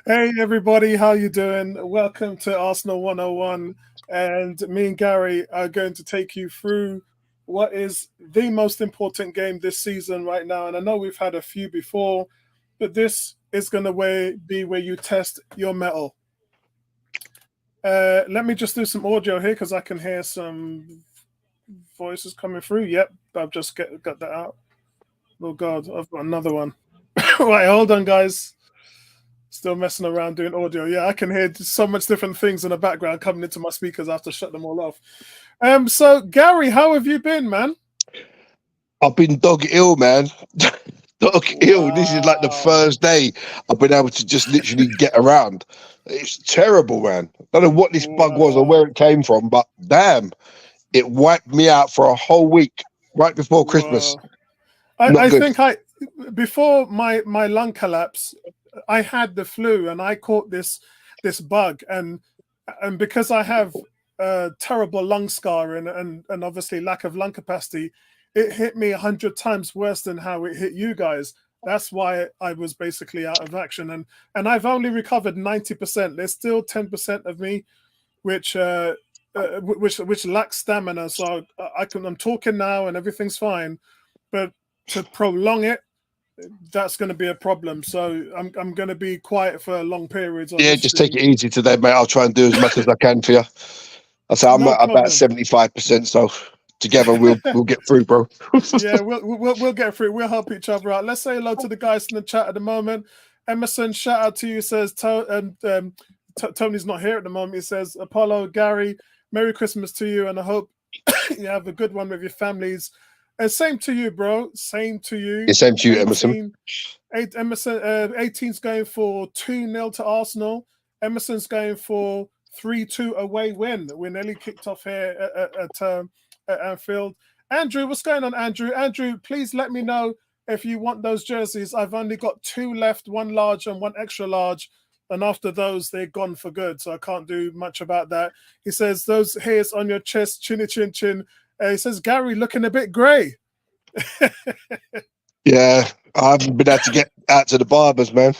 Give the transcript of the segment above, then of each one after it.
Hey everybody, how you doing? Welcome to Arsenal 101. And me and Gary are going to take you through what is the most important game this season right now. And I know we've had a few before, but this is going to be where you test your metal. Let me just do some audio here because I can hear some voices coming through. Yep, got that out. Oh God, I've got another one. Right, hold on, guys. Still messing around doing audio. Yeah, I can hear so much different things in the background coming into my speakers. I have to shut them all off. So Gary, how have you been, man? I've been dog ill, man. Dog ill. This is like the Wow. first day I've been able to just literally get around. It's terrible, man. I don't know what this bug was or where Wow. it came from, but damn, it wiped me out for a whole week right before Christmas. Wow. I, Not I good. think I before my lung collapse, I had the flu and I caught this bug and because I have a terrible lung scar and obviously lack of lung capacity, it hit me 100 times worse than how it hit you guys. That's why I was basically out of action and I've only recovered 90%. There's still 10% of me which which lacks stamina. So I'm talking now and everything's fine, but to prolong it, that's going to be a problem. So I'm going to be quiet for long periods on Yeah, this just take stream. it easy today, mate. I'll try and do as much as I can for you. I say I'm No at about problem. 75%, so together we'll get through, bro. Yeah, we'll get through it. We'll help each other out. Let's say hello to the guys in the chat at the moment. Emerson, shout out to you. Says Tony's not here at the moment. He says Apollo, Gary, Merry Christmas to you, and I hope you have a good one with your families. And same to you, bro. Same to Yeah, you. same to you, Emerson. 18, Emerson, 18's going for 2-0 to Arsenal. Emerson's going for 3-2 away win. We're nearly kicked off here at Anfield. Andrew, what's going on, Andrew? Andrew, please let me know if you want those jerseys. I've only got two left, one large and one extra large. And after those, they're gone for good. So I can't do much about that. He says, those hairs on your chest, chinny chin chin. He says, Gary, looking a bit grey. Yeah, I haven't been able to get out to the barbers, man.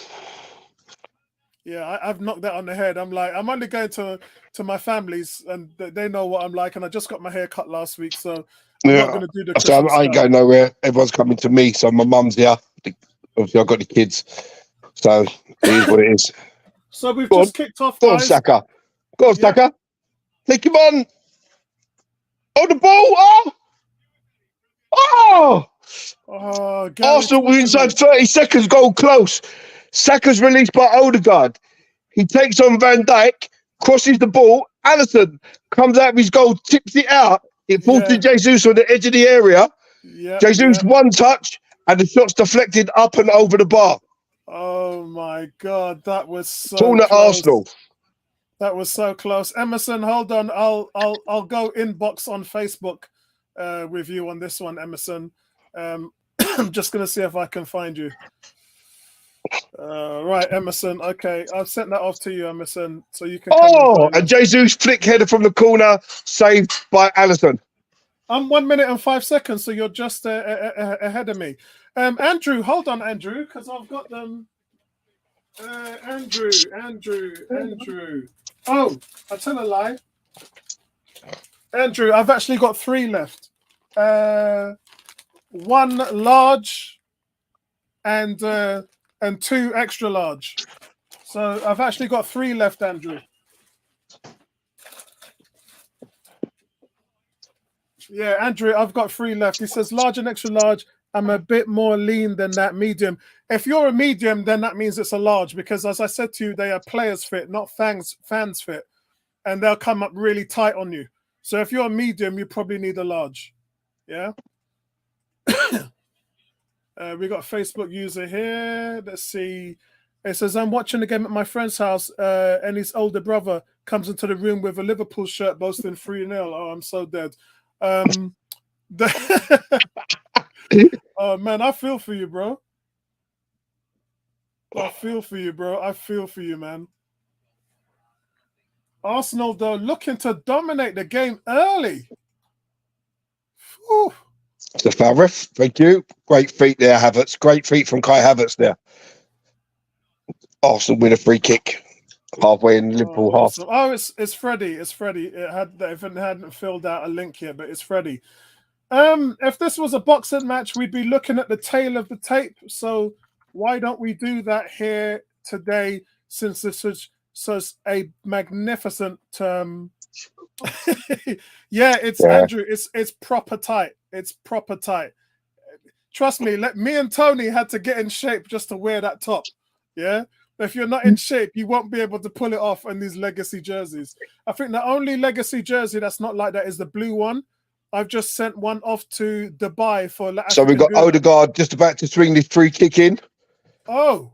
Yeah, I've knocked that on the head. I'm like, I'm only going to my family's, and they know what I'm like. And I just got my hair cut last week, so I'm not Yeah, going to do the so Christmas I ain't stuff. going nowhere. Everyone's coming to me. So my mum's here. Obviously, I've got the kids. So it is what it is. So we've Go on, just kicked off, go on, guys. Saka. Go on, Yep. Saka. Take him on. Oh, the ball. Oh, oh. Oh, Gary, Arsenal talk were to me. inside 30 seconds. Goal close. Saka's released by Odegaard. He takes on Van Dijk, crosses the ball. Allison comes out of his goal, tips it out. It falls to Yeah, Jesus on the edge of the area. yep, Jesus yep. one touch, and the shot's deflected up and over the bar. Oh my God, that was so Torn at close. Arsenal. That was so close. Emerson, hold on. I'll go inbox on Facebook with you on this one, Emerson. I'm just gonna see if I can find you. Right, Emerson. Okay, I've sent that off to you, Emerson, so you can come and Oh, join and us. Jesus flick header from the corner, saved by Allison. I'm 1 minute and 5 seconds, so you're just ahead of me. Andrew, hold on, Andrew, because I've got them. Andrew. Oh, I tell a lie. Andrew, I've actually got three left. One large and two extra large. So I've actually got three left, Andrew. Yeah, Andrew, I've got three left. He says large and extra large. I'm a bit more lean than that medium. If you're a medium, then that means it's a large because, as I said to you, they are players fit, not fans fit, and they'll come up really tight on you. So if you're a medium, you probably need a large. Yeah. We got a Facebook user here. Let's see. It says, I'm watching the game at my friend's house, and his older brother comes into the room with a Liverpool shirt boasting 3-0. Oh, I'm so dead. Um, oh, man, I feel for you, bro. I feel for you, bro. I feel for you, man. Arsenal, though, looking to dominate the game early. Whew. It's the foul ref. Thank you. Great feet there, Havertz. Great feet from Kai Havertz there. Arsenal win a free kick halfway in Liverpool half. Awesome. Oh, it's Freddie. It's Freddie. It hadn't filled out a link yet, but it's Freddie. If this was a boxing match, we'd be looking at the tail of the tape. So why don't we do that here today? Since this is such a magnificent yeah, Andrew. It's proper tight. It's proper tight. Trust me. Me and Tony had to get in shape just to wear that top. Yeah. If you're not in shape, you won't be able to pull it off in these legacy jerseys. I think the only legacy jersey that's not like that is the blue one. I've just sent one off to Dubai for. So we've got Odegaard just about to swing this free kick in. Oh!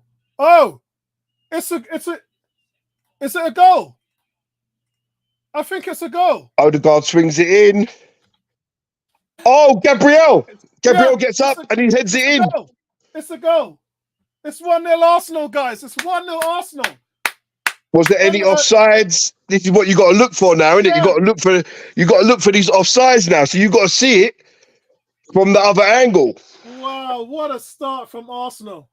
Is it a goal? I think it's a goal. Odegaard swings it in. Oh, Gabriel gets up and he heads it in. It's a goal. It's 1-0 Arsenal, guys. It's 1-0 Arsenal. Was there any offsides? This is what you got to look for now, isn't it? You got to look for these offsides now. So you got to see it from the other angle. Wow, what a start from Arsenal.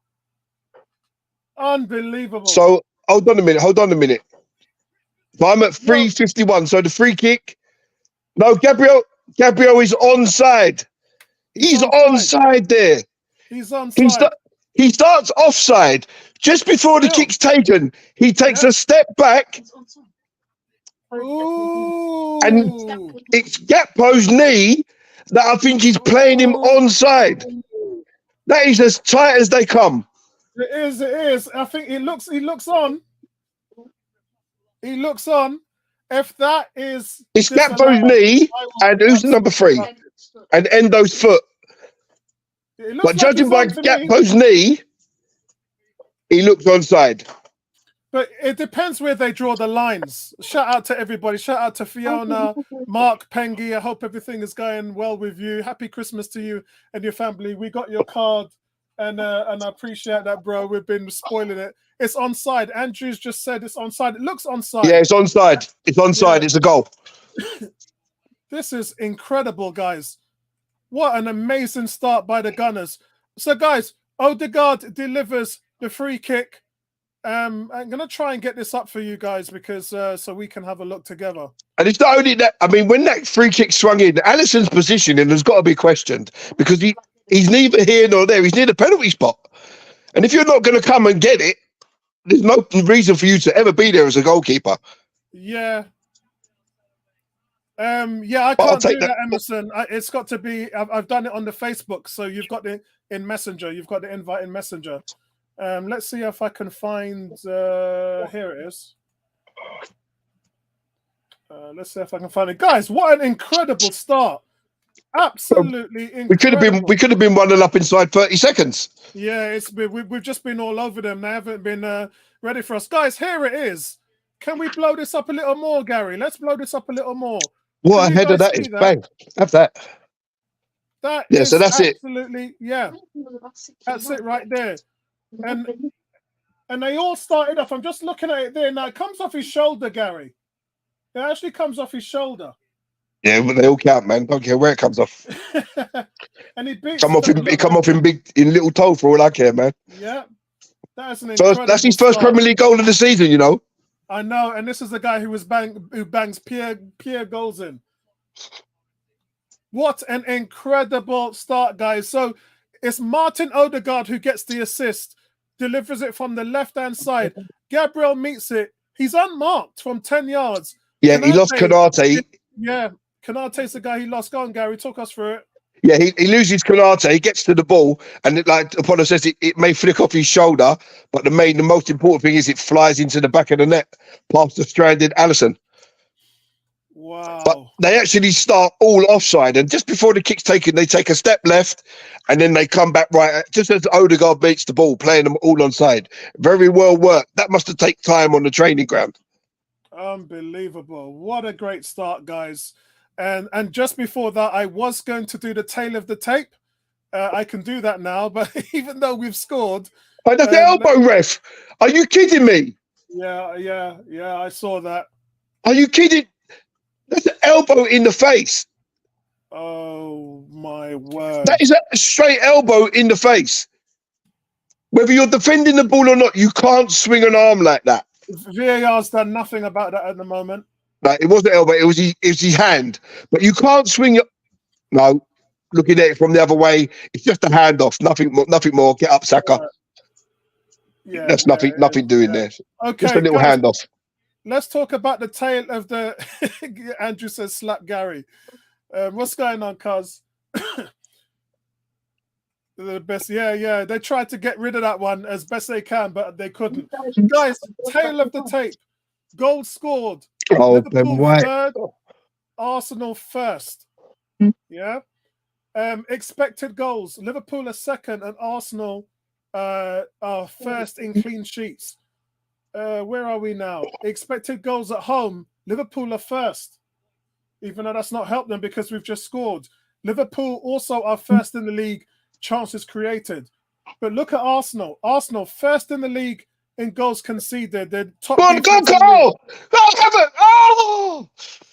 Unbelievable. So hold on a minute. So I'm at 3:51. So the free kick. No, Gabriel is onside. He's onside there. He's onside. He starts offside just before the kick's taken. He takes a step back. Ooh. And it's Gakpo's knee that I think he's playing him onside. That is as tight as they come. It is. I think he looks on. He looks on. If that is... It's Gakpo's knee and who's number 3? And Endo's foot. But judging by Gakpo's knee, he looks onside. But it depends where they draw the lines. Shout out to everybody. Shout out to Fiona, Mark, Pengi. I hope everything is going well with you. Happy Christmas to you and your family. We got your card, and I appreciate that, bro. We've been spoiling it. It's onside. Andrew's just said it's onside. It looks onside. Yeah, it's onside. It's onside. Yeah. It's a goal. This is incredible, guys. What an amazing start by the Gunners. So, guys, Odegaard delivers the free kick. I'm going to try and get this up for you guys because so we can have a look together. And it's not only that, I mean, when that free kick swung in, Alisson's positioning has got to be questioned because he's neither here nor there. He's near the penalty spot. And if you're not going to come and get it, there's no reason for you to ever be there as a goalkeeper. Yeah. I can't do that, Emerson. It's got to be. I've done it on the Facebook, so you've got it in Messenger. You've got the invite in Messenger. Let's see if I can find. Here it is. Let's see if I can find it, guys. What an incredible start! Absolutely incredible. We could have been 1-0 up inside 30 seconds. Yeah, we've just been all over them. They haven't been ready for us, guys. Here it is. Can we blow this up a little more, Gary? Let's blow this up a little more. What a header that is. Bang. Have that. So that's absolutely, yeah. That's it right there. And they all started off. I'm just looking at it there. Now it comes off his shoulder, Gary. It actually comes off his shoulder. Yeah, but they all count, man. Don't care where it comes off. And he come off in little toe for all I care, man. Yeah. That's an incredible that's his first Premier League goal of the season, you know. I know, and this is the guy who bangs pure goals in. What an incredible start, guys. So it's Martin Odegaard who gets the assist, delivers it from the left-hand side. Gabriel meets it. He's unmarked from 10 yards. Yeah, he lost Konate. Yeah, Konate's the guy he lost. Go on, Gary, talk us through it. Yeah, he loses Konate. He gets to the ball, and Apollo says it may flick off his shoulder, but the most important thing is it flies into the back of the net past the stranded Alisson. Wow! But they actually start all offside, and just before the kick's taken, they take a step left, and then they come back right just as Odegaard beats the ball, playing them all onside. Very well worked. That must have taken time on the training ground. Unbelievable! What a great start, guys. And just before that, I was going to do the tail of the tape. I can do that now, but even though we've scored... That's the elbow, ref. Are you kidding me? Yeah, I saw that. Are you kidding? That's an elbow in the face. Oh, my word. That is a straight elbow in the face. Whether you're defending the ball or not, you can't swing an arm like that. VAR's done nothing about that at the moment. Like, it wasn't elbow, it was his hand. But you can't swing your... No, looking at it from the other way, it's just a handoff. Nothing more. Get up, Saka. Yeah, That's nothing doing there. Okay, just a little guys, handoff. Let's talk about the tail of the... Andrew says, slap Gary. What's going on, cuz? The best, yeah. They tried to get rid of that one as best they can, but they couldn't. Guys, tail of the tape. Goal scored. Oh, Liverpool Ben White. third, Arsenal first. Yeah. Expected goals. Liverpool are second, and Arsenal are first in clean sheets. Where are we now? Expected goals at home. Liverpool are first, even though that's not helped them because we've just scored. Liverpool also are first in the league. Chances created, but look at Arsenal. Arsenal first in the league in goals conceded. They're top.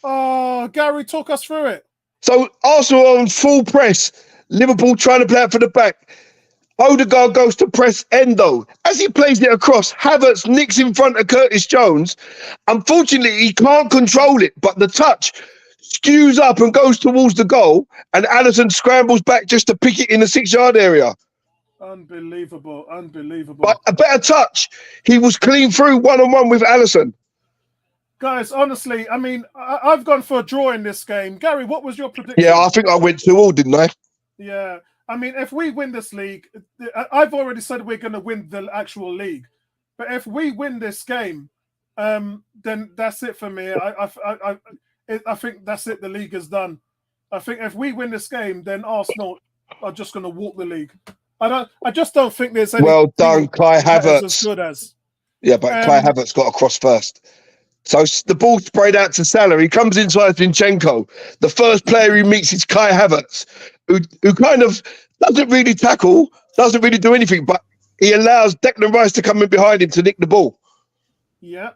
Oh, Gary, talk us through it. So Arsenal on full press. Liverpool trying to play out for the back. Odegaard goes to press Endo. As he plays it across, Havertz nicks in front of Curtis Jones. Unfortunately, he can't control it, but the touch skews up and goes towards the goal, and Alisson scrambles back just to pick it in the 6-yard area. Unbelievable. But a better touch. He was clean through one-on-one with Alisson. Guys, honestly, I mean, I've gone for a draw in this game. Gary, what was your prediction? Yeah, I think I went 2-2, didn't I? Yeah. I mean, if we win this league, I've already said we're going to win the actual league. But if we win this game, then that's it for me. I think that's it. The league is done. I think if we win this game, then Arsenal are just going to walk the league. I just don't think there's any. Well done, Kai Havertz. As good as. Yeah, but Kai Havertz got across first. So the ball sprayed out to Salah. He comes inside Zinchenko. The first player he meets is Kai Havertz, who kind of doesn't really tackle, doesn't really do anything, but he allows Declan Rice to come in behind him to nick the ball. Yeah.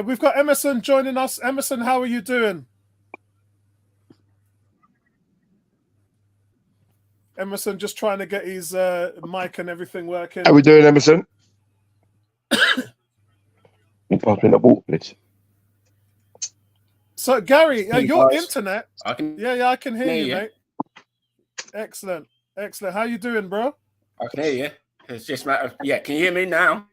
We've got Emerson joining us. Emerson, how are you doing? Emerson just trying to get his mic and everything working. How are we doing, Emerson? So, Gary, your internet. I can hear you, mate. Excellent. How you doing, bro? I can hear you. It's just a matter of, can you hear me now?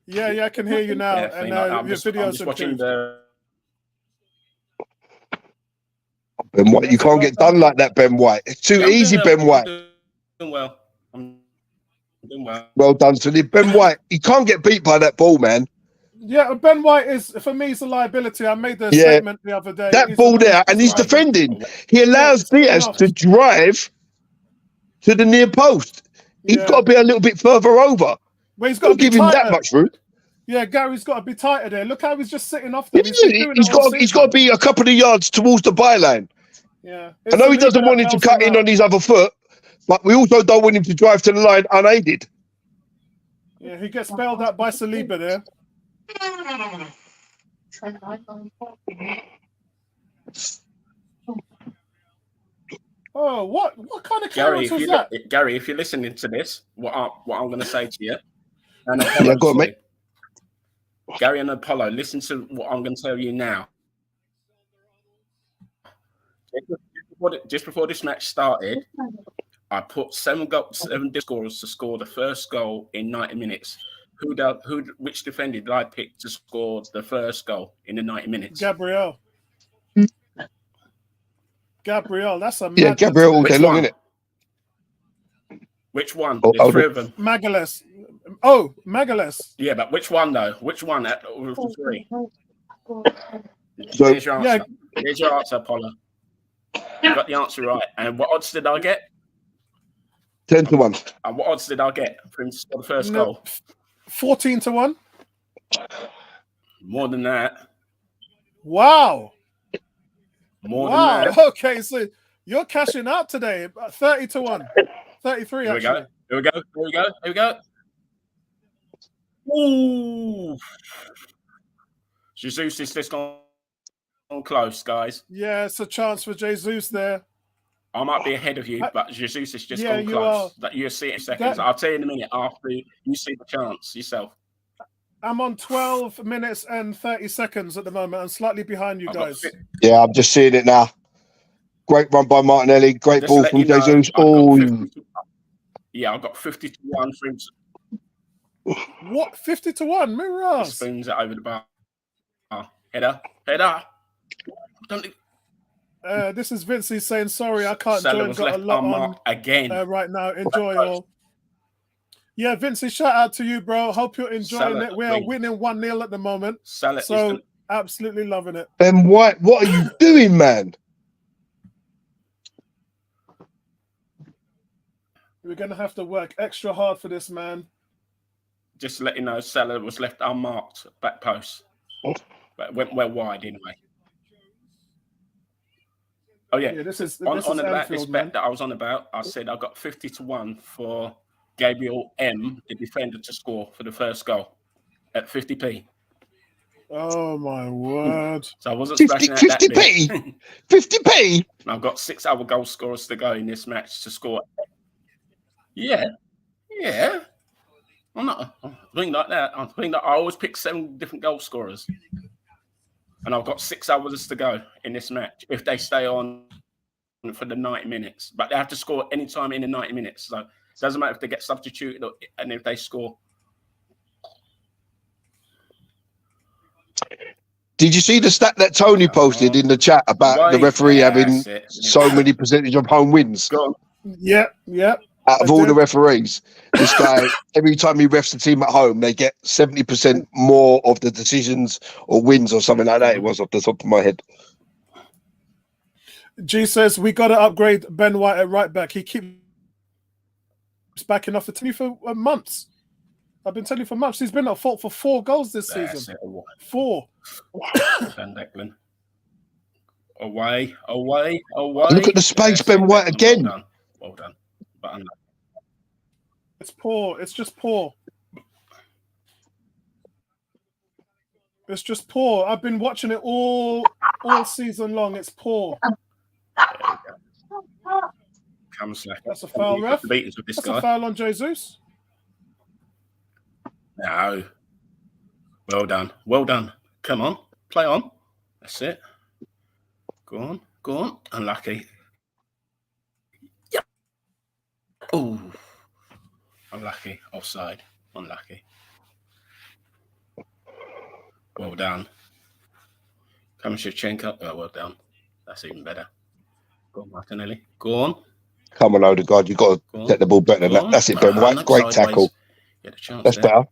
Yeah, I can hear you now. Yeah, and I'm your videos just watching the... Ben White, you can't get done like that, Ben White. It's too easy, Ben White. I'm doing well. Well done, Sonny. Ben White, he can't get beat by that ball, man. Yeah, Ben White is, for me, is a liability. I made the statement the other day. That ball there, and he's defending. He allows Diaz to drive to the near post. He's got to be a little bit further over. Well, he's got to give him that much room. Yeah, Gary's got to be tighter there. Look how he's just sitting off there. He's got to be a couple of yards towards the byline. Yeah, I know he doesn't want him to cut in on his other foot, but we also don't want him to drive to the line unaided. Yeah, he gets bailed out by Saliba there. Oh, what kind of clearance was that? Gary, if you're listening to this, what I'm going to say to you, and go on, mate. Gary and Apollo, listen to what I'm going to tell you now. Just before this match started, I put 7 scorers to score the first goal in 90 minutes. Which defender did I pick to score the first goal in the 90 minutes? Gabriel, that's a Gabriel all day long, isn't it? Which one? There's 3 of them. Magalhaes. Oh, Magalhaes. Yeah, but which one though? Which one out of the 3? So, There's your answer. There's your answer, Apollo. You got the answer right. And what odds did I get? 10-1. And what odds did I get for him to score the first goal? 14-1. More than that. Wow. More than that. Okay, so you're cashing out today. 30-1. 33, actually. Here we go. Ooh. Jesus is just gone close, guys. Yeah, it's a chance for Jesus there. I might be ahead of you, but Jesus is just Yeah, gone you close. are. That you'll see it in seconds. I'll tell you in a minute after you see the chance yourself. I'm on 12 minutes and 30 seconds at the moment. I'm slightly behind you guys. Yeah, I'm just seeing it now. Great run by Martinelli. Great Just ball let from you know, Jesus. I've Oh, got 50 to 1 for him. What? 50 to 1? He Mirrors. spoons it over the bar. Header. This is Vince. He's saying, sorry, I can't Salah join. was Got a left lot on unmarked again. right now. Enjoy all. Yeah, Vincey, shout out to you, bro. Hope you're enjoying Salah, it. We are winning 1-0 at the moment. Salah so absolutely loving it. Ben White, what are you doing, man? We're going to have to work extra hard for this, man. Just to let you know, Salah was left unmarked back post. But went well wide anyway. Oh, yeah. This is on about Anfield, this man. bet that I was on about, I said I got 50 to 1 for Gabriel M, the defender, to score for the first goal at 50p. Oh, my word. So I wasn't 50p? 50p? And I've got 6 other goal scorers to go in this match to score. Yeah. I'm not doing like that. I'm thinking that I always pick 7 different goal scorers. And I've got 6 others to go in this match if they stay on for the 90 minutes. But they have to score any time in the 90 minutes. So it doesn't matter if they get substituted and if they score. Did you see the stat that Tony posted in the chat about the referee having so many percentage of home wins? Yep. Out of all the referees, this guy, every time he refs the team at home, they get 70% more of the decisions or wins or something like that. It was off the top of my head. G says, we got to upgrade Ben White at right back. He keeps backing off the team for months. I've been telling you for months. He's been at fault for 4 goals this season. 4. Van Declan. Away. Look at the space, Ben White again. Well done. But it's poor. It's just poor. It's just poor. I've been watching it all season long. It's poor. That's a foul, ref. That's a foul on Jesus. No. Well done. Come on. Play on. That's it. Go on. Unlucky. Yep. Oh. Unlucky. Offside. Unlucky. Well done. Come Shevchenko. Oh, well done. That's even better. Go on, Martinelli. Go on. Come on, Odegaard. You've got to get the ball better than that. That's it, Ben White. Great tackle. That's better.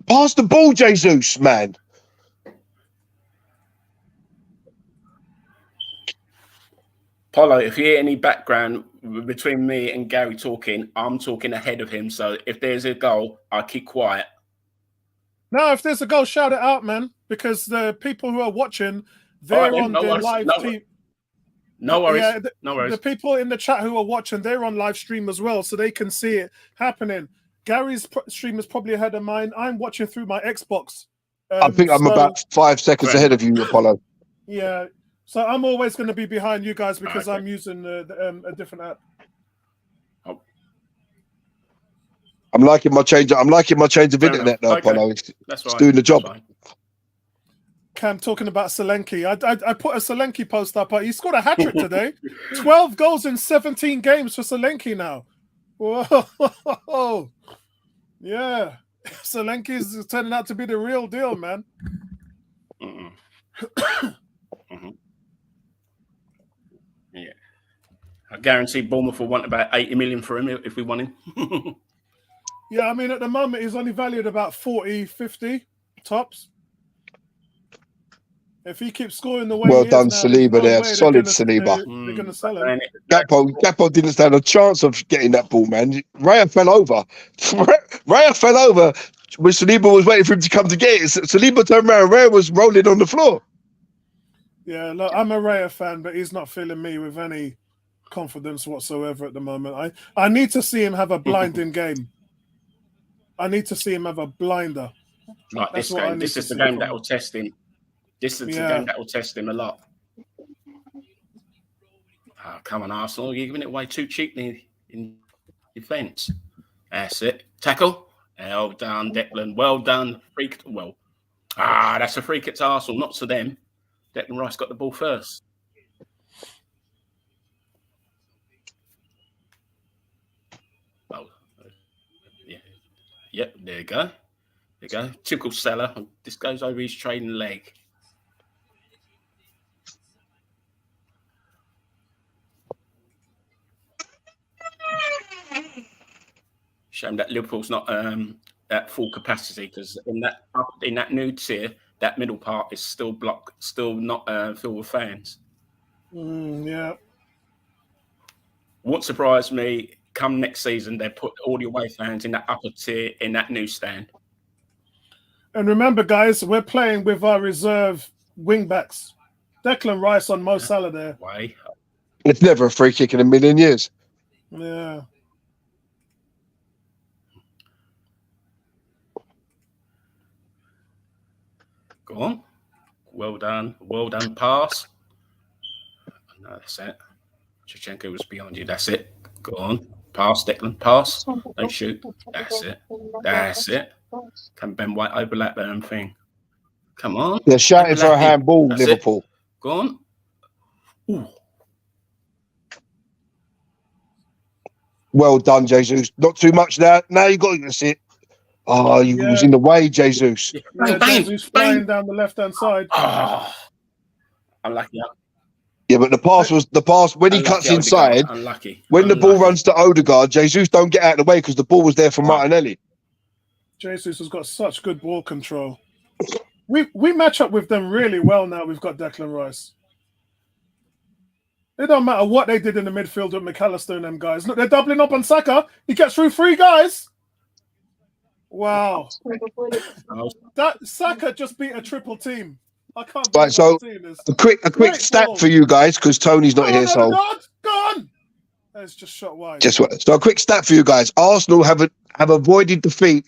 Pass the ball, Jesus, man. Paulo, if you hear any background between me and Gary talking, I'm talking ahead of him. So if there's a goal, I'll keep quiet. No, if there's a goal, shout it out, man. Because the people who are watching, they're on their live team. No worries. Yeah, no worries. The people in the chat who are watching, they're on live stream as well, so they can see it happening. Gary's stream is probably ahead of mine. I'm watching through my Xbox. I think I'm about 5 seconds ahead of you, Apollo. Yeah. So I'm always going to be behind you guys because I'm using a different app. Oh. I'm liking my change of internet now, Apollo. It's doing the job. Cam talking about Solanke. I put a Solanke post up. He scored a hat-trick today. 12 goals in 17 games for Solanke now. Whoa. Yeah. Solanke is turning out to be the real deal, man. Yeah. I guarantee Bournemouth will want about 80 million for him if we want him. Yeah, I mean, at the moment, he's only valued about 40, 50 tops. If he keeps scoring the way well done, Saliba there. Solid Saliba. They're going to sell him. Gakpo didn't stand a chance of getting that ball, man. Raya fell over. Raya fell over when Saliba was waiting for him to come to get it. Saliba turned around. Raya was rolling on the floor. Yeah, look, I'm a Raya fan, but he's not filling me with any confidence whatsoever at the moment. I need to see him have a blinding game. I need to see him have a blinder. Like this game. This is the game that will test him. This is the game that will test him a lot. Oh, come on, Arsenal. You're giving it away too cheaply in defence. That's it. Tackle. Well done, Declan. Well done. That's a free kick to Arsenal, not to them. Declan Rice got the ball first. Oh, yeah. Yep, there you go. There you go. Typical Salah. This goes over his training leg. Shame that Liverpool's not at full capacity, because in that new tier, that middle part is still blocked, still not filled with fans. Yeah. Won't surprise me. Come next season, they put all the away fans in that upper tier in that new stand. And remember, guys, we're playing with our reserve wing backs. Declan Rice on Mo Salah there. Way. It's never a free kick in a million years. Yeah. Go on. Well done. Well done. Pass. No, that's it. Shevchenko was behind you. That's it. Go on. Pass, Declan. Pass. Don't shoot. That's it. That's it. Can Ben White overlap that thing? Come on. They're shouting for a handball, That's Liverpool. It. Go on. Ooh. Well done, Jesus. Not too much now. Now you got to see it. Oh, you was in the way, Jesus. Yeah, Jesus flying down the left-hand side. Oh, unlucky. Yeah, but the pass when he cuts inside. Unlucky. When the ball runs to Odegaard, Jesus don't get out of the way because the ball was there for Martinelli. Jesus has got such good ball control. We match up with them really well now. We've got Declan Rice. It don't matter what they did in the midfield with McAllister and them guys. Look, they're doubling up on Saka. He gets through 3 guys. Wow. That Saka just beat a triple team. I can't believe so this. a quick stat for you guys, because Tony's not here. So go on. It's just shot wide. So a quick stat for you guys. Arsenal have avoided defeat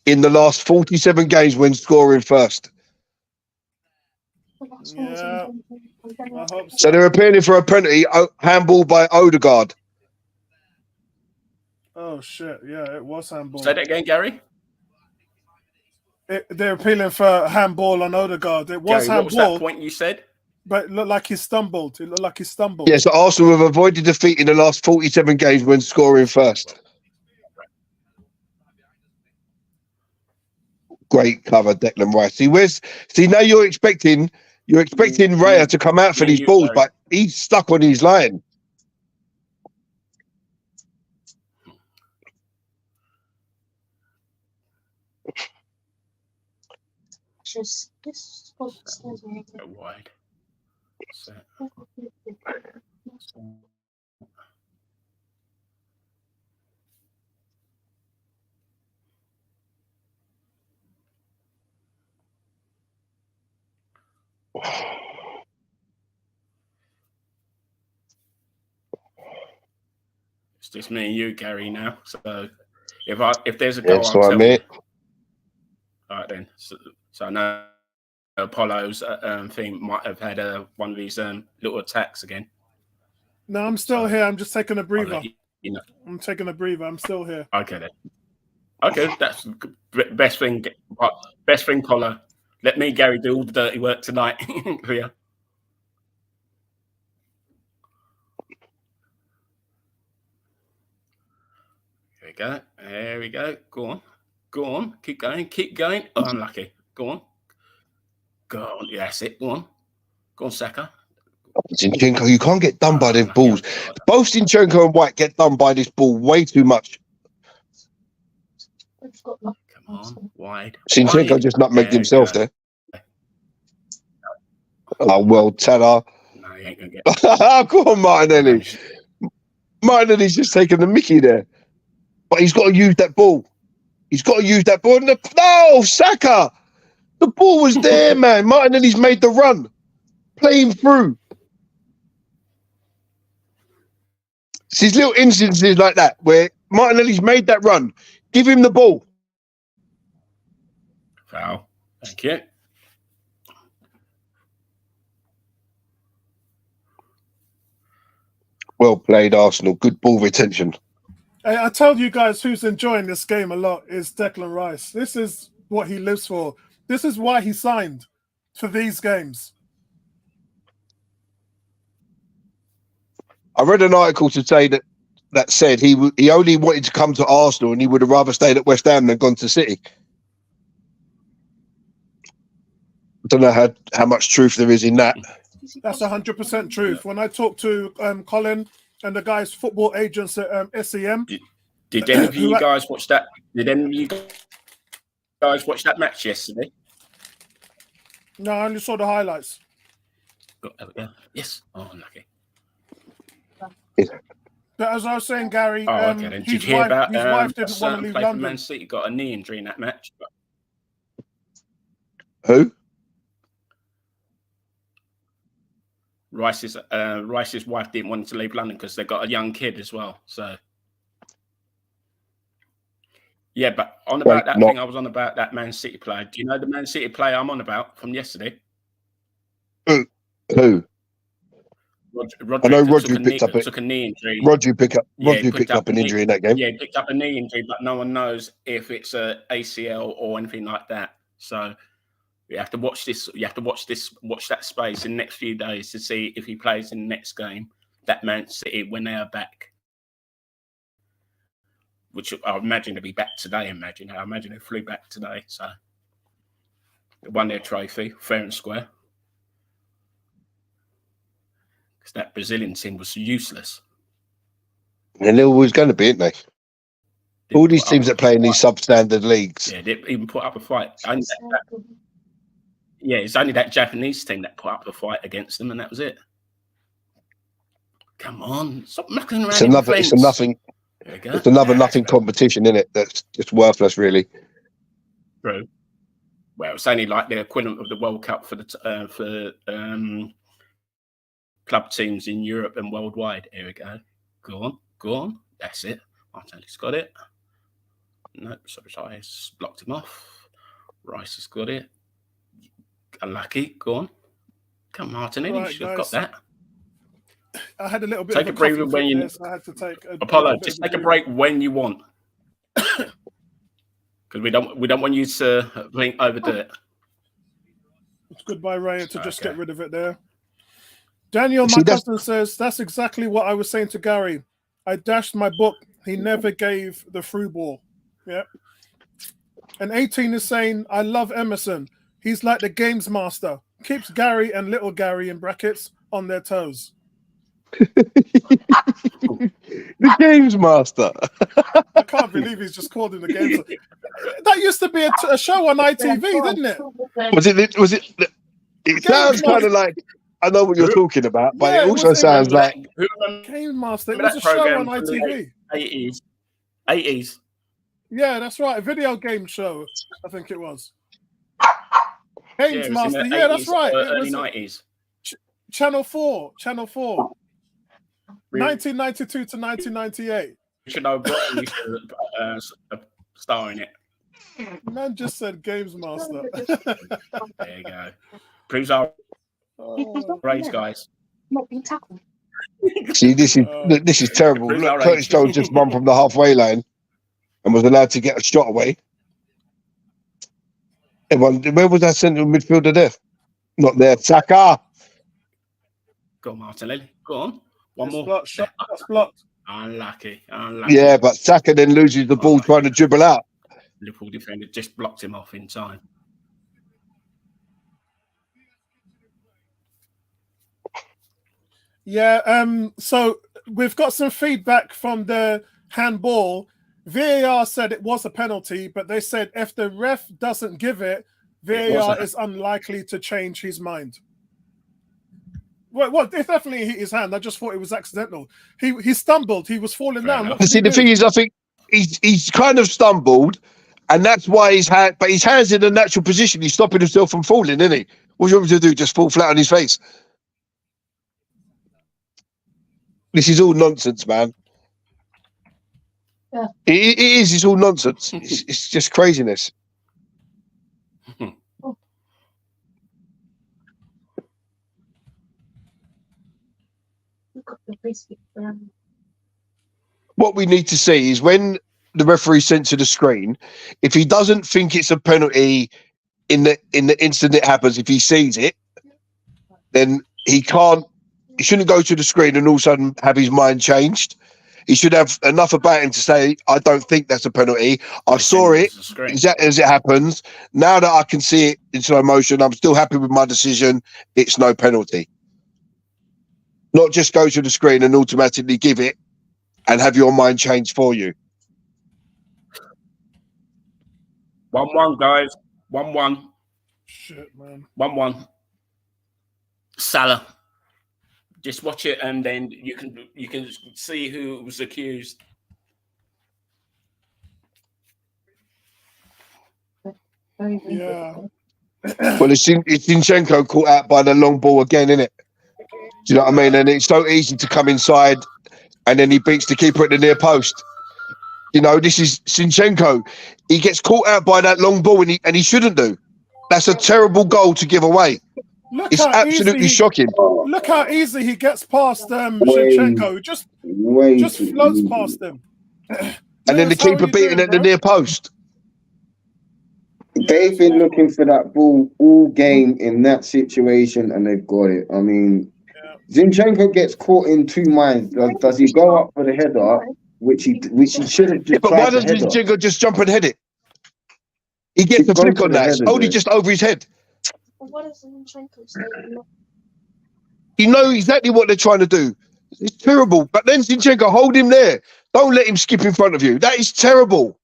in the last 47 games when scoring first. Yeah. I hope So they're appealing for a penalty, handball by Odegaard. Oh shit! Yeah, it was handball. Say that again, Gary. They're appealing for handball on Odegaard. It was Gary, handball. What was that point you said? But it looked like he stumbled. It looked like he stumbled. Yes, Arsenal have avoided defeat in the last 47 games when scoring first. Great cover, Declan Rice. See now you're expecting Raya to come out for these balls, but he's stuck on his line. Go wide. Set. It's just me and you, Gary, now. So if there's a goal, I'll tell you. All right then. So I know Apollo's thing might have had one of these little attacks again. No, I'm still here. I'm just taking a breather. You I'm taking a breather. I'm still here. Okay then. Okay, that's best thing. Best thing, Polo. Let me, Gary, do all the dirty work tonight. Yeah. There we go. There we go. Go on. Go on. Keep going. Keep going. Oh, unlucky. Go on. Go on. Yeah, that's it. Go on. Go on, Saka. Zinchenko, you can't get done by these balls. Both Zinchenko and White get done by this ball way too much. Come on. Wide. Zinchenko just nutmegged himself there. Oh, well, Tada. No, he ain't going to get Go on, Martinelli. Martinelli's just taking the mickey there. But he's got to use that ball. He's got to use that ball. No, Saka! The ball was there, man. Martinelli's made the run. Play him through. It's these little instances like that where Martinelli's made that run. Give him the ball. Foul. Thank you. Well played, Arsenal. Good ball retention. I tell you guys who's enjoying this game a lot is Declan Rice. This is what he lives for. This is why he signed for these games. I read an article today that said he only wanted to come to Arsenal and he would have rather stayed at West Ham than gone to City. I don't know how much truth there is in that. That's 100% truth. When I talked to Colin and the guys, football agents at SEM. Did any of you guys watch that? Did any of you guys watch that match yesterday? No, I only saw the highlights. Yes. Oh, unlucky. But as I was saying, Gary, okay. Did you his hear about his wife didn't want to leave London. Man City got a knee injury in that match. Who? Rice's wife didn't want to leave London because they got a young kid as well. So yeah, but on about that thing I was on about that Man City player. Do you know the Man City player I'm on about from yesterday? Who? Rodri, I know Rodri took a knee injury. Rodri picked up an injury in that game. Yeah, he picked up a knee injury, but no one knows if it's a ACL or anything like that. So you have to watch this. You have to watch that space in the next few days to see if he plays in the next game. That Man City when they are back, which I imagine they'll be back today. I imagine they flew back today. So they won their trophy fair and square. Because that Brazilian team was useless. And they're always going to be, aren't they? All these teams that play in these substandard leagues. Yeah, they didn't even put up a fight. It's only that Japanese team that put up a fight against them, and that was it. Come on, stop mucking around. It's another nothing competition, isn't it? That's just worthless, really. True. Well, it's only like the equivalent of the World Cup for the club teams in Europe and worldwide. Here we go. Go on. That's it. Martinelli's got it. Nope, sorry, I blocked him off. Rice has got it. Unlucky. Go on. Come on, Martinelli. Right, you should have got that. I had a little bit take of a break when you so I had to take Apollo, just take a break when you want. Because we don't want you to overdo it. It's goodbye, Ray, to just get rid of it there. Daniel, my cousin, says that's exactly what I was saying to Gary. I dashed my book. He never gave the through ball. Yeah. And 18 is saying, I love Emerson. He's like the games master. Keeps Gary and little Gary in brackets on their toes. The games master. I can't believe he's just called him the games. That used to be a show on ITV, didn't it? Was it? It sounds kind of like I know what you're talking about, but yeah, it also sounds like Game Master. It was a show on ITV. 80s. Yeah, that's right. A video game show, I think it was. Games Master. Yeah, 80s, that's right. Early 90s. Channel 4. 1992 to 1998. You should know Brian used to star in it. Man just said Games Master. There you go. Proves our age, guys. Not being tackled. See, this is terrible. Look, Curtis Jones just run from the halfway line and was allowed to get a shot away. Where was that central midfielder there? Not there. Saka. Go on, Martinelli. Go on. One more. That's blocked. Unlucky. Yeah, but Saka then loses the ball trying to dribble out. Liverpool defender just blocked him off in time. Yeah, so we've got some feedback from the handball. VAR said it was a penalty, but they said if the ref doesn't give it, VAR is unlikely to change his mind. Well, it definitely hit his hand. I just thought it was accidental. He stumbled. He was falling down. See, the thing is, I think he's kind of stumbled, and that's why his hand's in a natural position. He's stopping himself from falling, isn't he? What do you want me to do? Just fall flat on his face? This is all nonsense, man. Yeah. It is. It's all nonsense. It's just craziness. What we need to see is when the referee sent to the screen, if he doesn't think it's a penalty in the instant it happens, if he sees it, then he shouldn't go to the screen and all of a sudden have his mind changed. He should have enough about him to say, I don't think that's a penalty. I saw it exactly as it happens. Now that I can see it in slow motion, I'm still happy with my decision. It's no penalty. Not just go to the screen and automatically give it and have your mind changed for you. 1-1, guys. 1-1. Shit, man. 1-1. Salah. Just watch it, and then you can see who was accused. Yeah. Well, it's Zinchenko caught out by the long ball again, isn't it? Do you know what I mean? And it's so easy to come inside, and then he beats the keeper at the near post. You know, this is Zinchenko. He gets caught out by that long ball, and he shouldn't do. That's a terrible goal to give away. It's absolutely shocking. Look how easy he gets past Zinchenko. Just floats past him. And then the keeper beating at the near post. They've been looking for that ball all game in that situation, and they've got it. I mean, Zinchenko gets caught in two minds. Does he go up for the header, which he should have? Yeah, but why does Zinchenko just jump and head it? He gets a flick on that. It's only just over his head. What does Zinchenko say? You know exactly what they're trying to do. It's terrible. But then Zinchenko, hold him there. Don't let him skip in front of you. That is terrible.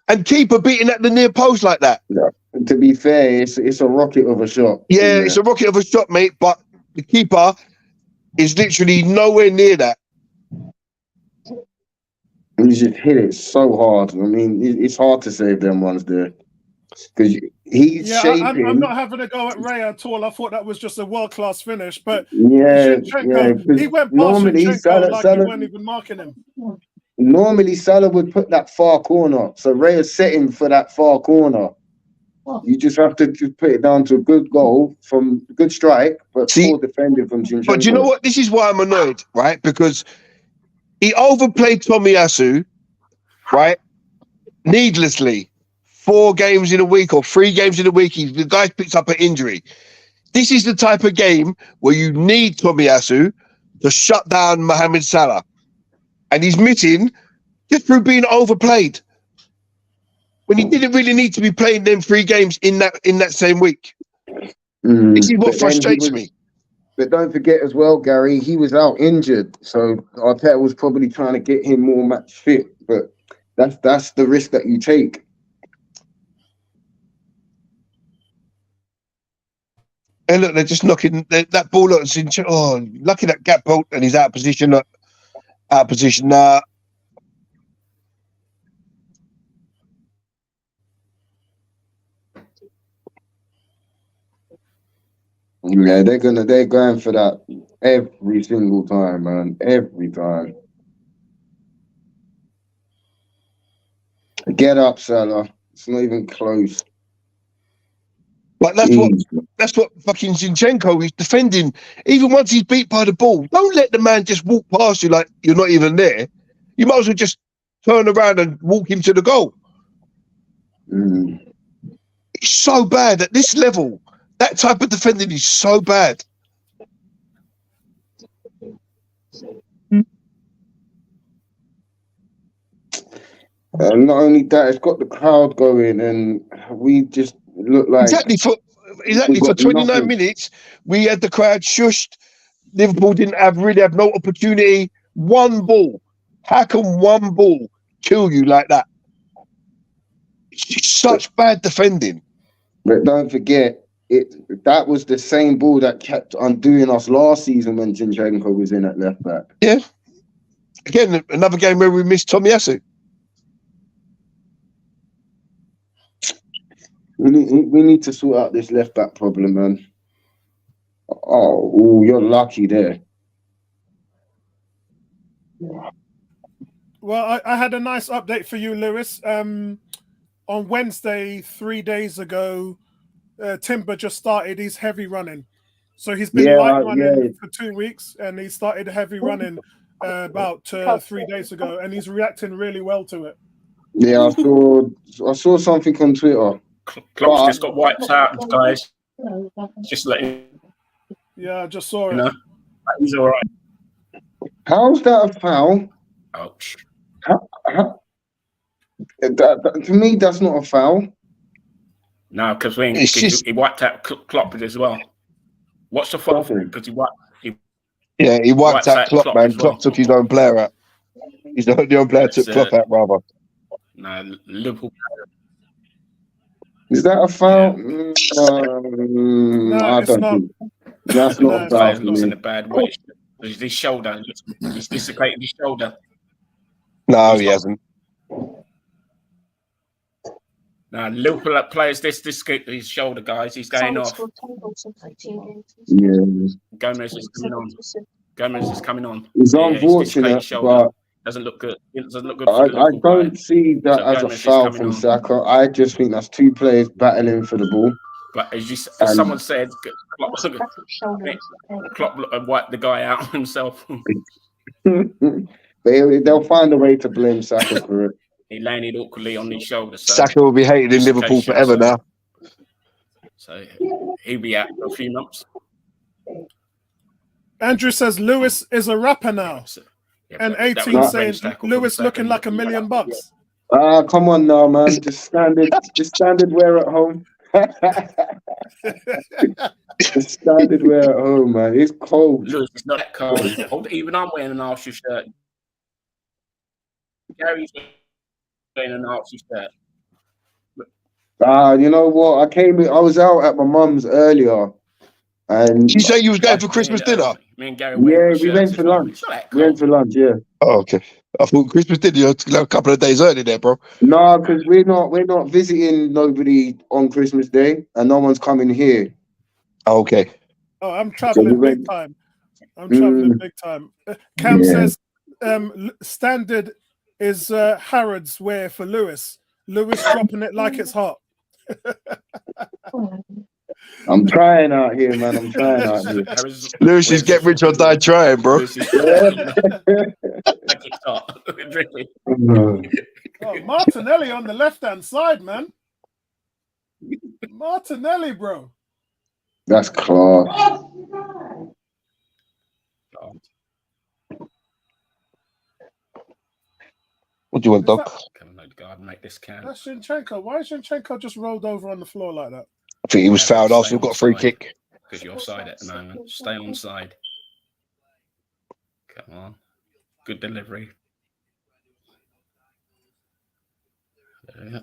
And keeper beating at the near post like that. Yeah. To be fair, it's a rocket of a shot. Yeah, it's a rocket of a shot, mate. But the keeper is literally nowhere near that. And you just hit it so hard. I mean, it's hard to save them ones there. Because he's shaping. I'm not having a go at Ray at all. I thought that was just a world-class finish. But he went past Zinchenko like you weren't even marking him. Normally, Salah would put that far corner. So Ray is setting for that far corner. You just have to just put it down to a good goal from good strike, but poor defending from Zinchenko. But you know what? This is why I'm annoyed, right? Because he overplayed Tomiyasu, right? Needlessly. 4 games in a week or 3 games in a week, the guy picks up an injury. This is the type of game where you need Tomiyasu to shut down Mohamed Salah. And he's missing just through being overplayed. When he didn't really need to be playing them 3 games in that same week. This is what frustrates me. But don't forget as well, Gary, he was out injured. So Arteta was probably trying to get him more match fit. But that's the risk that you take. And look, they're just knocking that ball at Zinchenko. Oh, lucky that gap bolt, and he's out of position. Out of position. Yeah, they're going for that every single time, man. Every time. Get up, Salah. It's not even close. But that's what fucking Zinchenko is defending. Even once he's beat by the ball, don't let the man just walk past you like you're not even there. You might as well just turn around and walk him to the goal. It's so bad at this level. That type of defending is so bad. Not only that, it's got the crowd going, and we just look like exactly for 29 minutes. We had the crowd shushed. Liverpool didn't really have no opportunity. One ball. How can one ball kill you like that? It's such bad defending. But don't forget, that was the same ball that kept undoing us last season when Zinchenko was in at left back. Yeah. Again, another game where we missed Tomiyasu. We need to sort out this left back problem, man. Oh, you're lucky there. Well, I had a nice update for you, Lewis. On Wednesday, 3 days ago, Timber just started his heavy running. So he's been Yeah, light running for 2 weeks, and he started heavy running about 3 days ago, and he's reacting really well to it. Yeah, I saw something on Twitter. Klopp's just got wiped out, guys. Just letting Yeah, I just saw you it. know. He's all right. How's that a foul? Ouch. To me, that's not a foul. No, because It's just- he wiped out Klopp as well. What's the fault? Because he wiped out Klopp, man. as well. Klopp took his own player out. He's the only player took Klopp out, rather. No, Liverpool. Is that a foul? No, I it's don't not. think that's not a foul. He looks in a bad way. His shoulder. He's dislocated his shoulder. No, he hasn't. Now, Liverpool players dislocate his shoulder, guys. He's going off. Yeah, Gomez is coming on. it's Yeah, he's dislocated unfortunate, his shoulder. but Doesn't look good. It doesn't look good for I Liverpool don't player. see that So as a Gomez is foul coming from on. Saka. I just think that's two players battling for the ball. But as And- someone said, Klopp wiped the guy out himself. They'll find a way to blame Saka for it. He landed awkwardly on his shoulder. So Saka will be hated in Liverpool forever now. So he'll be out for a few months. Andrew says Lewis is a rapper now, So, and but that 18 was a saying bench tackle Lewis from looking Saka. like $1 million. Come on now, man. Just standard wear at home. Just standard wear at home, man. It's cold. Lewis is not that cold. Even I'm wearing an Arsenal shirt. Gary's wearing an Arsenal shirt. You know what? I was out at my mum's earlier, and You say you was going for Christmas dinner? Me and Gary we went for lunch. We went for lunch, yeah. Oh, okay. I thought Christmas dinner a couple of days early there, bro. No, because we're not visiting nobody on Christmas Day, and no one's coming here. Oh, okay. Oh, I'm traveling big time. I'm traveling big time. Cam says standard is Harrods wear for Lewis. Lewis dropping it like it's hot. I'm trying out here, man. I'm trying out here. Lewis is get rich or die trying, bro. Oh, Martinelli on the left-hand side, man. Martinelli, bro. That's class. What do you want, dog? Make this count. That's Zinchenko. Why is Zinchenko just rolled over on the floor like that? I think he was fouled. Arsenal got a free kick. Because you're offside at the moment. Stay on side. Come on. Good delivery. Yeah.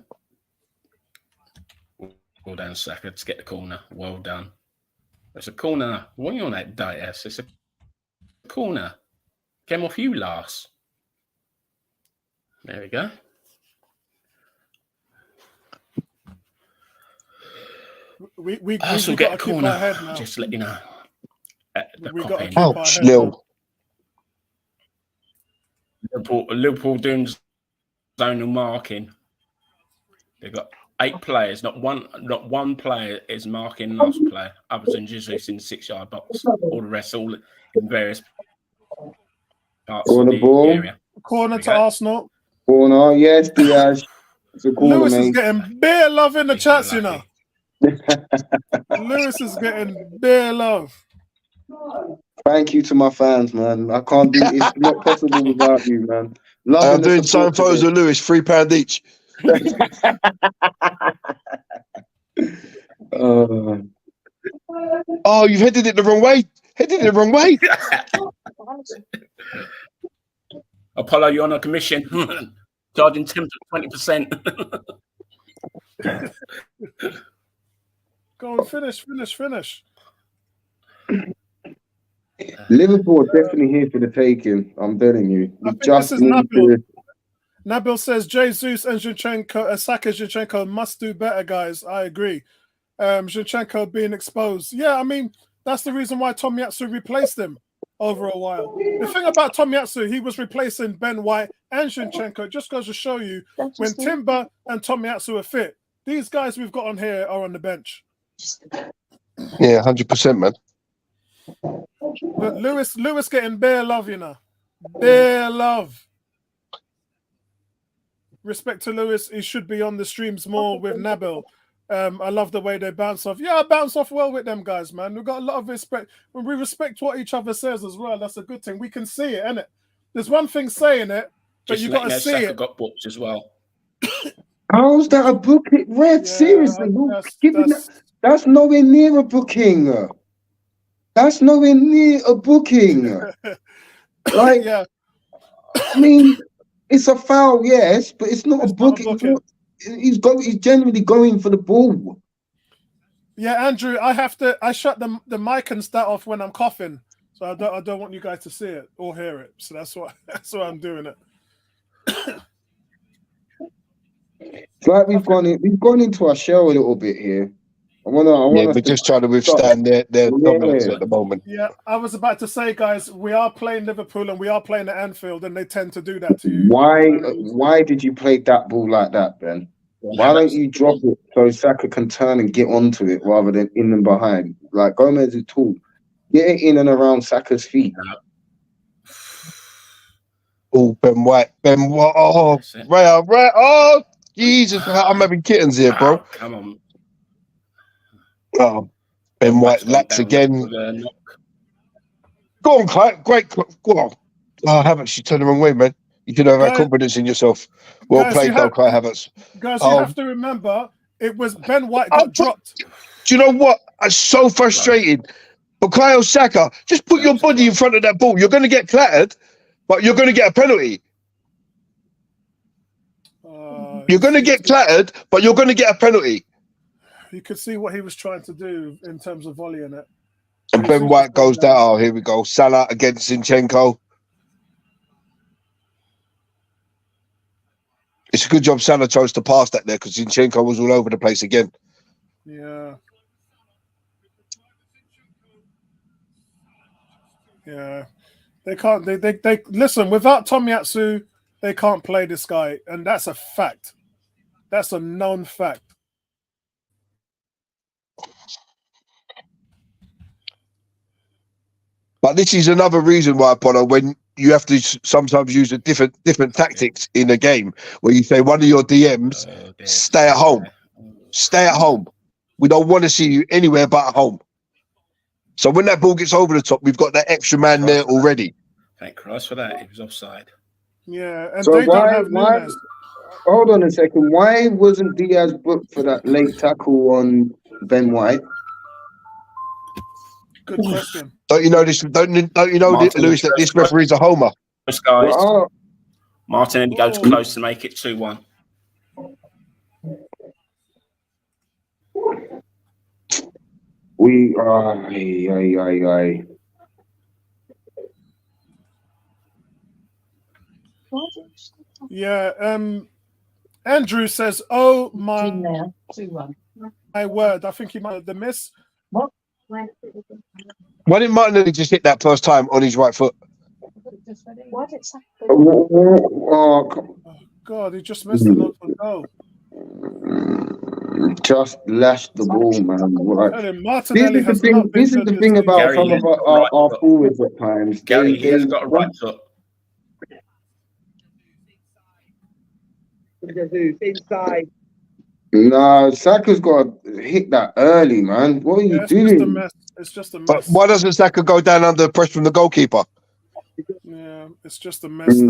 Well done, Saka, to get the corner. Well done. It's a corner. What are you on that dice? It's a corner. Came off you last. There we go. We Arsenal got get a to keep corner. our head now. Just to let you know. We got to keep our Ouch, head Lil. now. Liverpool doing zonal marking. They've got 8 players. Not one player is marking an Arsenal player other than Jesus in the 6-yard box. All the rest, all in various parts On of the the ball. area. Corner to Arsenal. Corner, yes, Diaz. It's a corner, Lewis is mate. getting bare love in the He's chats, you unlucky. know. Lewis is getting bare love. Thank you to my fans, man. I can't do it's not possible without you, man. I'm doing sign photos with Lewis, £3 each. Oh, you've headed it the wrong way. Headed it the wrong way. Apollo, you're on a commission. Charging 10 to 20%. Go on, finish. Liverpool are definitely here for the taking. I'm telling you. I think this is Nabil. Nabil says Jesus and Zinchenko, Saka, Zinchenko must do better, guys. I agree. Zinchenko being exposed. Yeah, I mean, that's the reason why Tomiyasu replaced him over a while. The thing about Tomiyasu, he was replacing Ben White and Zinchenko. It just goes to show you when Timber and Tomiyasu are fit, these guys we've got on here are on the bench. Yeah, 100%, man. But Lewis getting bare love, you know. Bare love. Respect to Lewis. He should be on the streams more with Nabil. I love the way they bounce off. Yeah, I bounce off well with them guys, man. We've got a lot of respect. When we respect what each other says as well, that's a good thing. We can see it, innit? There's one thing saying it, but you got to see Saka it. got booked as well. How's that a booking? Red, Yeah, seriously, that's nowhere near a booking. That's nowhere near a booking. Like, yeah. I mean, it's a foul, yes, but it's not a booking. Not a booking. He's genuinely going for the ball. Yeah, Andrew, I shut the mic and start off when I'm coughing, so I don't want you guys to see it or hear it. So that's why I'm doing it. It's like we've gone into our shell a little bit here. We're just trying to withstand their dominance at the moment. Yeah, I was about to say, guys, we are playing Liverpool and we are playing at Anfield, and they tend to do that to you. Why did you play that ball like that, Ben? Why don't you drop it so Saka can turn and get onto it rather than in and behind? Like Gomez is tall. Get it in and around Saka's feet. Oh, Ben White. Oh, right. Oh, Jesus. I'm having kittens here, bro. Oh, come on. Oh, Ben White laps again. Go on, Clyde. Great. Go on. Oh, Havertz, you turned the wrong way, man. You should have had confidence in yourself. Well played, though, Kai Havertz. Guys, you have to remember, it was Ben White got dropped. Do you know what? I'm so frustrated. But Bukayo Saka, just put your body in front of that ball. You're going to get clattered, but you're going to get a penalty. You're going to get clattered, but you're going to get a penalty. You could see what he was trying to do in terms of volleying it. And Ben White goes down. Oh, here we go. Salah against Zinchenko. It's a good job Salah chose to pass that there because Zinchenko was all over the place again. Yeah. Yeah. They can't. They listen, without Tomiyasu, they can't play this guy. And that's a fact. That's a known fact. But this is another reason why, Apollo, when you have to sometimes use a different tactics in a game, where you say one of your DMs, stay at home. Stay at home. We don't want to see you anywhere but at home. So when that ball gets over the top, we've got that extra man there already. Thank Christ for that. It was offside. Yeah, and so they don't have Nunes. Hold on a second. Why wasn't Diaz booked for that late tackle on Ben White? Good question. Don't you know this? Don't you know, Lewis, that this referee's a homer? Guys, Martinelli goes close to make it 2-1. We are. Yeah. Andrew says, "Oh my word!" I think he might have the miss. What? Why didn't Martinelli just hit that first time on his right foot? Why did Saka Oh God, he just missed another goal. Just lashed the ball, man. Right. Martinelli This is the thing about Gary some of our forwards at times. Gary, he has got a right foot. Inside. No, Saka's got to hit that early, man. What are you doing? It's just a mess. But why doesn't Saka go down under pressure from the goalkeeper? Yeah, it's just a mess. They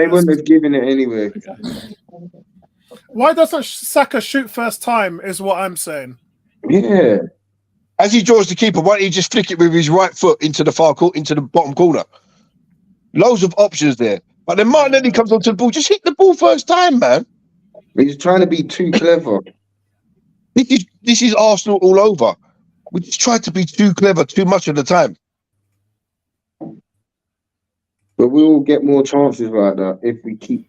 wouldn't have given it anyway. Why doesn't Saka shoot first time is what I'm saying. Yeah. As he draws the keeper, why don't he just flick it with his right foot into the far court, into the bottom corner? Loads of options there. But then Martinelli comes onto the ball. Just hit the ball first time, man. He's trying to be too clever. This is Arsenal all over. We just try to be too clever too much of the time. But we will get more chances like that if we keep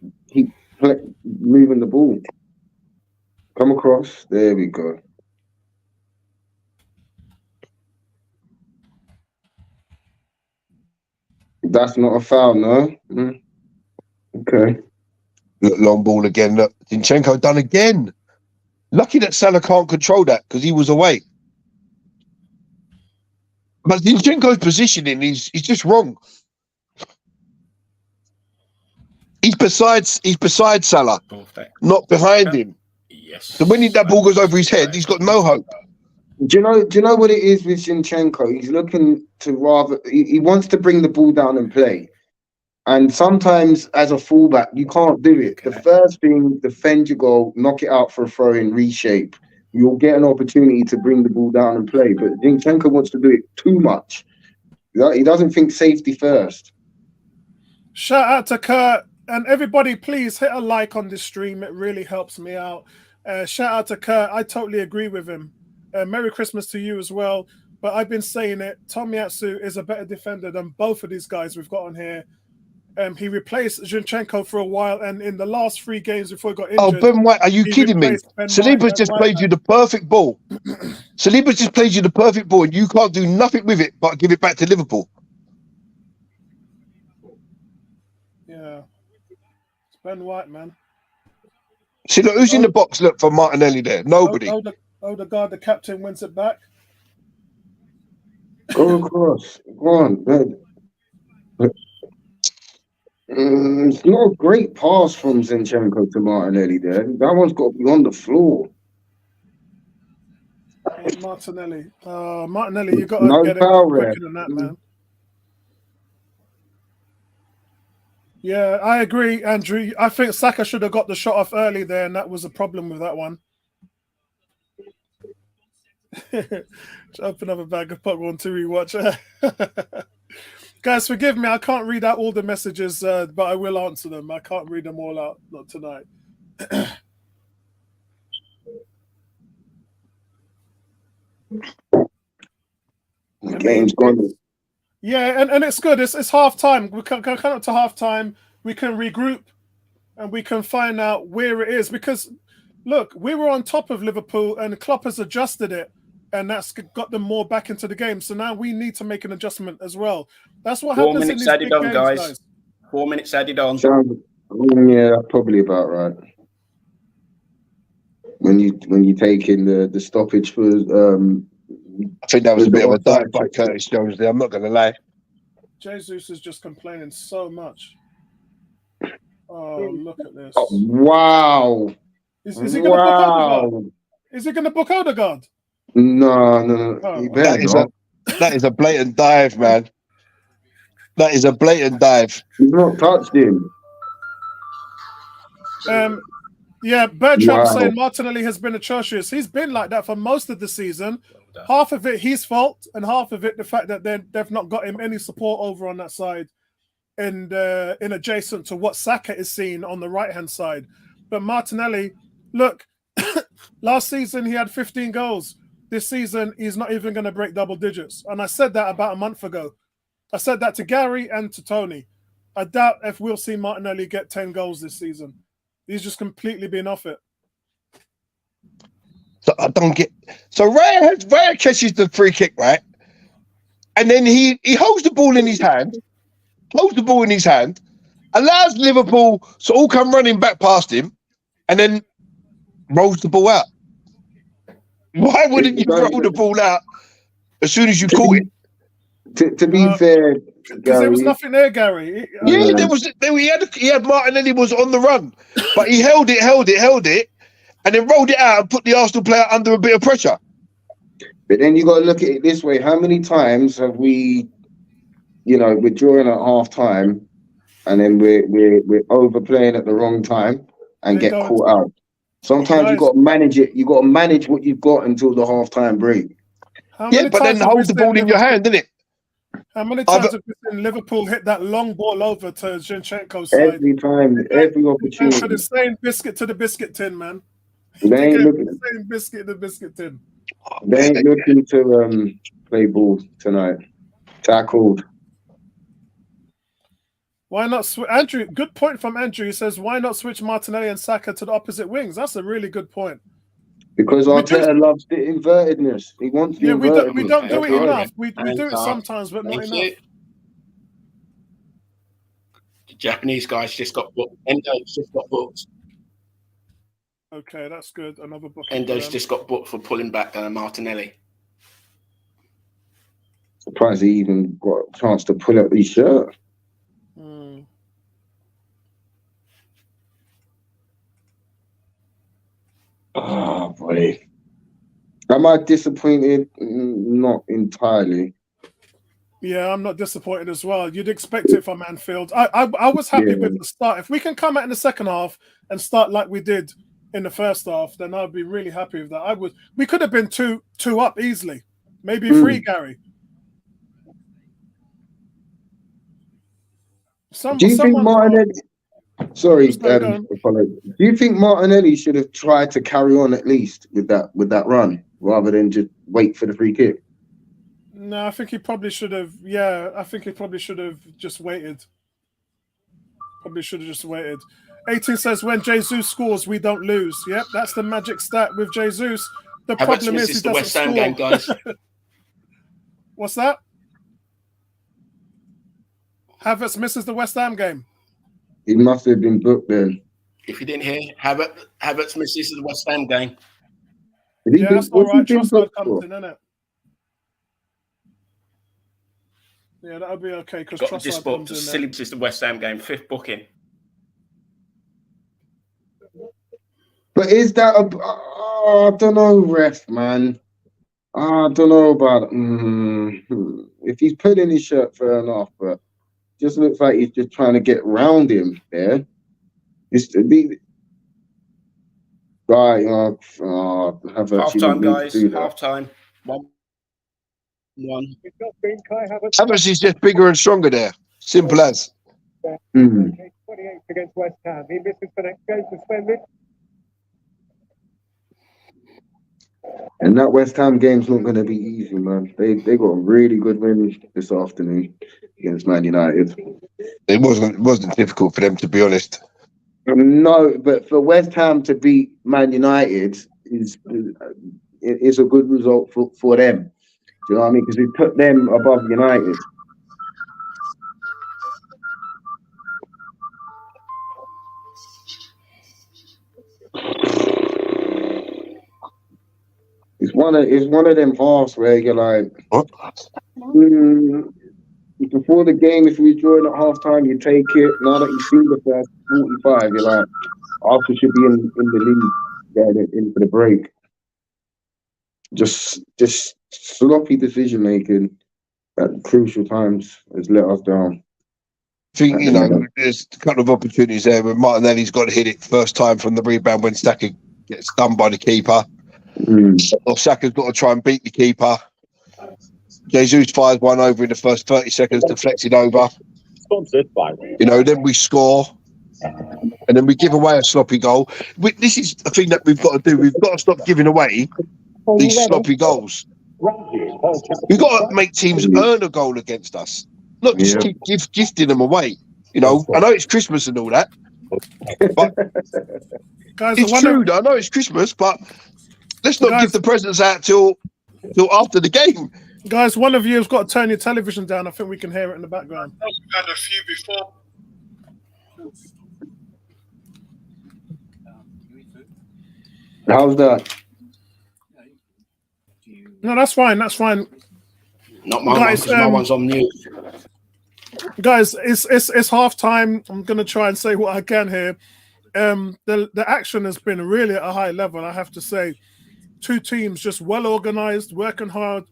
moving the ball. Come across. There we go. That's not a foul, no? Okay. Look, long ball again. Look, Zinchenko done again. Lucky that Salah can't control that because he was away. But Zinchenko's positioning is just wrong. He's beside Salah, not behind him. Yes. So when that ball goes over his head, he's got no hope. Do you know what it is with Zinchenko? He's looking to he wants to bring the ball down and play. And sometimes as a fullback, you can't do it. The first thing, defend your goal, knock it out for a throw in, reshape. You'll get an opportunity to bring the ball down and play. But Zinchenko wants to do it too much. He doesn't think safety first. Shout out to Kurt. And everybody, please hit a like on this stream. It really helps me out. Shout out to Kurt. I totally agree with him. Merry Christmas to you as well. But I've been saying it. Tomiyasu is a better defender than both of these guys we've got on here. He replaced Zinchenko for a while, and in the last 3 games before he got injured... Oh, Ben White, are you kidding me? Saliba's just played you the perfect ball. Saliba's just played you the perfect ball, and you can't do nothing with it but give it back to Liverpool. Yeah. It's Ben White, man. See, look, who's in the box, look, for Martinelli there? Nobody. Odegaard, the captain, wins it back. Go across. Go on. It's not a great pass from Zinchenko to Martinelli there. That one's got to be on the floor. Hey, Martinelli, you got to get it quicker than that, man. Yeah, I agree, Andrew. I think Saka should have got the shot off early there, and that was a problem with that one. Just open up a bag of popcorn to rewatch. Guys, forgive me. I can't read out all the messages, but I will answer them. I can't read them all out, not tonight. The game's gone. Yeah, and it's good. It's half time. We can come up to half time. We can regroup, and we can find out where it is. Because, look, we were on top of Liverpool, and Klopp has adjusted it, and that's got them more back into the game. So now we need to make an adjustment as well. That's what happens in these big games, guys. 4 minutes added on. Yeah, probably about right. When you take in the stoppage for I think that was a bit of a dive by Curtis Jones there. I'm not going to lie. Jesus is just complaining so much. Oh, look at this! Oh, wow! Is he going to book Odegaard? Is he going to book Odegaard? No. Oh, that is a blatant dive, man. That is a blatant dive. He's not touched him. Yeah, Bertram saying Martinelli has been atrocious. He's been like that for most of the season. Half of it his fault, and half of it the fact that they've not got him any support over on that side, and in adjacent to what Saka is seeing on the right-hand side. But Martinelli, look, last season he had 15 goals. This season he's not even going to break double digits. And I said that about a month ago. I said that to Gary and to Tony. I doubt if we'll see Martinelli get 10 goals this season. He's just completely been off it. So I don't get. So Raya catches the free kick, right? And then he holds the ball in his hand, allows Liverpool to all come running back past him, and then rolls the ball out. Why wouldn't you roll the ball out as soon as you caught it? To be fair, because there was nothing there, Gary. He had Martinelli was on the run, but he held it, and then rolled it out and put the Arsenal player under a bit of pressure. But then you got to look at it this way: how many times have we, we're drawing at half time, and then we're overplaying at the wrong time and get caught out. Sometimes you got to manage it. You got to manage what you've got until the half time break. Yeah, but then hold the ball in your hand, didn't it? How many times have we seen Liverpool hit that long ball over to Zinchenko's side? Every time, every opportunity. For the same biscuit to the biscuit tin, man. They ain't looking the same biscuit to the biscuit tin. They ain't looking to play ball tonight. Tackled. Why not Andrew? Good point from Andrew. He says, "Why not switch Martinelli and Saka to the opposite wings?" That's a really good point. Because Arteta loves the invertedness. He wants the invertedness. We don't do it enough. We do it sometimes, but not enough. The Japanese guys just got booked. Endo's just got booked. Okay, that's good. Another book. Endo's just got booked for pulling back Martinelli. Surprised he even got a chance to pull up his shirt. Mm. Oh boy. Am I disappointed? Not entirely. Yeah, I'm not disappointed as well. You'd expect it from Anfield. I was happy with the start. If we can come out in the second half and start like we did in the first half, then I'd be really happy with that. We could have been two up easily, maybe three, Gary. Do you think Martinelli? Sorry, do you think Martinelli should have tried to carry on at least with that run rather than just wait for the free kick? No, I think he probably should have. Yeah, I think he probably should have just waited. Probably should have just waited. 18 says when Jesus scores, we don't lose. Yep, that's the magic stat with Jesus. The problem is he doesn't West Ham score. game, guys. What's that? Havertz misses the West Ham game. He must have been booked then. If you didn't hear, Havertz misses the West Ham game. Yeah, that's all right. Trossard comes in, innit? Yeah, that'll be okay because Trossard just comes booked in. Silly misses the West Ham game, 5th booking. But is that I don't know, ref, man. I don't know about it. If he's putting his shirt, fair enough, but just looks like he's just trying to get round him there. It's the guy. Half time, guys. Half time. 1-1. Havertz is just bigger and stronger there. Simple as. 28 against West Ham. He misses the next game, suspended. And that West Ham game's not going to be easy, man. They got a really good win this afternoon against Man United. It wasn't difficult for them, to be honest. No, but for West Ham to beat Man United is a good result for them. Do you know what I mean? Because we put them above United. It's one of them halves where you're like, before the game, if we draw it at halftime, you take it. Now that you've seen the first 45, you're like, Arsenal should be in the lead going in for the break. Just sloppy decision making at crucial times has let us down. I think, there's a couple of opportunities there where Martinelli's got to hit it first time from the rebound when Saka gets done by the keeper. Or Saka's got to try and beat the keeper. Jesus fires one over in the first 30 seconds, deflected over. Sponsored by. Then we score. And then we give away a sloppy goal. This is the thing that we've got to do. We've got to stop giving away these sloppy goals. We've got to make teams earn a goal against us, not just keep gifting them away. I know it's Christmas and all that, but Guys, it's true. I know it's Christmas, but let's not give the presents out till after the game. Guys, one of you has got to turn your television down. I think we can hear it in the background. We've had a few before. How's that? No, that's fine. That's fine. Not my one, because my one's on mute. Guys, it's half time. I'm gonna try and say what I can here. The action has been really at a high level, I have to say. Two teams just well organized, working hard,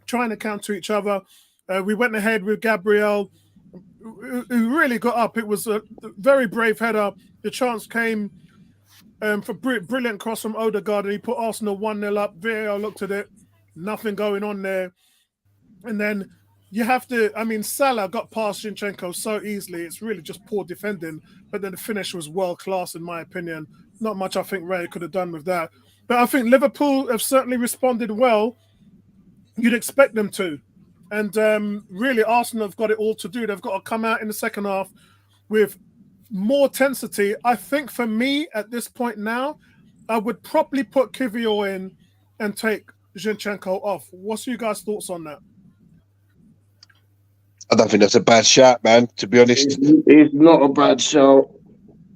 trying to counter each other. We went ahead with Gabriel, who really got up. It was a very brave header. The chance came for brilliant cross from Odegaard, and he put Arsenal 1-0 up. VAR looked at it, nothing going on there. And then you have to, Salah got past Zinchenko so easily. It's really just poor defending. But then the finish was world class, in my opinion. Not much I think Ray could have done with that. But I think Liverpool have certainly responded well. You'd expect them to. And really, Arsenal have got it all to do. They've got to come out in the second half with more intensity. I think for me, at this point now, I would probably put Kivior in and take Zinchenko off. What's your guys' thoughts on that? I don't think that's a bad shout, man, to be honest. It's not a bad shout,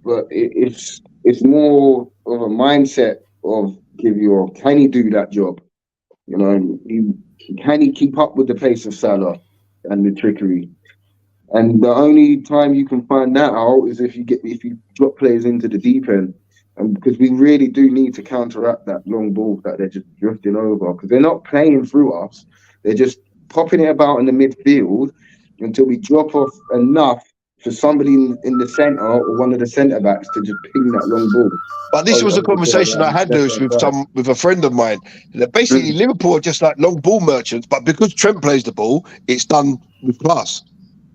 but it's more of a mindset of Kivior. Can he do that job? You know, can he keep up with the pace of Salah and the trickery? And the only time you can find that out is if you drop players into the deep end, and because we really do need to counteract that long ball that they're just drifting over, because they're not playing through us, they're just popping it about in the midfield until we drop off enough for somebody in the centre or one of the centre backs to just ping that long ball. But this was a conversation I had, Lewis, with a friend of mine. That basically Liverpool are just like long ball merchants, but because Trent plays the ball, it's done with class.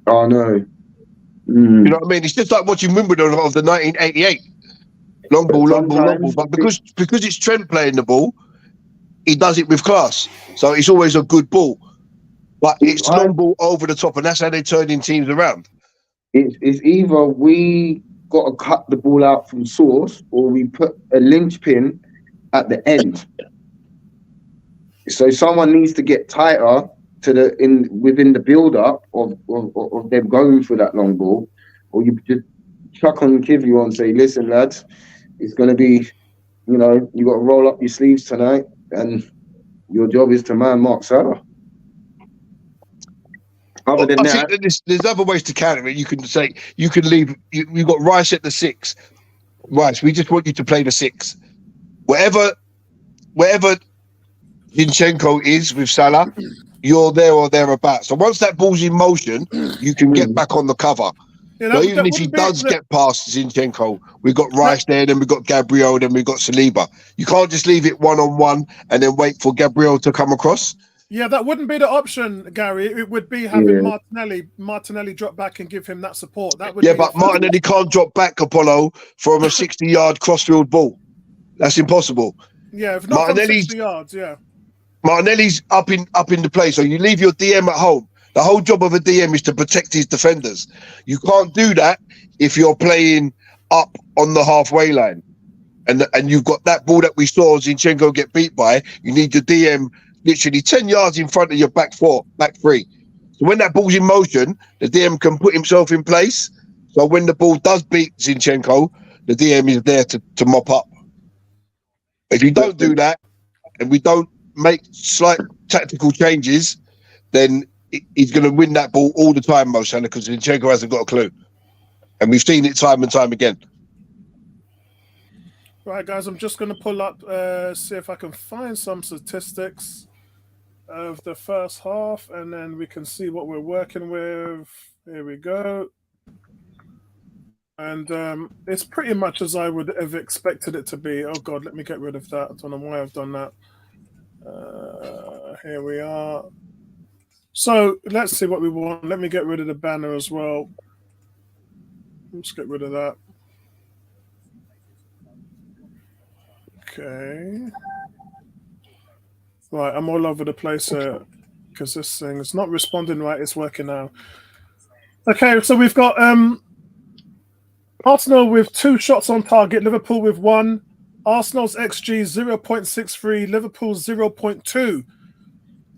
Oh no. You know what I mean? It's just like watching Wimbledon of the 1988. Long ball, long ball, long ball. But because it's Trent playing the ball, he does it with class. So it's always a good ball. But it's long ball over the top, and that's how they're turning teams around. It's either we got to cut the ball out from source, or we put a linchpin at the end. So someone needs to get tighter to within the build up of them going for that long ball, or you just chuck on Kivio and say, "Listen, lads, it's going to be, you know, you got to roll up your sleeves tonight, and your job is to man Mark Salah." Other than that, think that there's other ways to counter it. You can say you can leave. You've got Rice at the 6. Rice, we just want you to play the 6. Wherever Zinchenko is with Salah, you're there or thereabouts. So once that ball's in motion, you can get back on the cover. So even if he does get past Zinchenko, we've got Rice there, then we've got Gabriel, then we've got Saliba. You can't just leave it one-on-one and then wait for Gabriel to come across. Yeah, that wouldn't be the option, Gary. It would be having Martinelli drop back and give him that support. That would but Martinelli can't drop back, Apollo, from a 60-yard crossfield ball. That's impossible. Yeah, if not from 60 yards, yeah. Martinelli's up in the play, so you leave your DM at home. The whole job of a DM is to protect his defenders. You can't do that if you're playing up on the halfway line. And you've got that ball that we saw Zinchenko get beat by. You need your DM literally 10 yards in front of your back 3. So when that ball's in motion, the DM can put himself in place. So when the ball does beat Zinchenko, the DM is there to mop up. If you don't do that, and we don't make slight tactical changes, then he's going to win that ball all the time, Mo Salah, because Zinchenko hasn't got a clue. And we've seen it time and time again. Right, guys, I'm just going to pull up, see if I can find some statistics of the first half, and then we can see what we're working with. Here we go. And it's pretty much as I would have expected it to be. Oh, God, let me get rid of that. I don't know why I've done that. Here we are. So let's see what we want. Let me get rid of the banner as well. Let's get rid of that. Okay. Right, I'm all over the place here because this thing is not responding right. It's working now. Okay, so we've got Arsenal with 2 shots on target, Liverpool with 1. Arsenal's XG 0.63, Liverpool's 0.2.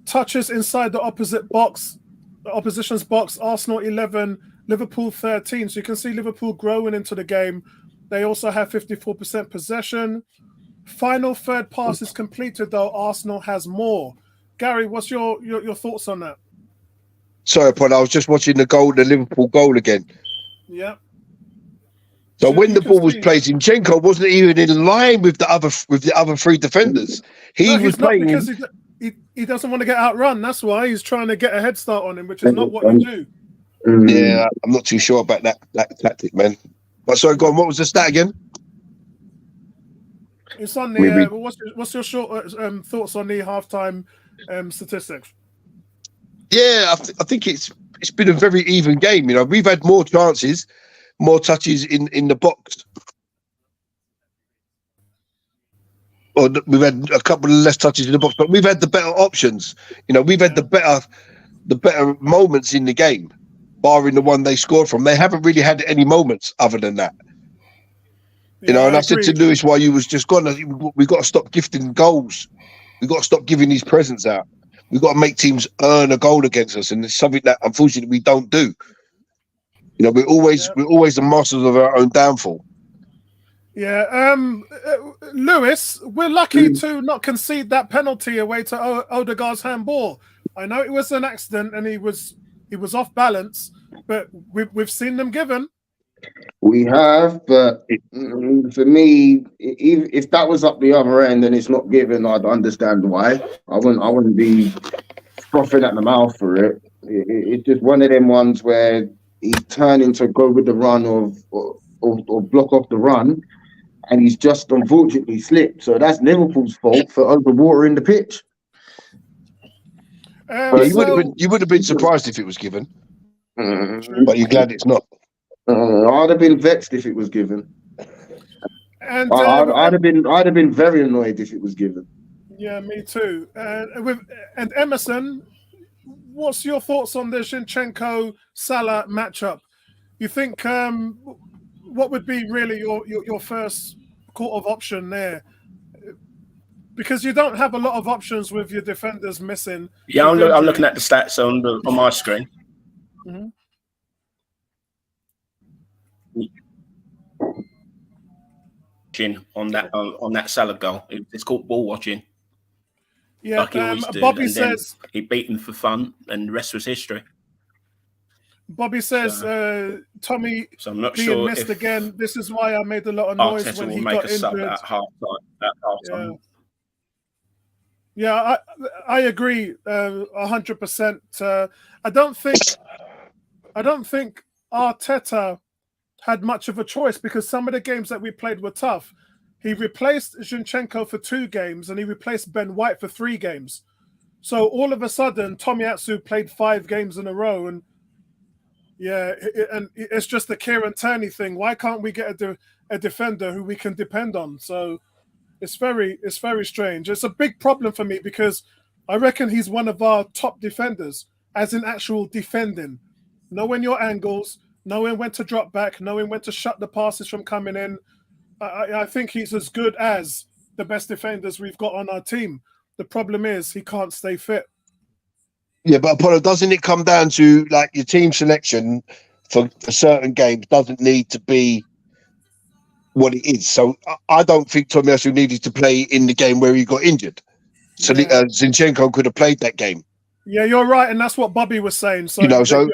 Touches inside the opposition's box, Arsenal 11, Liverpool 13. So you can see Liverpool growing into the game. They also have 54% possession. Final third pass is completed, though. Arsenal has more. Gary, what's your thoughts on that? Sorry, Paul, I was just watching the Liverpool goal again. Yeah. So when the ball was played, Zinchenko wasn't even in line with the other 3 defenders. He was playing because he doesn't want to get outrun. That's why he's trying to get a head start on him, which is not what you do. Yeah, I'm not too sure about that tactic, man. But sorry, go on. What was the stat again? It's on the. What's your short thoughts on the halftime statistics? Yeah, I think it's been a very even game. You know, we've had more chances, more touches in the box. Or we've had a couple of less touches in the box, but we've had the better options. You know, we've had the better moments in the game, barring the one they scored from. They haven't really had any moments other than that. You know, and I said to Lewis while you was just gone, we've got to stop gifting goals. We've got to stop giving these presents out. We've got to make teams earn a goal against us, and it's something that unfortunately we don't do. You know, we're always the masters of our own downfall. Yeah, Lewis, we're lucky to not concede that penalty away to Odegaard's handball. I know it was an accident and he was off balance, but we've seen them given. We have, but for me, if that was up the other end and it's not given, I'd understand why. I wouldn't be frothing at the mouth for it. It's just one of them ones where he's turning to go with the run or block off the run, and he's just unfortunately slipped. So that's Liverpool's fault for overwatering the pitch. You would have been surprised if it was given, but you're glad it's not. I'd have been vexed if it was given. And I'd have been very annoyed if it was given. Yeah, me too. And Emerson, what's your thoughts on the Zinchenko-Salah matchup? You think what would be really your first court of option there? Because you don't have a lot of options with your defenders missing. Yeah, I'm looking at the stats on my screen. Mm-hmm. On that Salah goal, it's called ball watching. Yeah, like he always did. Bobby and says he beat him for fun, and the rest was history. Bobby says Tommy so I'm not being sure missed again. This is why I made a lot of noise Arteta when he will make got a sub injured. at half time. Yeah, I agree 100%. I don't think Arteta had much of a choice because some of the games that we played were tough. He replaced Zinchenko for 2 games and he replaced Ben White for 3 games. So all of a sudden, Tomiyasu played 5 games in a row, and it's just the Kieran Tierney thing. Why can't we get a defender who we can depend on? So it's very strange. It's a big problem for me because I reckon he's one of our top defenders, as in actual defending, knowing your angles, knowing when to drop back, knowing when to shut the passes from coming in. I think he's as good as the best defenders we've got on our team. The problem is he can't stay fit. Yeah, but Apollo, doesn't it come down to like your team selection for certain games doesn't need to be what it is? So I don't think Tomiyasu needed to play in the game where he got injured. So Zinchenko could have played that game. Yeah, you're right, and that's what Bobby was saying. So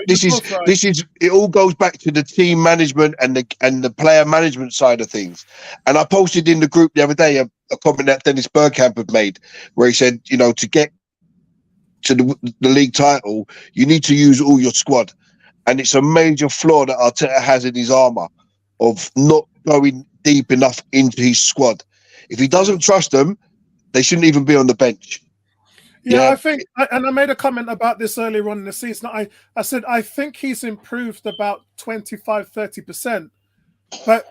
this is it all goes back to the team management and the player management side of things. And I posted in the group the other day a comment that Dennis Bergkamp had made, where he said, to get to the league title, you need to use all your squad, and it's a major flaw that Arteta has in his armour of not going deep enough into his squad. If he doesn't trust them, they shouldn't even be on the bench. Yeah, I think, and I made a comment about this earlier on in the season. I said I think he's improved about 25-30%, but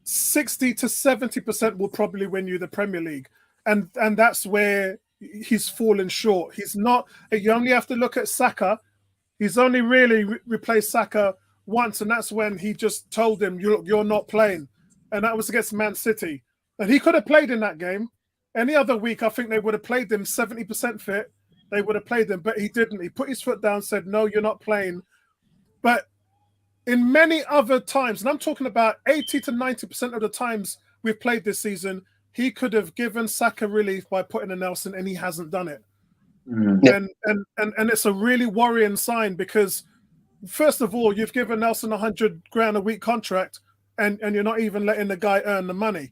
60 to 70% will probably win you the Premier League, and that's where he's fallen short. He's not. You only have to look at Saka. He's only really replaced Saka once, and that's when he just told him, "You're not playing," and that was against Man City. And he could have played in that game. Any other week, I think they would have played him 70% fit. They would have played him, but he didn't. He put his foot down, said, "No, you're not playing." But in many other times, and I'm talking about 80 to 90% of the times we've played this season, he could have given Saka relief by putting a Nelson, and he hasn't done it. And it's a really worrying sign because, first of all, you've given Nelson $100,000 a week contract, and you're not even letting the guy earn the money.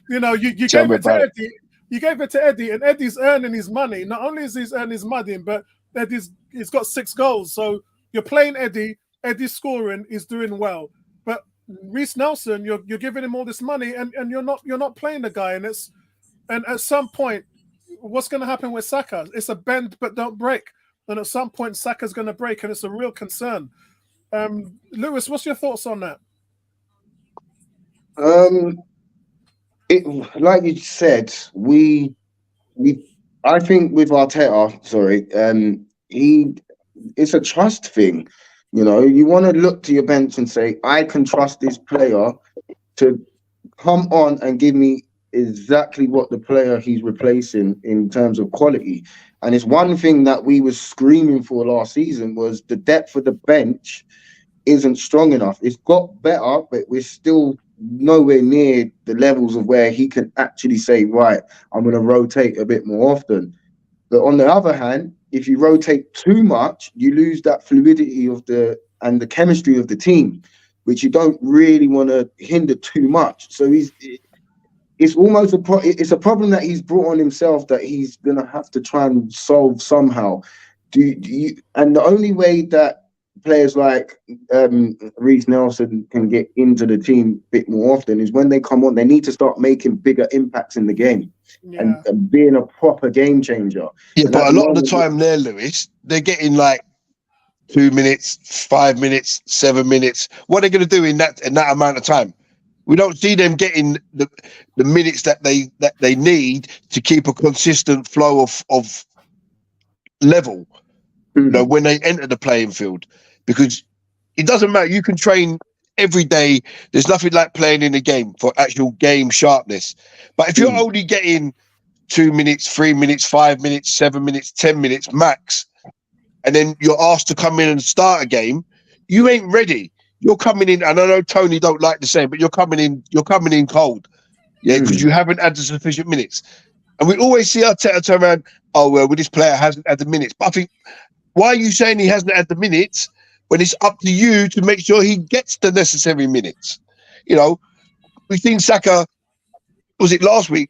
You gave it to Eddie. You gave it to Eddie, and Eddie's earning his money. Not only is he earning his money, but he's got 6 goals. So you're playing Eddie. Eddie's scoring. He's doing well. But Reece Nelson, you're giving him all this money, and you're not playing the guy. And at some point, what's going to happen with Saka? It's a bend but don't break. And at some point, Saka's going to break, and it's a real concern. Lewis, what's your thoughts on that? Like you said, I think with Arteta, it's a trust thing. You want to look to your bench and say, I can trust this player to come on and give me exactly what the player he's replacing in terms of quality. And it's one thing that we were screaming for last season was the depth of the bench isn't strong enough. It's got better, but we're still nowhere near the levels of where he can actually say, right, I'm going to rotate a bit more often. But on the other hand, if you rotate too much, you lose that fluidity of the chemistry of the team, which you don't really want to hinder too much. So it's almost it's a problem that he's brought on himself that he's gonna have to try and solve somehow. And the only way that players like Reece Nelson can get into the team a bit more often is when they come on, they need to start making bigger impacts in the game. Yeah. And being a proper game changer. Yeah, And but at a the lot of the moment, time there, Lewis, they're getting like 2 minutes, 5 minutes, 7 minutes. What are they going to do in that amount of time? We don't see them getting the minutes that they need to keep a consistent flow of level. You know, when they enter the playing field, because it doesn't matter. You can train every day. There's nothing like playing in a game for actual game sharpness. But if you're only getting 2 minutes, 3 minutes, 5 minutes, 7 minutes, 10 minutes max, and then you're asked to come in and start a game, you ain't ready. You're coming in, and I know Tony don't like the same, but you're coming in cold. Yeah, because you haven't had the sufficient minutes. And we always see Arteta turn around, oh, well, this player hasn't had the minutes. But I think, why are you saying he hasn't had the minutes when it's up to you to make sure he gets the necessary minutes? You know, we've seen Saka, was it last week?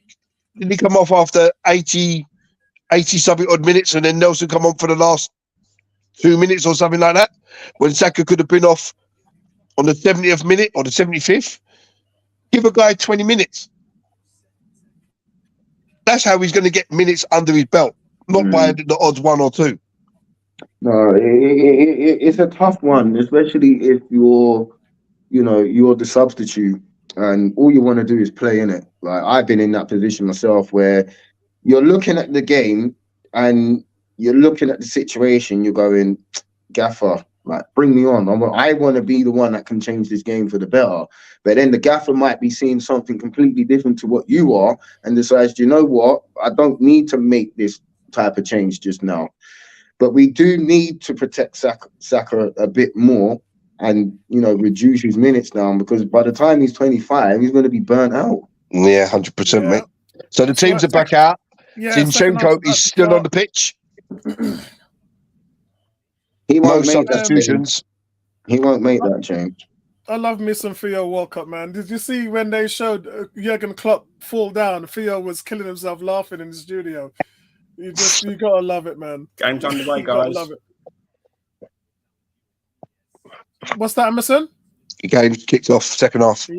Didn't he come off after 80 something odd minutes, and then Nelson come on for the last 2 minutes or something like that, when Saka could have been off on the 70th minute or the 75th? Give a guy 20 minutes. That's how he's going to get minutes under his belt, not by the odds 1 or 2. No, it's a tough one, especially if you're the substitute and all you want to do is play in it. Like, I've been in that position myself where you're looking at the game and you're looking at the situation, you're going, Gaffer, like, bring me on. I want to be the one that can change this game for the better. But then the Gaffer might be seeing something completely different to what you are and decides, you know what, I don't need to make this type of change just now. But we do need to protect Saka a bit more and, reduce his minutes down, because by the time he's 25, he's going to be burnt out. Yeah, 100%, mate. So the teams are back out. Yeah, Zinchenko is still on the pitch. He won't No make substitutions. He won't make that change. I love me some Theo Walcott, man. Did you see when they showed Jurgen Klopp fall down? Theo was killing himself laughing in the studio. You gotta love it, man. Game's underway, You gotta guys. love it. What's that, Emerson? The game kicked off, second half.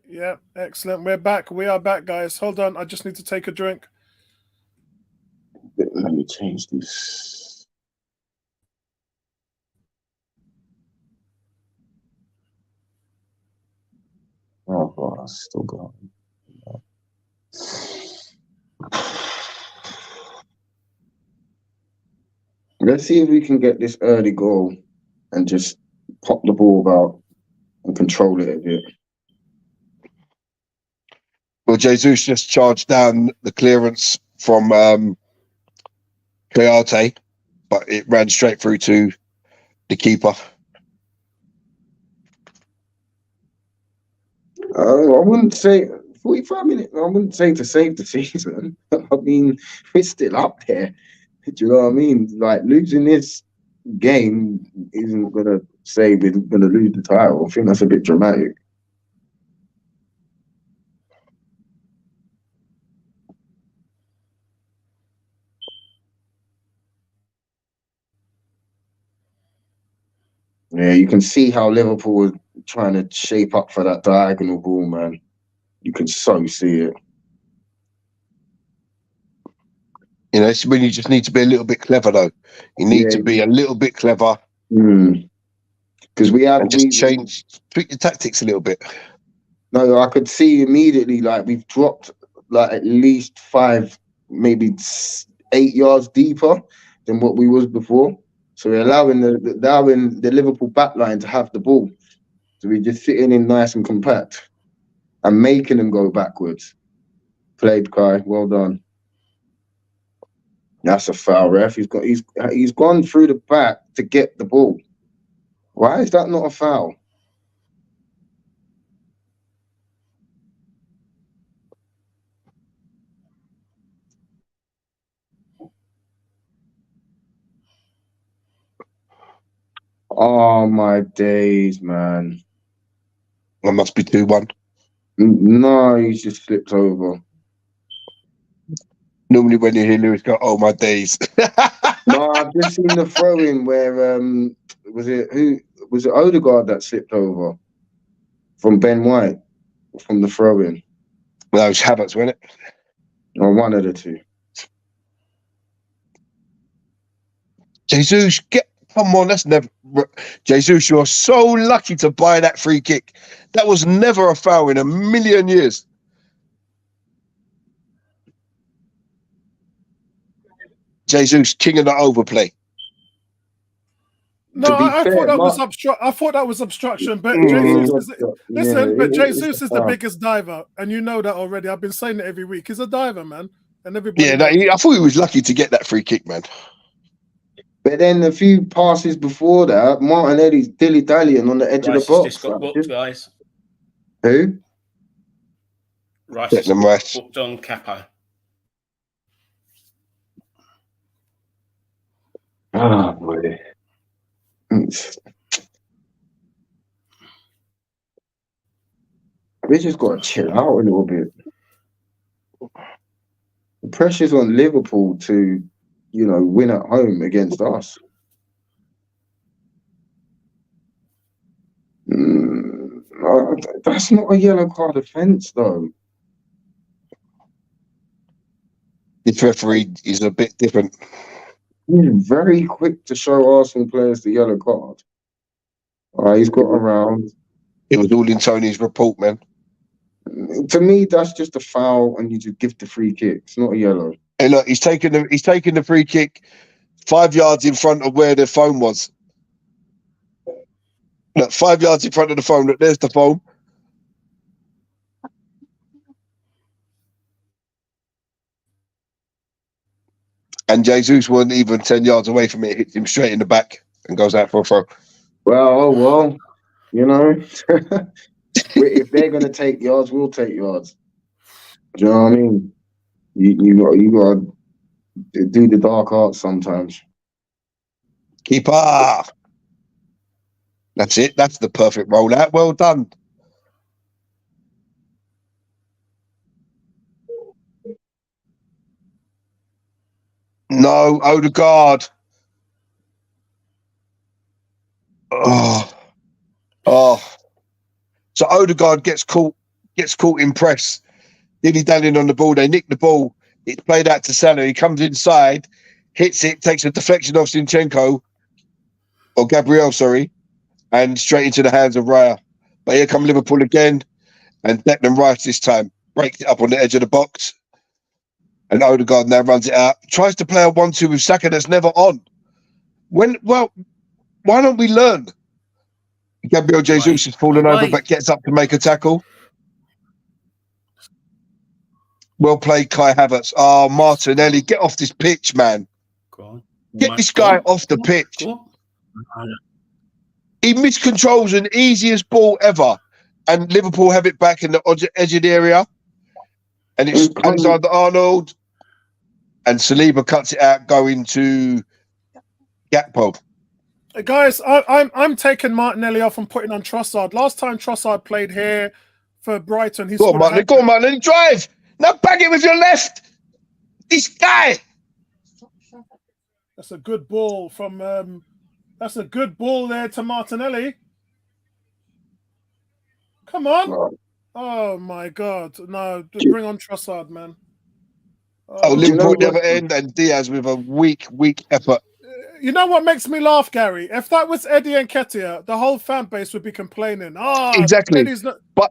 Yeah, excellent. We're back. We are back, guys. Hold on, I just need to take a drink. Let me change this. Oh, God, I still got it. Let's see if we can get this early goal and just pop the ball about and control it a bit. Well, Jesus just charged down the clearance from Kayate, but it ran straight through to the keeper. I wouldn't say 45 minutes. I wouldn't say to save the season. I mean, we're still up there. Do you know what I mean? Like, losing this game isn't going to say we're going to lose the title. I think that's a bit dramatic. Yeah, you can see how Liverpool was trying to shape up for that diagonal ball, man. You can so see it. You know, it's when you just need to be a little bit clever, though. You need to be a little bit clever. Because tweak your tactics a little bit. No, I could see immediately, like, we've dropped like at least 5, maybe 8 yards deeper than what we was before. So we're allowing the Liverpool backline to have the ball. So we're just sitting in nice and compact and making them go backwards. Played, Kai. Well done. That's a foul, ref. He's gone through the back to get the ball. Why is that not a foul? Oh my days, man. That must be 2-1. No, he's just slipped over. Normally when you hear Lewis go, oh my days. No, I've just seen the throw in where was it Odegaard that slipped over from Ben White from the throw in? Well, that was Havertz, wasn't it? Or one of the two. Jesus, come on, that's never. Jesus, you're so lucky to buy that free kick. That was never a foul in a million years. Jesus, king of the overplay. No, I fair, thought that Mark- was I thought that was obstruction, but Mm. Jesus listen, but it's Jesus is the a- biggest diver, and you know that already. I've been saying it every week. He's a diver, man, and everybody. Yeah, knows it. I thought he was lucky to get that free kick, man. But then a few passes before that, Martinelli's dilly-dallying on the edge Rice of the has box. just got booked, guys. Who? Rice has Declan Rice. booked on Capo. Oh, boy. We just got to chill out a little bit. The pressure's on Liverpool to, win at home against us. That's not a yellow card offence, though. This referee is a bit different. He's very quick to show Arsenal players the yellow card. He's got around. It was all in Tony's report, man. To me, that's just a foul, and you just give the free kick. It's not a yellow. Hey, look, he's taking the free kick 5 yards in front of where the phone was. Look, 5 yards in front of the phone. Look, there's the phone. And Jesus wasn't even 10 yards away from it. Hits him straight in the back and goes out for a throw. Well, if they're going to take yards, we'll take yards. Do you know what I mean? You got to do the dark arts sometimes. Keeper. That's it. That's the perfect rollout. Well done. No, Odegaard. Oh. So Odegaard gets caught in press. Dilly-dallying on the ball. They nick the ball. It's played out to Salah. He comes inside, hits it, takes a deflection off Zinchenko, or Gabriel, sorry, and straight into the hands of Raya. But here come Liverpool again, and Declan Rice this time breaks it up on the edge of the box. And Odegaard now runs it out. Tries to play a 1-2 with Saka that's never on. Why don't we learn? Gabriel Jesus has fallen over but gets up to make a tackle. Well played, Kai Havertz. Oh, Martinelli, get off this pitch, man. Go on. Get this guy off the pitch. He miscontrols an easiest ball ever. And Liverpool have it back in the edge of the area. And it's Alexander-Arnold. And Saliba cuts it out, going to Gakpo. Guys, I'm taking Martinelli off and putting on Trossard. Last time Trossard played here for Brighton, Go on, Martinelli, drive. Now bang it with your left. This guy. That's a good ball from. That's a good ball there to Martinelli. Come on. Oh my God. No, bring on Trossard, man. Liverpool never end, and Diaz with a weak effort. You know what makes me laugh, Gary? If that was Eddie Nketiah, the whole fan base would be complaining. Exactly. But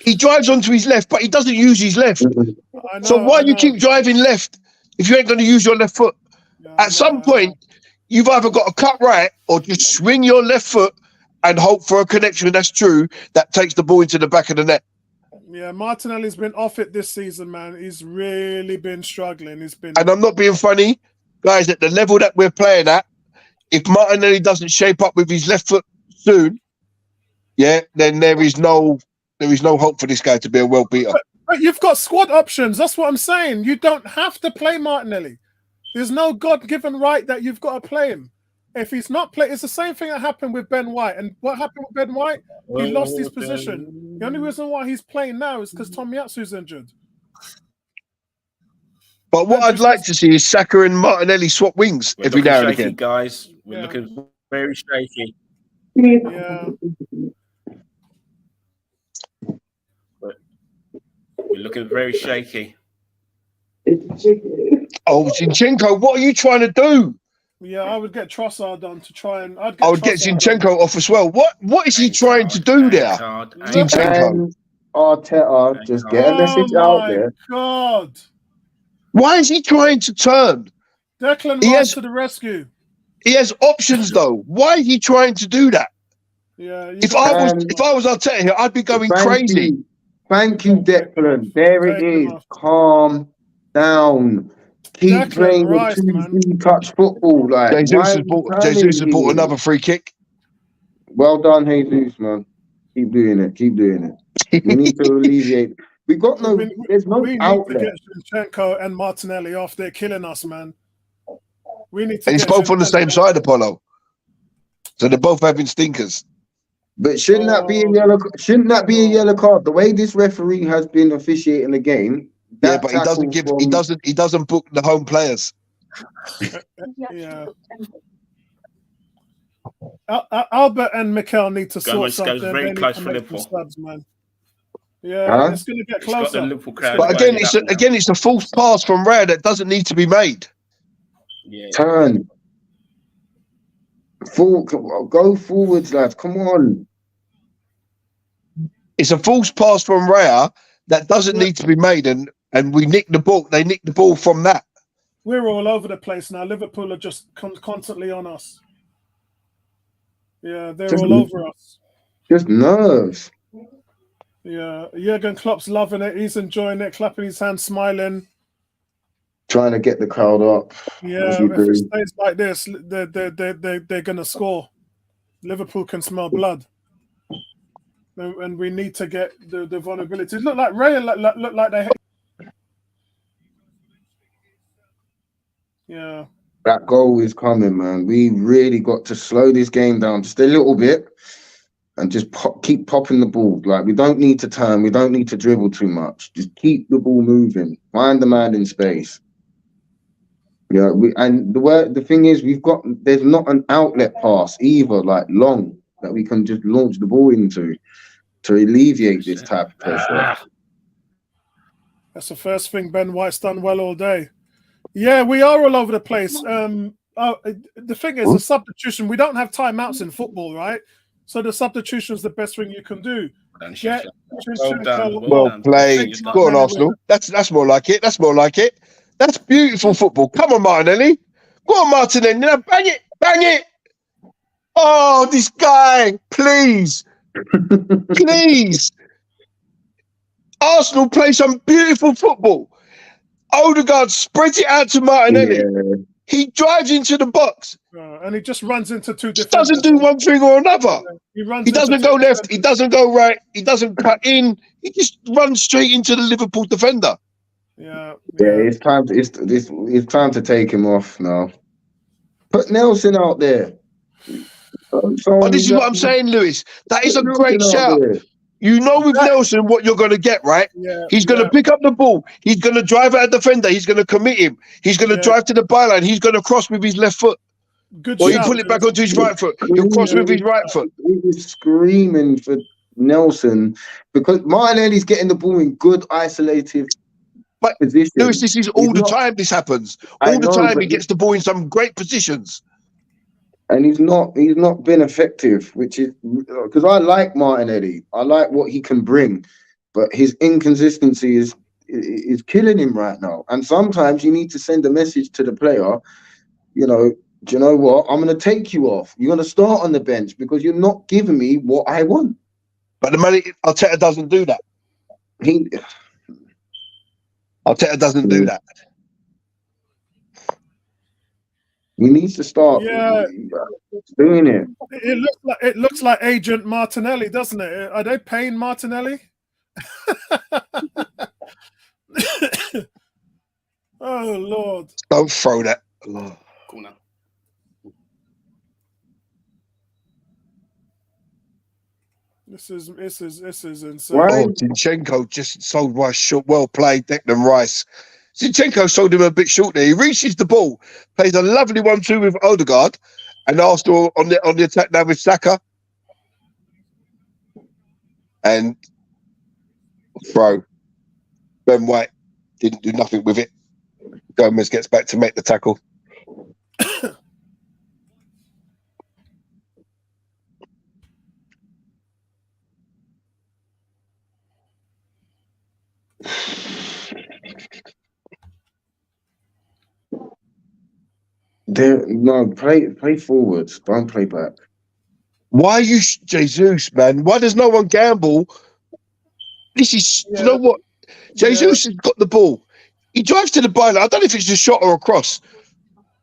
he drives onto his left, but he doesn't use his left. So why do you keep driving left if you ain't going to use your left foot? At some point, you've either got to cut right or just swing your left foot and hope for a connection that's true that takes the ball into the back of the net. Yeah, Martinelli's been off it this season, man. He's really been struggling. And I'm not being funny. Guys, at the level that we're playing at, if Martinelli doesn't shape up with his left foot soon, then there is no hope for this guy to be a world beater. But you've got squad options. That's what I'm saying. You don't have to play Martinelli. There's no God-given right that you've got to play him. If he's not playing, it's the same thing that happened with Ben White. And what happened with Ben White? He lost his position. The only reason why he's playing now is because Tomiyasu's injured. But what I'd like to see is Saka and Martinelli swap wings every now and again. Guys, we're looking very shaky. Yeah. We're looking very shaky. Oh, Zinchenko, what are you trying to do? Yeah, I would get Trossard on to try and I would get Zinchenko off as well. What is he trying to do there? Zinchenko. And Arteta, just get a message out there. God. Why is he trying to turn? Declan Rice to the rescue. He has options though. Why is he trying to do that? Yeah. If I was Arteta here, I'd be going crazy. Thank you, Declan. There it is. Calm down. Keep Declan playing Rice, with 2-touch football. Like Jesus bought another free kick. Well done, Jesus, man. Keep doing it. Keep doing it. We need to alleviate. We got no. There's no outlet. We need to get Zinchenko and Martinelli off. They're killing us, man. We need to. And it's both on the same side, Apollo. So they're both having stinkers. But shouldn't that be a yellow? Shouldn't that be a yellow card? The way this referee has been officiating the game. Yeah, but he doesn't book the home players. Yeah. Albert and Mikel need to sort something. Very close for Liverpool. Subs, man. Yeah, it's going to get closer. But again, it's a false pass from Raya that doesn't need to be made. Yeah. Turn. Go forwards, lads. Come on. It's a false pass from Raya that doesn't need to be made, and we nick the ball. They nick the ball from that. We're all over the place now. Liverpool are just constantly on us. Yeah, they're all over us. Just nerves. Yeah, Jurgen Klopp's loving it. He's enjoying it, clapping his hands, smiling. Trying to get the crowd up. Yeah, if it stays like this, they're going to score. Liverpool can smell blood. And we need to get the vulnerabilities. Look like Ray, look like they. Yeah. That goal is coming, man. We really got to slow this game down just a little bit and just keep popping the ball. Like, we don't need to turn. We don't need to dribble too much. Just keep the ball moving. Find the man in space. Yeah, the thing is, there's not an outlet pass either, like long, that we can just launch the ball into to alleviate this type of pressure. That's the first thing Ben White's done well all day. Yeah, we are all over the place. The thing is, the substitution, we don't have timeouts in football, right? So the substitution is the best thing you can do. Well played. Go on, Arsenal. That's more like it. That's more like it. That's beautiful football. Come on, Martinelli. Go on, Martinelli. Now bang it. Bang it. Oh, this guy. Please. Please. Arsenal play some beautiful football. Odegaard spreads it out to Martinelli. Yeah. He drives into the box. And he just runs into two different. Doesn't do one thing or another. He doesn't go left. He doesn't go right. He doesn't cut in. He just runs straight into the Liverpool defender. Yeah. It's time to take him off now. Put Nelson out there. But this is what I'm saying, Lewis. That is a great shout. You know with Nelson what you're going to get, right? Yeah, he's going to pick up the ball. He's going to drive at a defender. He's going to commit him. He's going to drive to the byline. He's going to cross with his left foot. Good or he pull it back onto his right foot. He'll cross with his right foot. He was screaming for Nelson because Martinelli's getting the ball in good isolated position. Lewis, this is all the time this happens. All the time he gets the ball in some great positions. And he's not been effective, which is because I like Martinelli. I like what he can bring, but his inconsistency is killing him right now. And sometimes you need to send a message to the player, do you know what? I'm going to take you off. You're going to start on the bench because you're not giving me what I want. But the man, Arteta doesn't do that. Arteta doesn't do that. He needs to start doing it. It looks like Agent Martinelli, doesn't it? Are they paying Martinelli? Oh Lord! Don't throw that. Cool now. This is insane. Why? Oh, Zinchenko just sold Rice short. Well played, Declan Rice. Zinchenko sold him a bit short there. He reaches the ball, plays a lovely 1-2 with Odegaard, and Arsenal on the attack now with Saka. And throw. Ben White didn't do nothing with it. Gomez gets back to make the tackle. No, play forwards. Don't play back. Why are you Jesus, man? Why does no one gamble? This is, you know what? Jesus has got the ball. He drives to the byline. I don't know if it's a shot or a cross.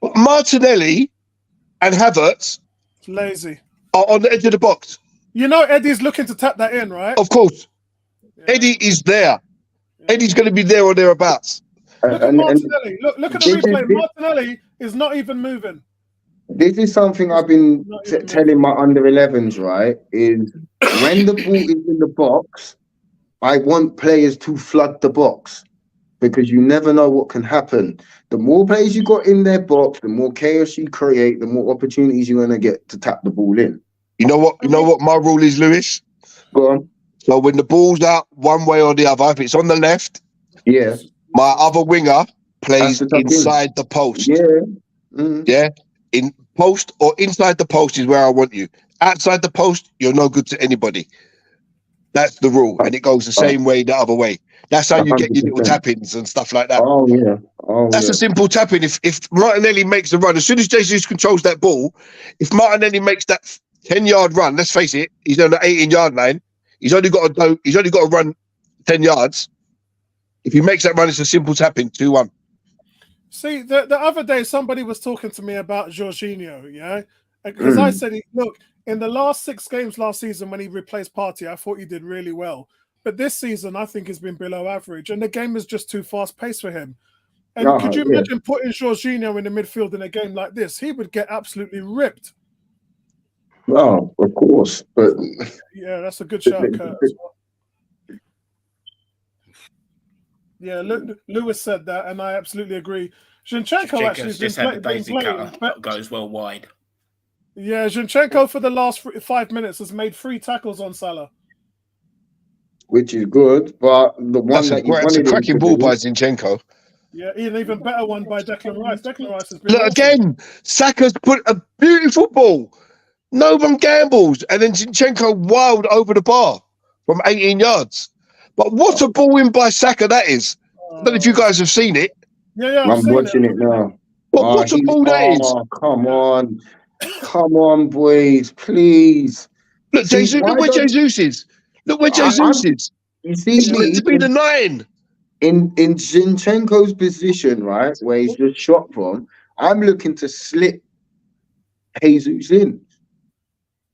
But Martinelli and Havertz Lazy. are on the edge of the box. You know Eddie's looking to tap that in, right? Of course. Eddie is there. Eddie's going to be there or thereabouts. Look at Martinelli. Look at the replay. Martinelli is not even moving. This is something I've been telling my under-11s, right? Is when the ball is in the box, I want players to flood the box because you never know what can happen. The more players you got in their box, the more chaos you create, the more opportunities you're going to get to tap the ball in. You know what? You know what my rule is, Lewis? Go on. So when the ball's out one way or the other, if it's on the left, Yeah. my other winger plays inside the post. Yeah. Yeah. In post or inside the post is where I want you. Outside the post, you're no good to anybody. That's the rule, and it goes the same way the other way. That's how you get your little tap-ins and stuff like that. Oh yeah. That's a simple tap-in. If Martinelli makes the run, as soon as Jesus controls that ball, if Martinelli makes that 10-yard run, let's face it, he's on the 18-yard line. He's only got to run 10 yards. If he makes that run, it's a simple tap-in, 2-1. See, the other day, somebody was talking to me about Jorginho, yeah? Because I said, look, in the last 6 games last season when he replaced Partey, I thought he did really well. But this season, I think he's been below average. And the game is just too fast-paced for him. And could you imagine putting Jorginho in the midfield in a game like this? He would get absolutely ripped. Oh, of course. But yeah, that's a good shout, Kurt. Yeah, Lewis said that, and I absolutely agree. Zinchenko actually just had the daisy cutter goes well wide. Yeah, Zinchenko for the last 5 minutes has made 3 tackles on Salah, which is good. But the one that's a cracking ball by Zinchenko. Yeah, an even better one by Declan Rice. Declan Rice has been look again. Saka's put a beautiful ball. No one gambles, and then Zinchenko wild over the bar from 18 yards. But what a ball in by Saka that is. I don't know if you guys have seen it. Yeah, I'm watching it now. What a ball that is. Come on. Come on, boys, please. Look, Jesus, look where Jesus is. Look where Jesus is. You see, he's meant to be the 9. In Zinchenko's position, right, where he's just shot from, I'm looking to slip Jesus in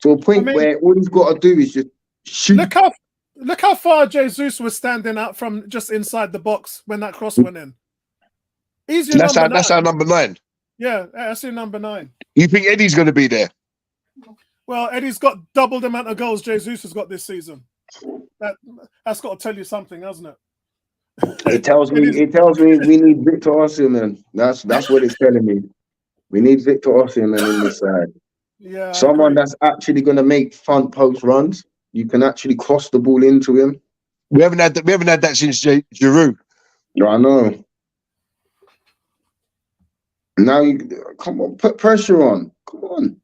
to a point where all he's got to do is just shoot. Look how far Jesus was standing out from just inside the box when that cross went in. That's our number 9. Yeah, that's your number 9. You think Eddie's going to be there? Well, Eddie's got double the amount of goals Jesus has got this season. That's got to tell you something, hasn't it? It tells me we need Victor Osimhen. That's what it's telling me. We need Victor Osimhen in this side. Yeah, someone that's actually going to make front post runs. You can actually cross the ball into him. We haven't had that since Giroud. I know. Now come on, put pressure on. Come on.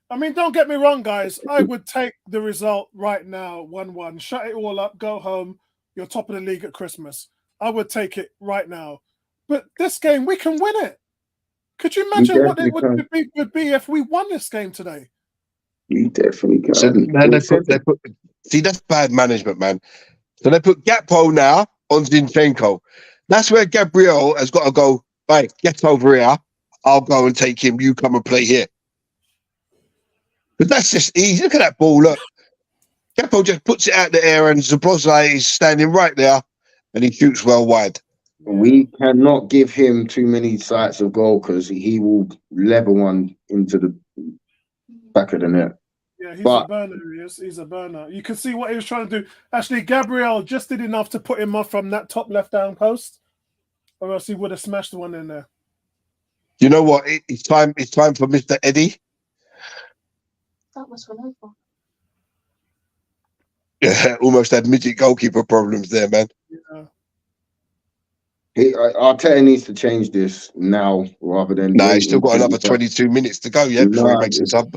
I mean, don't get me wrong, guys. I would take the result right now, 1-1. Shut it all up, go home. You're top of the league at Christmas. I would take it right now. But this game, we can win it. Could you imagine what it would be if we won this game today? You definitely can. So, man, see, that's bad management, man. So they put Gakpo now on Zinchenko. That's where Gabriel has got to go, hey, get over here. I'll go and take him. You come and play here. But that's just easy. Look at that ball. Look. Gakpo just puts it out the air and Zabrozai is standing right there and he shoots well wide. We cannot give him too many sights of goal because he will level one into the back of the net. Yeah, he's a But burner. He is. He's a burner. You can see what he was trying to do. Actually, Gabriel just did enough to put him off from that top left-hand post, or else he would have smashed one in there. You know what? It's time. It's time for Mr. Eddie. That was for Liverpool. Yeah, almost had midget goalkeeper problems there, man. Yeah. Arteta needs to change this now rather than No, he's still got waiting another till- 22 minutes to go, yeah, before he Nah, makes a sub.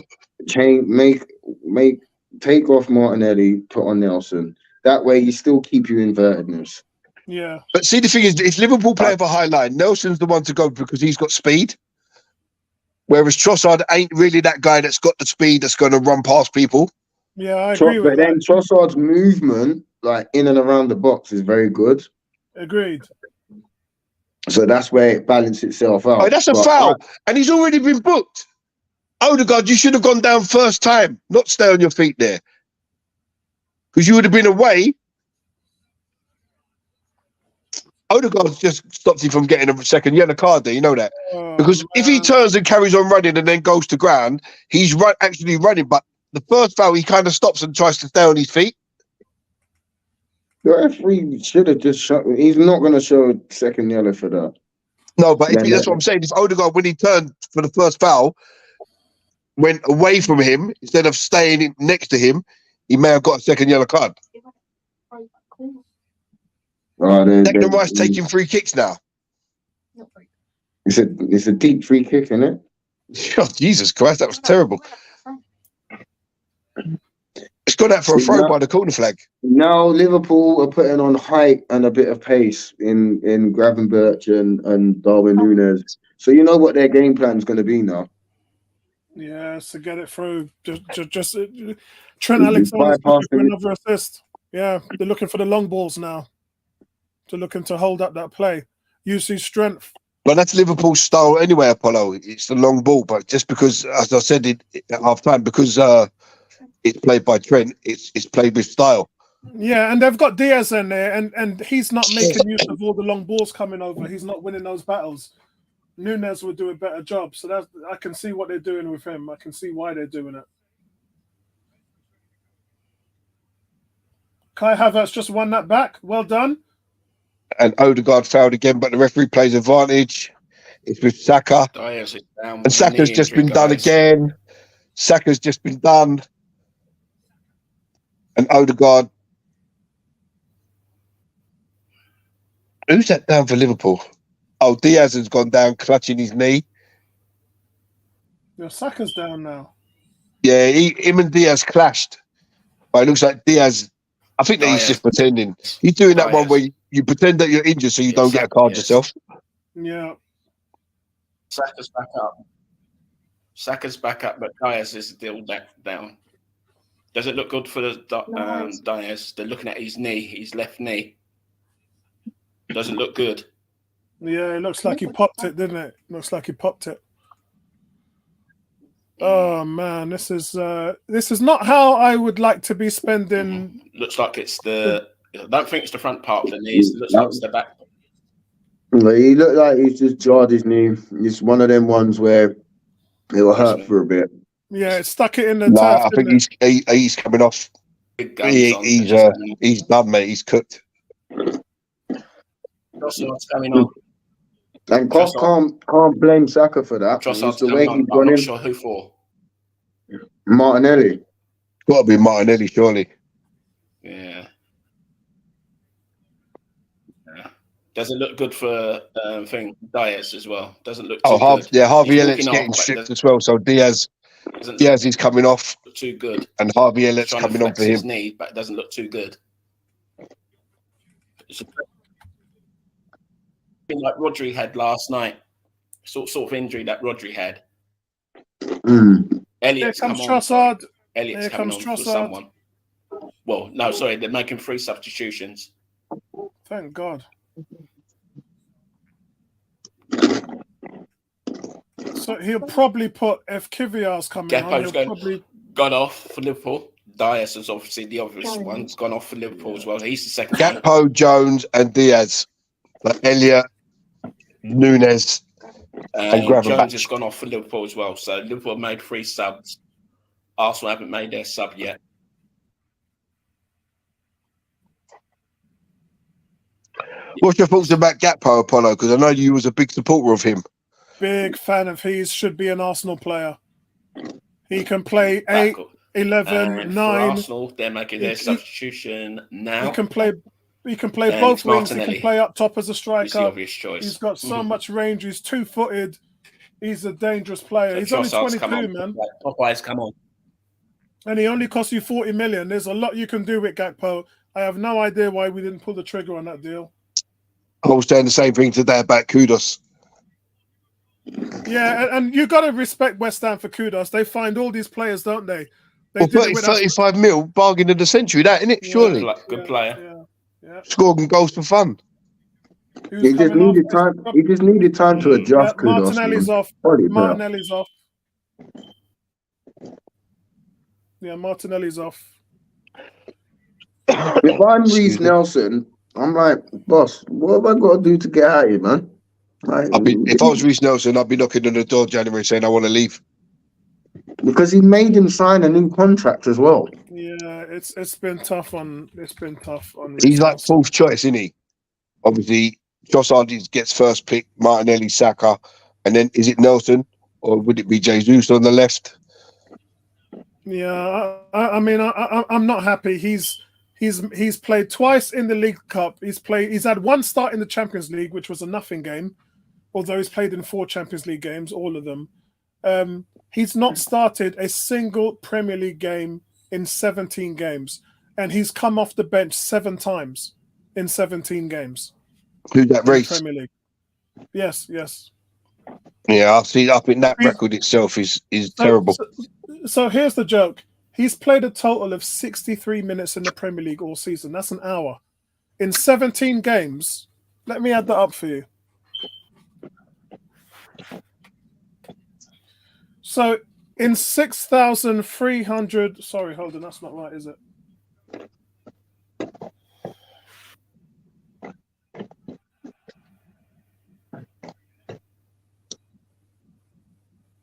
take off Martinelli, put on Nelson. That way, you still keep your invertedness. Yeah. But see, the thing is, if Liverpool play for high line, Nelson's the one to go because he's got speed. Whereas Trossard ain't really that guy that's got the speed that's going to run past people. Yeah, I agree with But then that. Trossard's movement, like in and around the box, is very good. Agreed. So that's where it balances itself out. Oh, that's a foul. And he's already been booked. Odegaard, you should have gone down first time, not stay on your feet there. Because you would have been away. Odegaard just stopped him from getting a second yellow card there, you know that. Because if he turns and carries on running and then goes to ground, he's actually running. But the first foul, he kind of stops and tries to stay on his feet. The referee should have just shot. He's not going to show a second yellow for that. No, but that's what I'm saying. If Odegaard, when he turned for the first foul, went away from him instead of staying next to him, he may have got a second yellow card. Declan Rice taking free kicks now. It's a deep free kick, isn't it? Oh, Jesus Christ, that was terrible. It's gone out for a throw by the corner flag. Now Liverpool are putting on height and a bit of pace in Gravenberch and Darwin Núñez. So you know what their game plan is going to be now. Yeah, so get it through. Just Trent Alexander's looking for another assist. Yeah, they're looking for the long balls now. They're looking to hold up that play. Use his strength. But that's Liverpool's style anyway, Apollo. It's the long ball. But just because, as I said at half time, because it's played by Trent, it's played with style. Yeah, and they've got Diaz in there, and he's not making use of all the long balls coming over. He's not winning those battles. Núñez would do a better job. So I can see what they're doing with him. I can see why they're doing it. Kai Havertz just won that back. Well done. And Odegaard fouled again, but the referee plays advantage. It's with Saka. And Saka's just been done again. Saka's just been done. And Odegaard. Who's that down for Liverpool? Oh, Diaz has gone down, clutching his knee. Yeah, Saka's down now. Yeah, him and Diaz clashed. But it looks like Diaz, I think that he's just pretending. He's doing that one where you pretend that you're injured so you don't get a card yourself. Yeah. Saka's back up, but Diaz is still down. Does it look good for the Diaz? They're looking at his knee, his left knee. Doesn't look good. Yeah, it looks like he popped it, didn't it? Looks like he popped it. Oh man, this is not how I would like to be spending. Looks like it's I don't think it's the front part of the knees. It looks like it's the back. He looked like he's just jarred his knee. It's one of them ones where it will hurt for a bit. Yeah, it stuck it in the No, turf. I think he's coming off. He's done, mate. He's cooked. Trossard's coming on. And Klopp can't blame Saka for that. Trossard's the way he's I'm gone not in. sure who for. Martinelli. Got to be Martinelli, surely. Yeah. Doesn't look good for Diaz as well. Doesn't look too good. Yeah, Harvey Elliott's getting stripped as well. So Diaz is coming off. Too good. And Harvey Elliott's coming on for him. His knee, but it doesn't look too good. It's like Rodri had last night. Sort of injury that Rodri had. Here comes Trossard. Elliott's coming on for someone. Well, no, sorry, they're making 3 substitutions. Thank God. So he'll probably put if Kiviar's coming on. He'll probably gone off for Liverpool. Diaz is obviously the obvious one. He's gone off for Liverpool as well. He's the second. Gakpo, Jones, and Diaz. But Elliott, Núñez, and Gravenberch. Jones has gone off for Liverpool as well. So Liverpool made 3 subs. Arsenal haven't made their sub yet. What's your thoughts about Gakpo, Apollo? Because I know you was a big supporter of him. Big fan of his. Should be an Arsenal player. He can play 8, 11, And 9. For Arsenal, they're making their substitution now. He can play. He can play Then both it's wings. He Martinelli. can play up top as a It's the striker. obvious choice. He's got so much range. He's 2-footed. He's a dangerous player. So He's only Trossard's 22, man. Popeye's come on. And he only cost you 40 million. There's a lot you can do with Gakpo. I have no idea why we didn't pull the trigger on that deal. I was saying the same thing today about Kudos. Yeah, and you got to respect West Ham for Kudos. They find all these players, don't they? They Well, did it with us. 35 mil, bargain of the century, that, isn't it? Surely. Good player. Yeah. Scoring goals for fun. Who's coming off? He just needed time to adjust. Kudos, Martinelli's man. off. Sorry, bro. Martinelli's off. Yeah, Martinelli's off. If I'm Reece Nelson, I'm like, boss, what have I got to do to get out of here, man? Like, If I was Reece Nelson, I'd be knocking on the door January saying I want to leave. because he made him sign a new contract as well. Yeah, it's been tough on. It's been tough on. He's like fourth choice, isn't he? Obviously, Trossard gets first pick, Martinelli, Saka, and then is it Nelson or would it be Jesus on the left? Yeah, I mean, I'm not happy. He's played twice in the League Cup. He's had one start in the Champions League, which was a nothing game, although he's played in 4 Champions League games, all of them. He's not started a single Premier League game in 17 games, and he's come off the bench 7 times in 17 games. Who's that race? Premier League. Yes. Yeah, I think that record itself is terrible. So here's the joke. He's played a total of 63 minutes in the Premier League all season. That's an hour. In 17 games, let me add that up for you. So in 6,300... Sorry, hold on. That's not right, is it?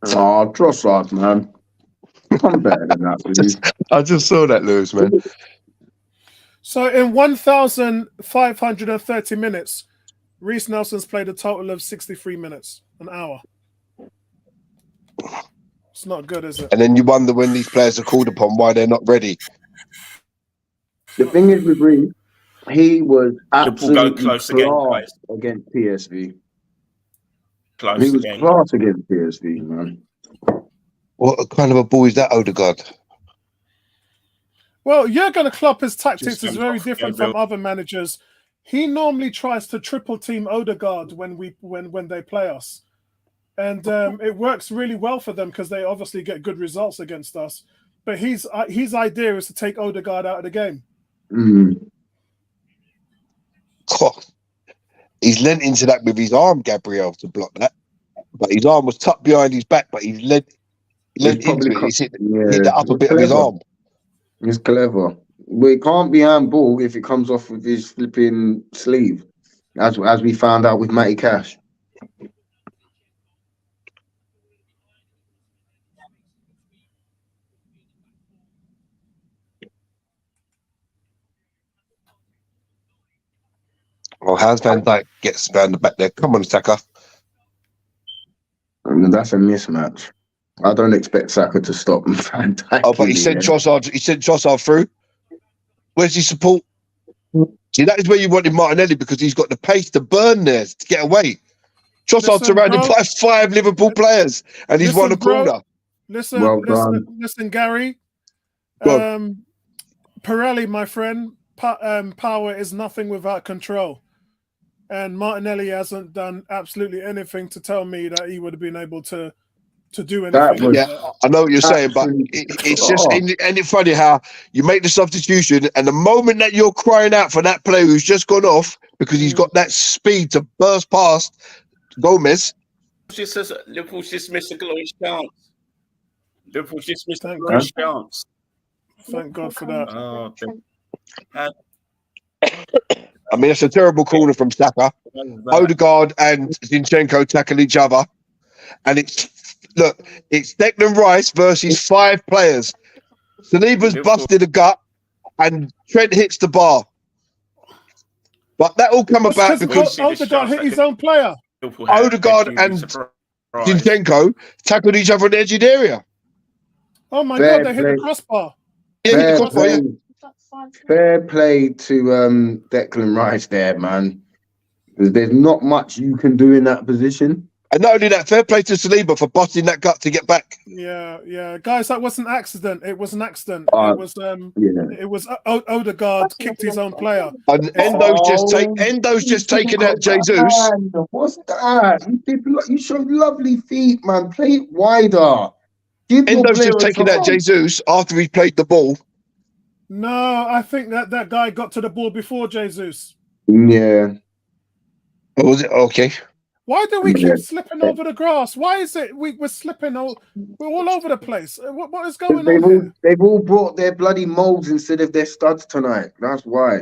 Oh, Trossard, man. I'm better than that, please. I just saw that, Lewis, man. So in 1,530 minutes, Reece Nelson's played a total of 63 minutes, an hour. It's not good, is it? And then you wonder when these players are called upon why they're not ready. The thing is with Reece, he was absolutely close class against PSV. Close He was again. class against PSV, man. What kind of a ball is that, Odegaard? Well, Jurgen Klopp's tactics Just is very off, different yeah, from other managers. He normally tries to triple team Odegaard when they play us, and it works really well for them because they obviously get good results against us. But his idea is to take Odegaard out of the game. God. He's leant into that with his arm, Gabriel, to block that. But his arm was tucked behind his back, but he's leant into it. He's hit the upper bit of his arm. He's clever. But it can't be handball if it comes off with his flipping sleeve, as we found out with Matty Cash. Well, how's Van Dijk gets round the back there? Come on, Saka. And that's a mismatch. I don't expect Saka to stop Van Dijk. Oh, but he sent Trossard. He sent Trossard through. Where's his support? See, that is where you wanted Martinelli because he's got the pace to burn there to get away. Trossard surrounded by 5 Liverpool players, and he's won a corner. Listen, Gary. Pirelli, my friend. Power is nothing without control. And Martinelli hasn't done absolutely anything to tell me that he would have been able to do anything. I know what you're saying, but it's just and it's funny how you make the substitution, and the moment that you're crying out for that player who's just gone off because he's got that speed to burst past Gomez. Liverpool's just missed a glorious chance. Liverpool's just missed a glorious chance. Thank God for that. I mean, it's a terrible corner from Saka. Odegaard and Zinchenko tackle each other. And it's Declan Rice versus 5 players. Saliba's Liverpool- busted a gut, and Trent hits the bar. But that all come about because see the Odegaard shots hit that his own player. Liverpool had, Odegaard you'd be and surprised. Zinchenko tackled each other in the edge of the area. Oh my Fair God, they hit play. the crossbar. Yeah, hit the Fair crossbar, yeah. play. Fair play to Declan Rice there, man. There's not much you can do in that position. And not only that, fair play to Saliba for busting that gut to get back. Yeah, guys, that wasn't an accident. It was an accident. Yeah. It was Odegaard kicked his own player. And Endo's just taken out Jesus. Man, what's that? You showed lovely feet, man. Play it wider. Give your Endo's player just a taken out chance. Jesus after he played the ball. No, I think that guy got to the ball before Jesus. Yeah. Or was it okay? Why do we Yeah. keep slipping over the grass? Why is it we're slipping we're all over the place? What is going on here? They've all brought their bloody molds instead of their studs tonight. That's why.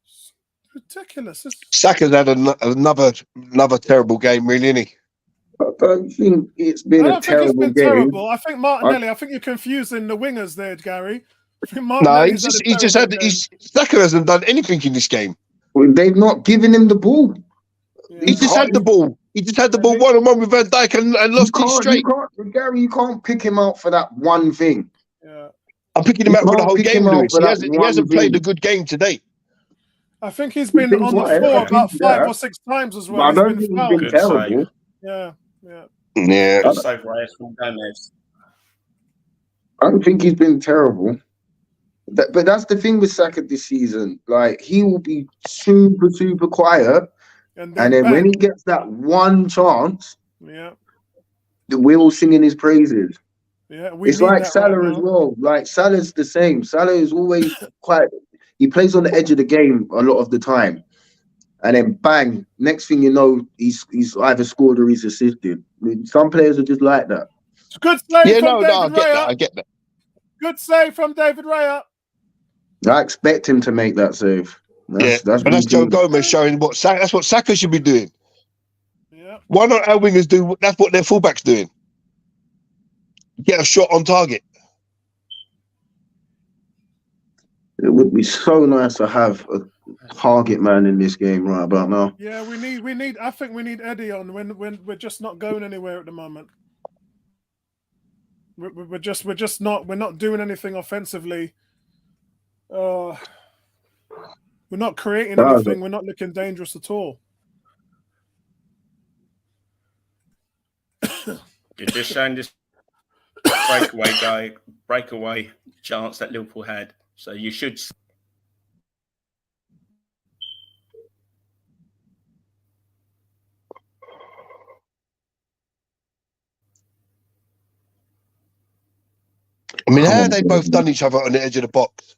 It's ridiculous. Saka's had another terrible game, really, isn't he? I don't think it's been a terrible game. Terrible. I think Martinelli. I think you're confusing the wingers there, Gary. I think Martinelli's Saka hasn't done anything in this game. Well, they've not given him the ball. Yeah. He just had the ball. He just had the ball one-on-one with Van Dijk and lost it straight. Gary, you can't pick him out for that one thing. Yeah. I'm picking him out for the whole game, Lewis. He hasn't played a good game today. I think he's been on the floor about 5 or 6 times as well. I don't think he's been terrible. Yeah. Good save, Reyes from Gomez. I don't think he's been terrible. But that's the thing with Saka this season. Like, he will be super, super quiet. And then when he gets that one chance, we're all singing his praises. Yeah, it's like Salah as well. Like, Salah's the same. Salah is always quite. He plays on the edge of the game a lot of the time, and then bang, next thing you know, he's either scored or he's assisted. I mean, some players are just like that. Good save from David Raya. I get that. Good save from David Raya. I expect him to make that save. That's Joe Gomez showing that's what Saka should be doing. Yeah. Why not our wingers do? That's what their fullbacks doing. Get a shot on target. It would be so nice to have a target man in this game right about now. Yeah, we need. I think we need Eddie on when we're just not going anywhere at the moment. We're not doing anything offensively. We're not creating anything. We're not looking dangerous at all. You're just showing this breakaway chance that Liverpool had. So you should. I mean, how have they both done each other on the edge of the box?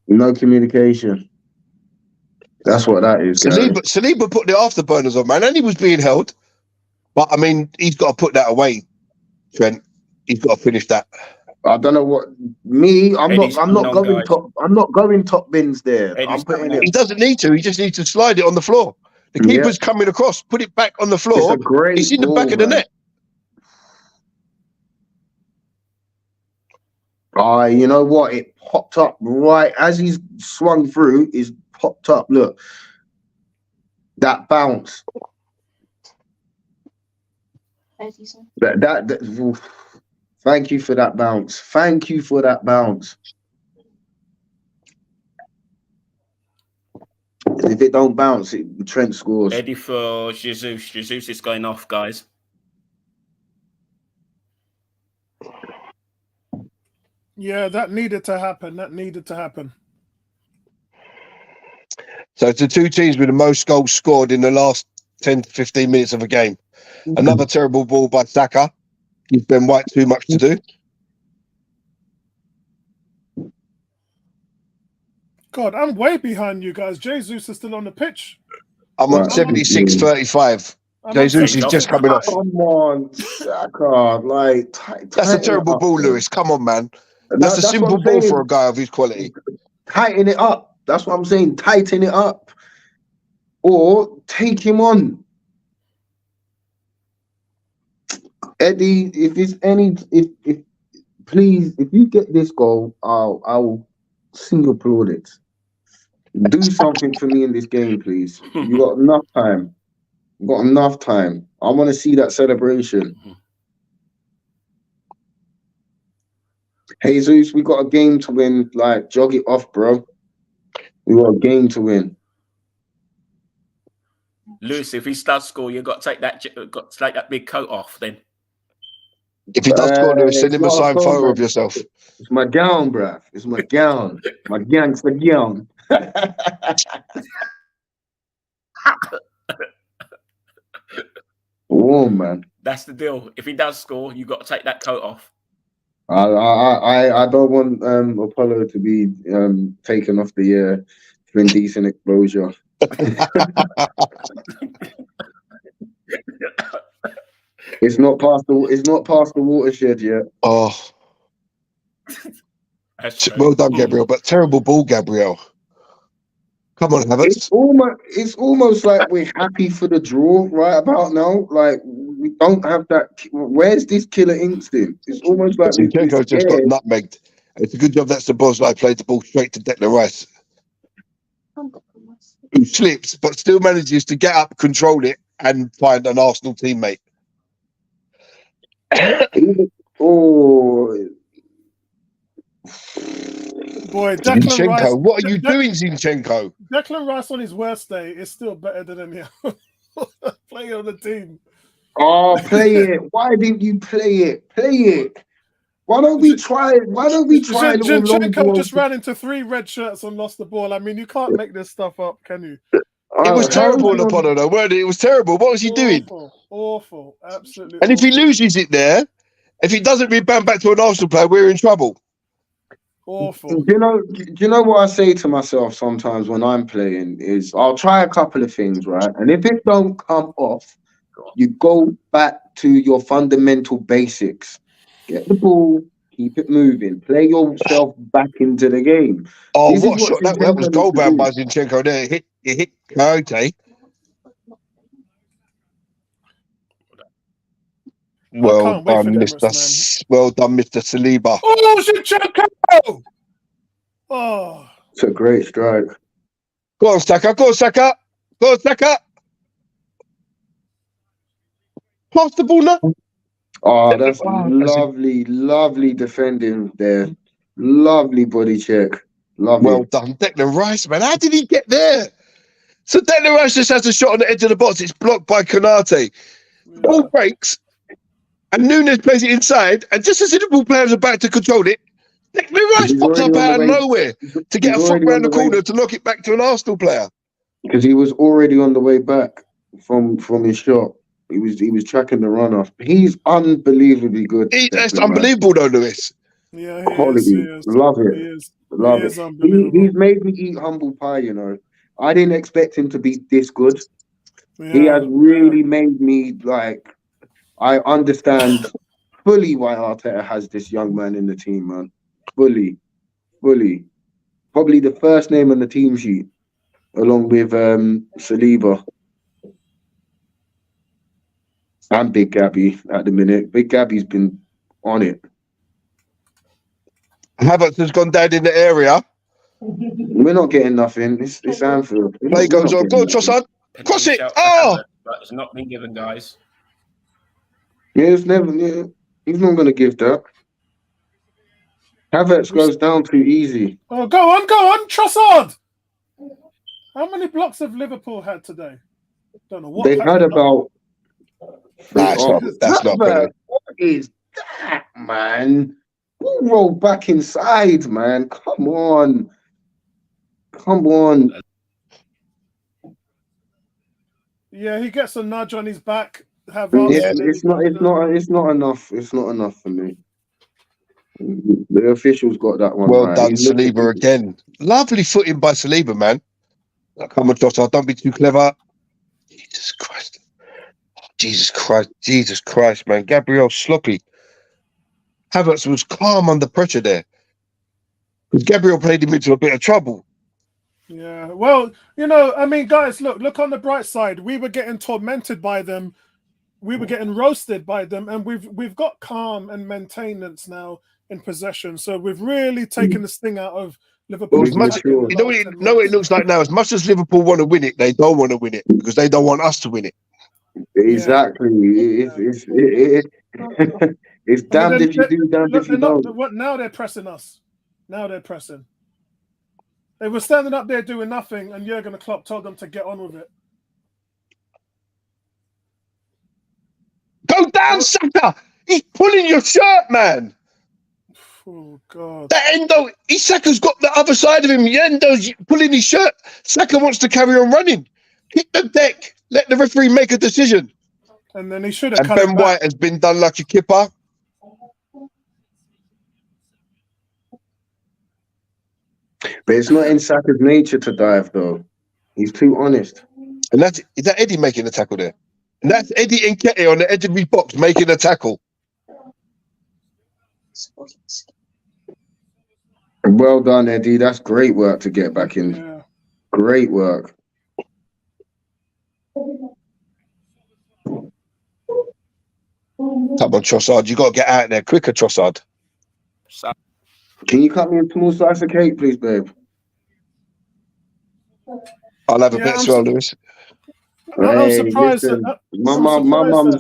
No communication. That's what that is. Saliba put the afterburners on, man, and he was being held. But I mean, he's got to put that away, Trent. He's got to finish that. I don't know what I'm not going top bins there. He doesn't need to. He just needs to slide it on the floor. The keeper's coming across. Put it back on the floor. It's in the back of the net. You know what? It popped up right as he's swung through. Is popped up. Look, that bounce. That thank you for that bounce. Thank you for that bounce. If it don't bounce, Trent scores. Ready for Jesus. Jesus is going off, guys. Yeah, that needed to happen. So it's the two teams with the most goals scored in the last 10 to 15 minutes of a game. Another terrible ball by Saka. Gives Ben White too much to do. God, I'm way behind you guys. Jesus is still on the pitch. I'm on 76-35. Jesus is just coming off. Come on, Saka. Like, that's a terrible ball, Lewis. Come on, man. That's a simple ball for a guy of his quality. Tighten it up. That's what I'm saying. Tighten it up. Or take him on. Eddie, if please, if you get this goal, I'll sing your plaudits. Do something for me in this game, please. You got enough time. You got enough time. I want to see that celebration. Jesus, we got a game to win. Like, jog it off, bro. We got a game to win. Lewis, if he does score, you got to take that big coat off. Then If he does score, Lewis, send it's him a not a signed goal, photo man. of yourself. It's my gown, bruv. It's my gown. My gangster gown. Warm, man. that's the deal. If he does score, you got to take that coat off. I don't want Apollo to be taken off the for indecent exposure. It's not past the watershed yet. Oh, That's true. well done, Gabriel, but terrible ball, Gabriel. Come on, Havertz. It's almost like we're happy for the draw right about now. Like, we don't have that. Where's this killer instinct? It's almost like we're Zinchenko just got scared. nutmegged. It's a good job that Szoboszlai played the ball straight to Declan Rice, who slips but still manages to get up, control it, and find an Arsenal teammate. Oh, Boy, Declan Rice. Zinchenko, what are you doing, Zinchenko? Declan Rice on his worst day is still better than any other player on the team. oh, play it. Why didn't you play it? Play it. Why don't we try it? Why don't we try a little long Zinchenko ball? just ran into 3 red shirts and lost the ball. I mean, you can't make this stuff up, can you? It was terrible on Apollo, though, weren't it? It was terrible. What was he doing? Awful, absolutely. And if he loses it there, if he doesn't rebound back to an Arsenal player, we're in trouble. Awful. Do you know what I say to myself sometimes when I'm playing is I'll try a couple of things, right? And if it don't come off, you go back to your fundamental basics. Get the ball, keep it moving, play yourself back into the game. Oh, This is what a shot. what That was Zinchenko goal needs to bound do. by Zinchenko there. It hit Coyote. Well can't wait done, for the Mr. Emirates, Well done, Mr. Saliba. Oh, Zinchenko! Oh, It's a great strike. Go on, Saka. Go on, Saka. Go on, Saka. Pass the ball now. Oh, that's Oh, lovely defending there. Lovely body check. Love well it. done, Declan Rice, man. How did he get there? So Declan Rice just has a shot on the edge of the box. It's blocked by Konate. The ball breaks, and Nunes plays it inside. And just as the Liverpool players are about to control it, Declan Rice He's pops already up on the out of way. nowhere to get a He's foot already round on the the way. corner to knock it back to an Arsenal player. Because he was already on the way back from his shot. He was tracking the runner. He's unbelievably good. That's Declan Rice. unbelievable, though, Lewis. yeah, Quality. he is. Love it. He is. Love He is it. unbelievable. He's made me eat humble pie, you know. I didn't expect him to be this good. He Yeah, has really made me, like, I understand fully why Arteta has this young man in the team, man. Fully. Probably the first name on the team sheet, along with Saliba. And Big Gabby at the minute. Big Gabby's been on it. Havertz has gone down in the area. We're not getting nothing. It's Anfield. Play goes on. Go on, Trossard. Cross it. Oh! But it's not been given, guys. Yeah, it's never. Yeah, he's not going to give that. Havertz goes down too easy. Oh, go on, Trossard! How many blocks have Liverpool had today? Don't know what. They've had about. That's not better. What is that, man? We'll roll back inside, man. Come on. Yeah, he gets a nudge on his back. It's not enough. It's not enough for me. The officials got that one. Well right. done, He's looking- Saliba again. Lovely footing by Saliba, man. Come on, Trossard. Don't be too clever. Jesus Christ. Jesus Christ, man. Gabriel sloppy. Havertz was calm under pressure there. Because Gabriel played him into a bit of trouble. Yeah, well, you know, I mean, guys, look on the bright side. We were getting tormented by them. We were getting roasted by them, and we've got calm and maintenance now in possession. So we've really taken the sting out of Liverpool. As much, you know what it looks like now. As much as Liverpool want to win it, they don't want to win it because they don't want us to win it. Exactly. It's damned if you do, damned if you don't. Now they're pressing us. Now they're pressing. They were standing up there doing nothing, and Jurgen Klopp told them to get on with it. Go down, Saka! He's pulling your shirt, man. Oh God! That Endo, Saka's got the other side of him. Endo's pulling his shirt. Saka wants to carry on running. Hit the deck. Let the referee make a decision. And then he should have. And Ben White has been done like a kipper. But it's not in Saka's nature to dive, though. He's too honest. And is that Eddie making the tackle there? And that's Eddie Nketiah on the edge of his box making a tackle. Well done, Eddie. That's great work to get back in. Yeah. Great work. Come on, Trossard. You got to get out there quicker, Trossard. Can you cut me a small slice of cake, please, babe? I'll have a bit as well, Lewis. I'm surprised. My mum's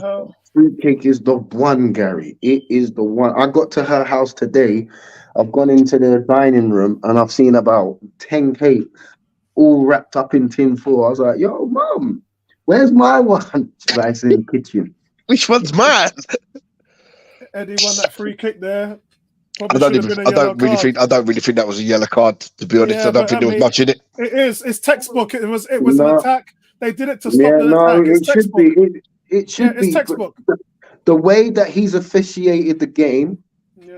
fruit cake is the one, Gary. It is the one. I got to her house today. I've gone into the dining room and I've seen about 10 cakes all wrapped up in tin foil. I was like, yo, Mum, where's my one? She's like, it's in the kitchen. Which one's mine? Eddie won that free kick there. I don't really think that was a yellow card, to be honest. I don't think there was much in it. It is. It's textbook. It was an attack. They did it to stop the attack. It should be. It should be. It's textbook. The way that he's officiated the game,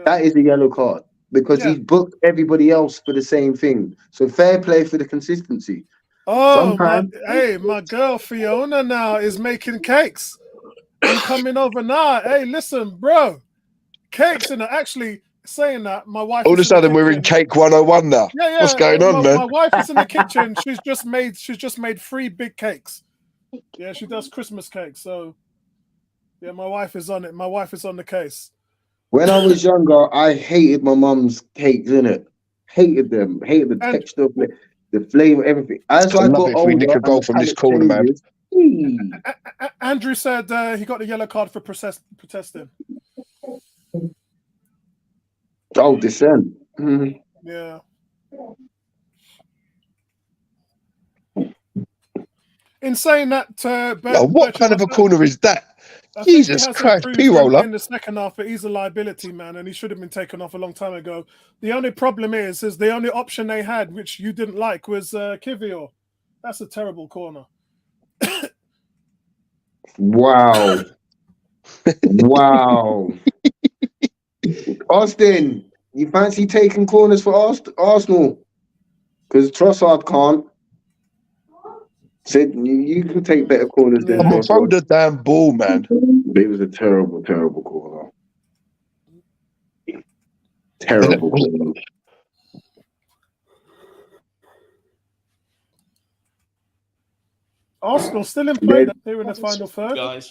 that is a yellow card because he's booked everybody else for the same thing. So fair play for the consistency. Oh, my girl Fiona now is making cakes. I'm coming over now. Hey, listen, bro. Cakes and actually saying that my wife. All of a sudden, we're in Cake 101 now. Yeah. What's going on, man? My wife is in the kitchen. She's just made 3 big cakes. Yeah, she does Christmas cakes. So, yeah, my wife is on it. My wife is on the case. When I was younger, I hated my mum's cakes, innit? Hated them. Hated the texture, the flavor, everything. As I got older, we nick a goal from this corner, man. Andrew said he got the yellow card for protesting. Oh, dissent. Yeah. In saying that, what kind of a corner is that? Jesus Christ, P-roller. In the second half, but he's a liability, man, and he should have been taken off a long time ago. The only problem is the only option they had, which you didn't like, was Kivior. That's a terrible corner. Wow. Wow. Austin, you fancy taking corners for Arsenal? Because Trossard can't. Said you can take better corners than Trossard. Throw the damn ball, man. It was a terrible, terrible corner. Terrible corner. Arsenal still in play. They're in the final third. Guys,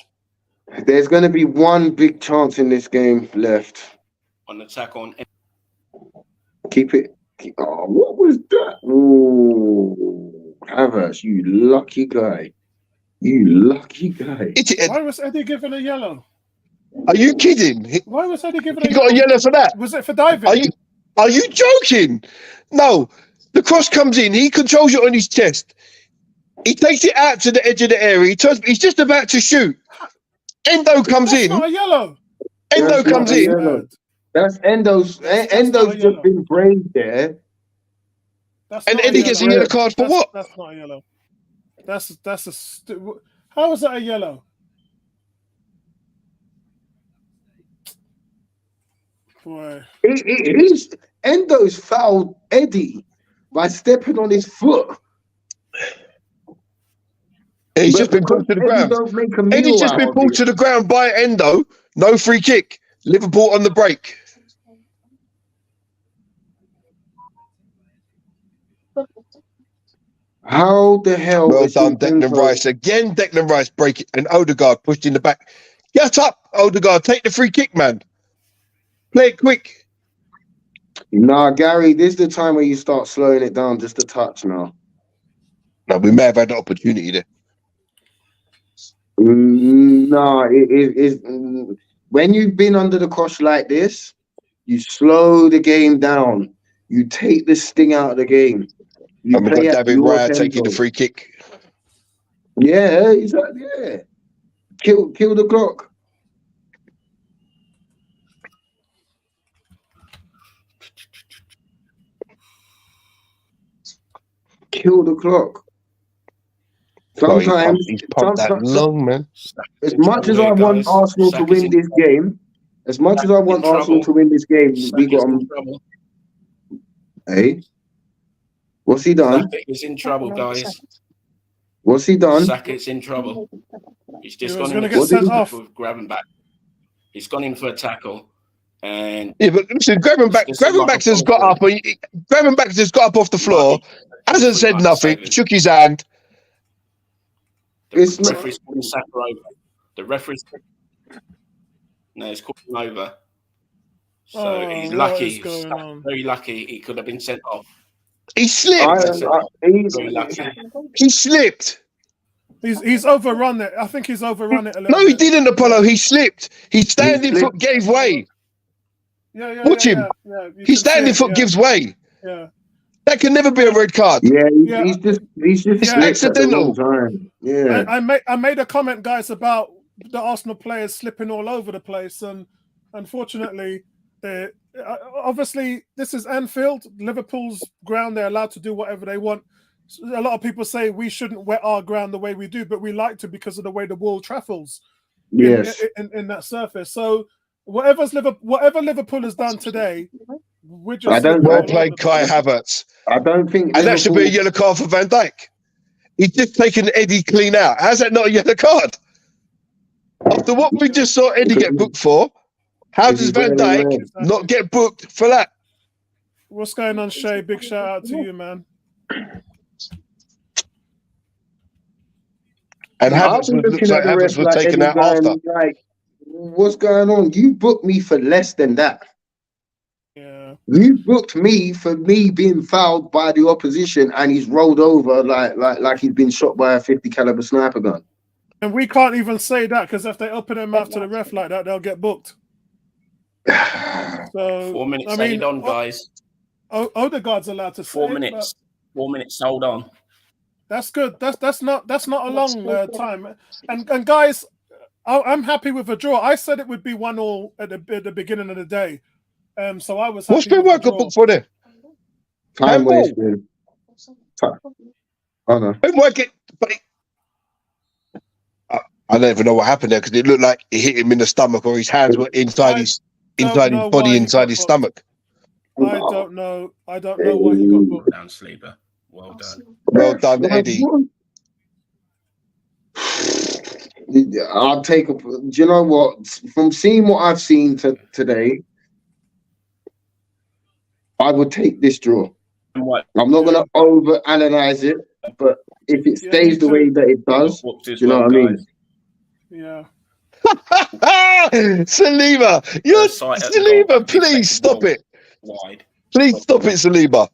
there's going to be one big chance in this game left. On attack on. Keep it. Oh, what was that? Oh, Havertz, you lucky guy. You lucky guy. Why was Eddie given a yellow? Are you kidding? Why was Eddie given a yellow? He got a yellow for that. Was it for diving? Are you joking? No. The cross comes in. He controls it on his chest. He takes it out to the edge of the area. He's just about to shoot. Endo comes in. That's not a yellow. Endo comes in. Yellow. That's Endo's. Endo's just been brave there. And Eddie gets a yellow card for what? That's not a yellow. How is that a yellow? Boy. Endo's fouled Eddie by stepping on his foot. He's just been pulled to the ground. Eddie's just been pulled to the ground by Endo. No free kick. Liverpool on the break. How the hell? Well done, Declan Rice. Again, Declan Rice break it. And Odegaard pushed in the back. Get up, Odegaard. Take the free kick, man. Play it quick. Nah, Gary, this is the time where you start slowing it down just a touch now. No, we may have had the opportunity there. No, it is when you've been under the cosh like this, you slow the game down. You take the sting out of the game. You And we've play got at David your Raya taking the tempo. free kick. Yeah, exactly. Yeah, kill the clock. Kill the clock. Sometimes, He's pumped that long, man. as much as I want Arsenal to win this game, we got in trouble. Hey, what's he done? Saka is in trouble, guys. What's he done? Saka's in trouble. He's just He was gone in gonna get sent off. with grabbing back. He's gone in for a tackle, and Yeah, but listen, Gravenbach has got up. Gravenbach has got up off the floor, hasn't said nothing, shook his hand. The referee's calling Saka over. The referee's calling him over. So he's lucky. Very lucky. He could have been sent off. He slipped. He slipped. He's overrun it. I think he's overrun it a little No, he bit. didn't, Apollo. He slipped. His standing foot gave way. Yeah. Watch him. His standing foot gives way. Yeah. That can never be a red card. Yeah, he's just accidental. Yeah. I made a comment, guys, about the Arsenal players slipping all over the place, and unfortunately, obviously this is Anfield, Liverpool's ground. They're allowed to do whatever they want. A lot of people say we shouldn't wet our ground the way we do, but we like to because of the way the ball travels. Yes. In that surface. So whatever Liverpool has done today, we're just. I don't well played Kai Havertz. I don't think. And that should be a yellow card for Van Dijk. He's just taken Eddie clean out. How's that not a yellow card? After what we just saw Eddie get booked for, how does Van Dijk not get booked for that? What's going on, Shay? Big shout out to you, man. And Havertz looks like Havertz was taken out after. Like, what's going on? You booked me for less than that. Yeah. You booked me for me being fouled by the opposition, and he's rolled over like he's been shot by a 50 caliber sniper gun. And we can't even say that because if they open their mouth to the ref like that, they'll get booked. So 4 minutes. Hold on, guys. Odegaard's allowed to 4 minutes. 4 minutes. Hold on. That's good. That's not a long time. And guys, I'm happy with a draw. I said it would be 1-1 at the beginning of the day. So I was. What's been working book for them? Time wasted. Oh no. Been working, but I don't even know what happened there because it looked like it hit him in the stomach or his hands were inside his body, inside his stomach. I don't know. I don't know why he got booked. Down, Sleeper. Well done. Well done, Eddie. I'll take a. Do you know what? From seeing what I've seen today, I would take this draw. I'm not going to over-analyze it, but if it stays the way that it does, you know what I mean? Yeah. Saliba, Saliba, please stop it. Wide. Please stop it, Saliba.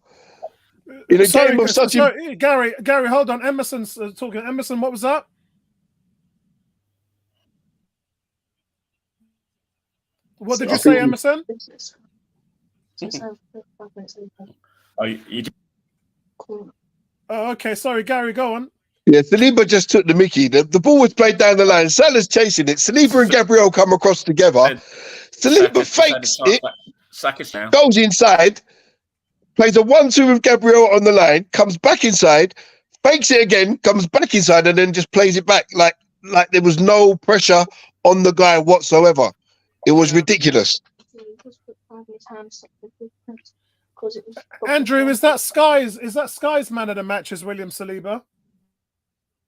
In a game of such a... Gary, hold on. Emerson's talking. Emerson, what was that? What did you say, Emerson? Okay, sorry, Gary, go on. Yeah, Saliba just took the mickey. The ball was played down the line. Salah's chasing it. Saliba and Gabriel come across together. Saliba fakes it, goes inside, plays a 1-2 with Gabriel on the line, comes back inside, fakes it again, comes back inside, and then just plays it back like there was no pressure on the guy whatsoever. It was ridiculous. Andrew, is that Sky's man of the match is William Saliba?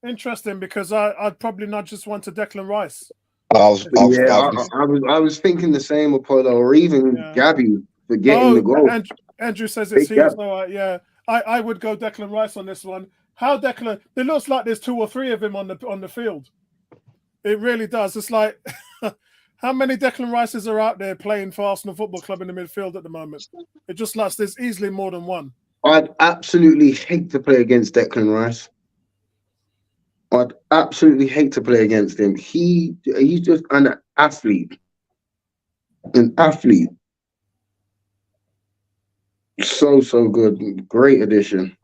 Interesting, because I'd probably not just want to Declan Rice. I was thinking the same, Apollo, or even Gabby for getting the goal. Andrew says it's here, so yeah, I would go Declan Rice on this one. How Declan? It looks like there's 2 or 3 of him on the field. It really does. It's like How many Declan Rices are out there playing for Arsenal Football Club in the midfield at the moment? It just like there's easily more than one. I'd absolutely hate to play against Declan Rice. I'd absolutely hate to play against him. He's just an athlete. An athlete. So good. Great addition.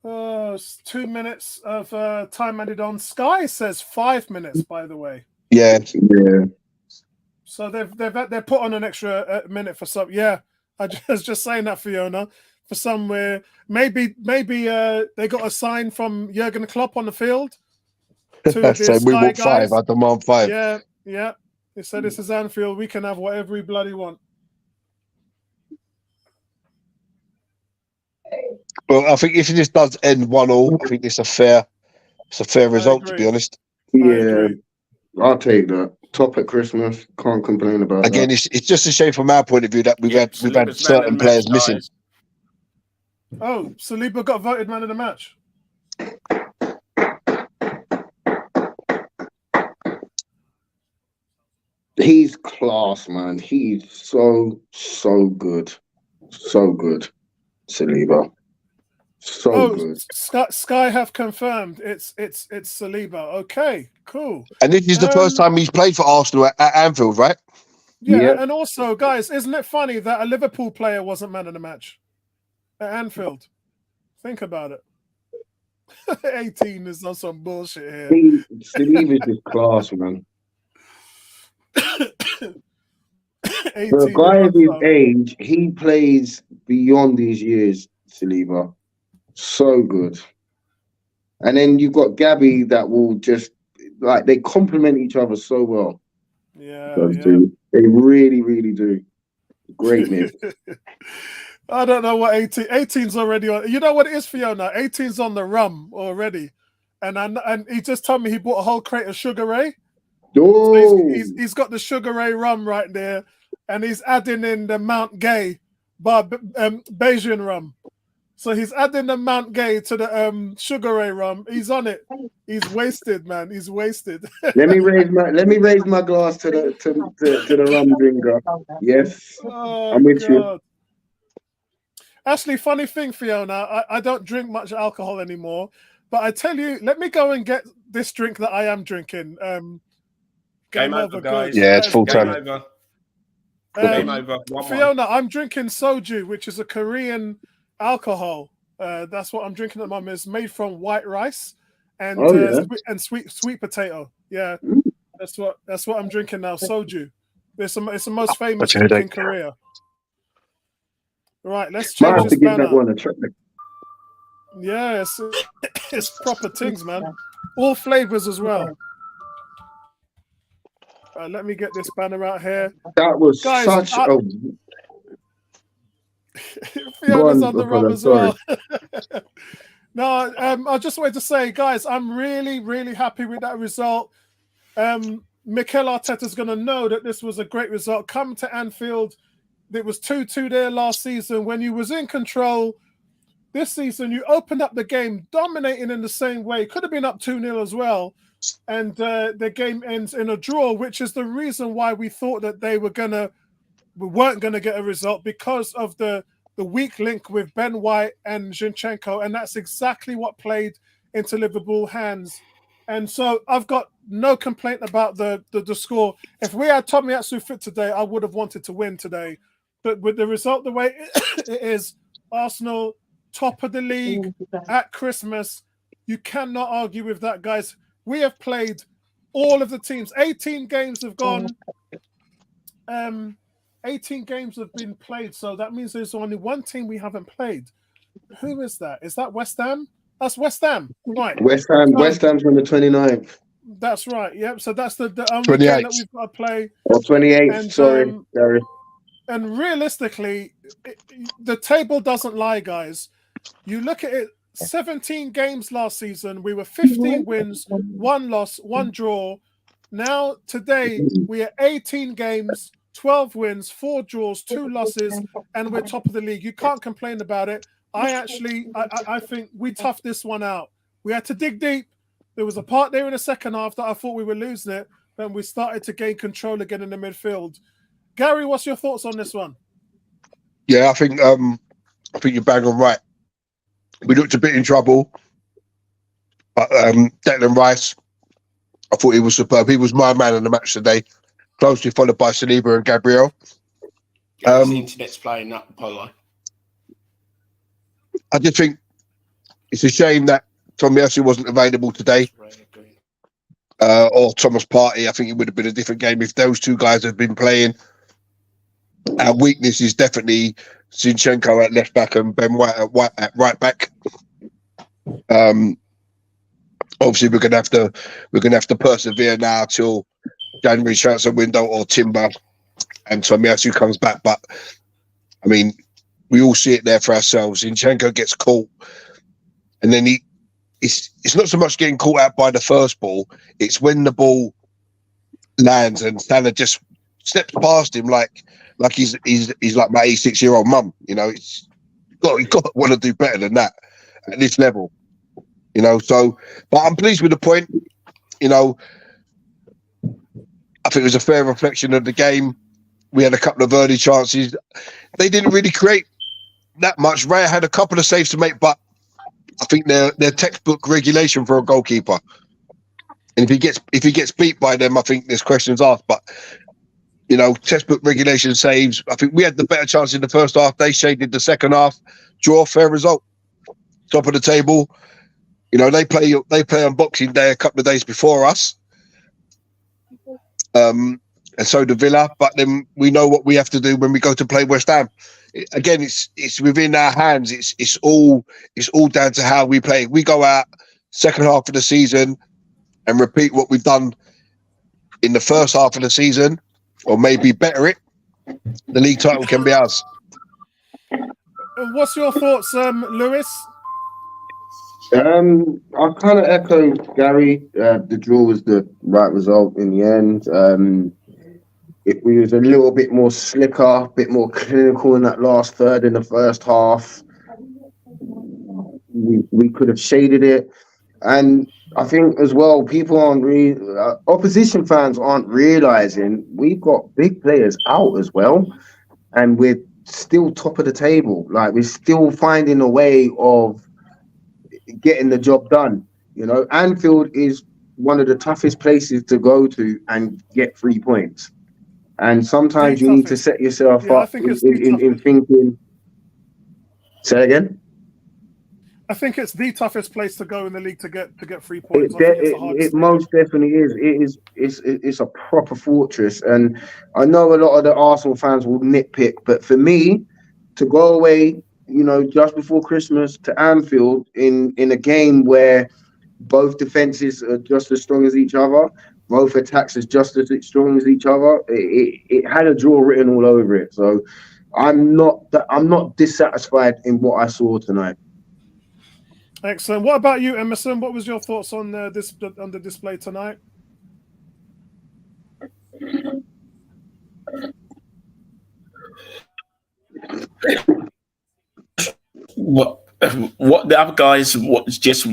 It's 2 minutes of time added on. Sky says 5 minutes, by the way. Yeah. So they're put on an extra minute for some. Yeah, I was just saying that, Fiona, for somewhere. Maybe they got a sign from Jurgen Klopp on the field. To So we want 5. I demand 5. Yeah. They said this is Anfield. We can have whatever we bloody want. Well, I think if this does end 1-1, I think it's a fair result, to be honest. Yeah, I'll take that. Top at Christmas. Can't complain about Again, that. it's just a shame from our point of view that we've had certain players missing. Oh, Saliba got voted man of the match. He's class, man. He's so good. So good. Saliba. So good. Sky have confirmed it's Saliba. Okay, cool. And this is the first time he's played for Arsenal at Anfield, right? Yeah, and also, guys, isn't it funny that a Liverpool player wasn't man of the match at Anfield? Think about it. 18 is not some bullshit here. Saliba's just class, man. For a guy of his age, he plays beyond his years, Saliba. So good. And then you've got Gabby that will just, like, they complement each other so well. Yeah. They really do. Great miss. I don't know what 18's already on. You know what it is, Fiona? 18's on the rum already. And he just told me he bought a whole crate of Sugar Ray. Oh. So he's got the Sugar Ray rum right there, and he's adding in the Mount Gay Bayesian rum. So he's adding the Mount Gay to the Sugar Ray rum. He's on it. He's wasted, man. He's wasted. Let me raise my glass to the rum drinker. Yes, I'm with you. Actually, funny thing, Fiona, I don't drink much alcohol anymore, but I tell you, let me go and get this drink that I am drinking. Game over, guys. Yeah, it's full time. Game over. Fiona, I'm drinking soju, which is a Korean alcohol. That's what I'm drinking at the moment. It's made from white rice and sweet potato. Yeah, that's what I'm drinking now. Soju. It's the most famous drink in Korea. Right, let's change this banner. That one a try. Yeah, it's proper things, man. All flavors as well. Let me get this banner out here. That was such a. Fiona's on the rum as well. No, I just wanted to say, guys, I'm really happy with that result. Mikel Arteta's going to know that this was a great result. Come to Anfield. It was 2-2 there last season when you was in control. This season, you opened up the game, dominating in the same way. Could have been up 2-0 as well. And the game ends in a draw, which is the reason why we thought that we weren't going to get a result, because of the weak link with Ben White and Zinchenko. And that's exactly what played into Liverpool hands. And so I've got no complaint about the score. If we had Tomiyasu fit today, I would have wanted to win today. But with the result the way it is, Arsenal top of the league at Christmas, you cannot argue with that, guys. We have played all of the teams. 18 games have gone. 18 games have been played, so that means there's only one team we haven't played. Who is that? Is that West Ham? That's West Ham, right? West Ham's on the 29th. That's right. Yep. So that's the only game that we've got to play. Or 28th. Sorry, Gary. And realistically, the table doesn't lie, guys. You look at it. 17 games last season. We were 15 wins, 1 loss, 1 draw. Now today we are 18 games, 12 wins, 4 draws, 2 losses, and we're top of the league. You can't complain about it. I think we toughed this one out. We had to dig deep. There was a part there in the second half that I thought we were losing it, then we started to gain control again in the midfield. Gary, what's your thoughts on this one? Yeah, I think you're bang on right. We looked a bit in trouble, but Declan Rice, I thought he was superb. He was my man of the match today, closely followed by Saliba and Gabriel. The internet's playing up, Polo. I just think it's a shame that Tomiyasu wasn't available today, or Thomas Partey. I think it would have been a different game if those two guys had been playing. Our weakness is definitely Zinchenko at left back and Ben White at right back. Obviously, we're gonna have to persevere now till January transfer window or Timber and Tomiyasu comes back. But I mean, we all see it there for ourselves. Zinchenko gets caught, and then it's not so much getting caught out by the first ball; it's when the ball lands and Salah just steps past him like he's like my 86-year-old mum. You know, you got to want to do better than that at this level. You know, so but I'm pleased with the point. You know, I think it was a fair reflection of the game. We had a couple of early chances. They didn't really create that much. Raya had a couple of saves to make, but I think they're textbook regulation for a goalkeeper. And if he gets beat by them, I think there's questions asked. But you know, textbook regulation saves. I think we had the better chance in the first half. They shaded the second half. Draw, fair result. Top of the table. You know, they play on Boxing Day a couple of days before us. And so do Villa, but then we know what we have to do when we go to play West Ham. Again, it's within our hands. It's all down to how we play. We go out second half of the season and repeat what we've done in the first half of the season, or maybe better it. The league title can be ours. What's your thoughts, Lewis? I kind of echo Gary. The draw was the right result in the end. If we was a little bit more slicker, a bit more clinical in that last third in the first half, we could have shaded it. And I think as well, people aren't opposition fans aren't realizing we've got big players out as well, and we're still top of the table. Like, we're still finding a way of getting the job done. You know, Anfield is one of the toughest places to go to and get 3 points. And sometimes you need to set yourself up in thinking. Say again? I think it's the toughest place to go in the league to get 3 points. It most definitely is. It's a proper fortress. And I know a lot of the Arsenal fans will nitpick, but for me, to go away, you know, just before Christmas to Anfield in a game where both defenses are just as strong as each other, both attacks are just as strong as each other, it had a draw written all over it. So I'm not dissatisfied in what I saw tonight. Excellent. What about you, Emerson? What was your thoughts on the display tonight? What the other guys just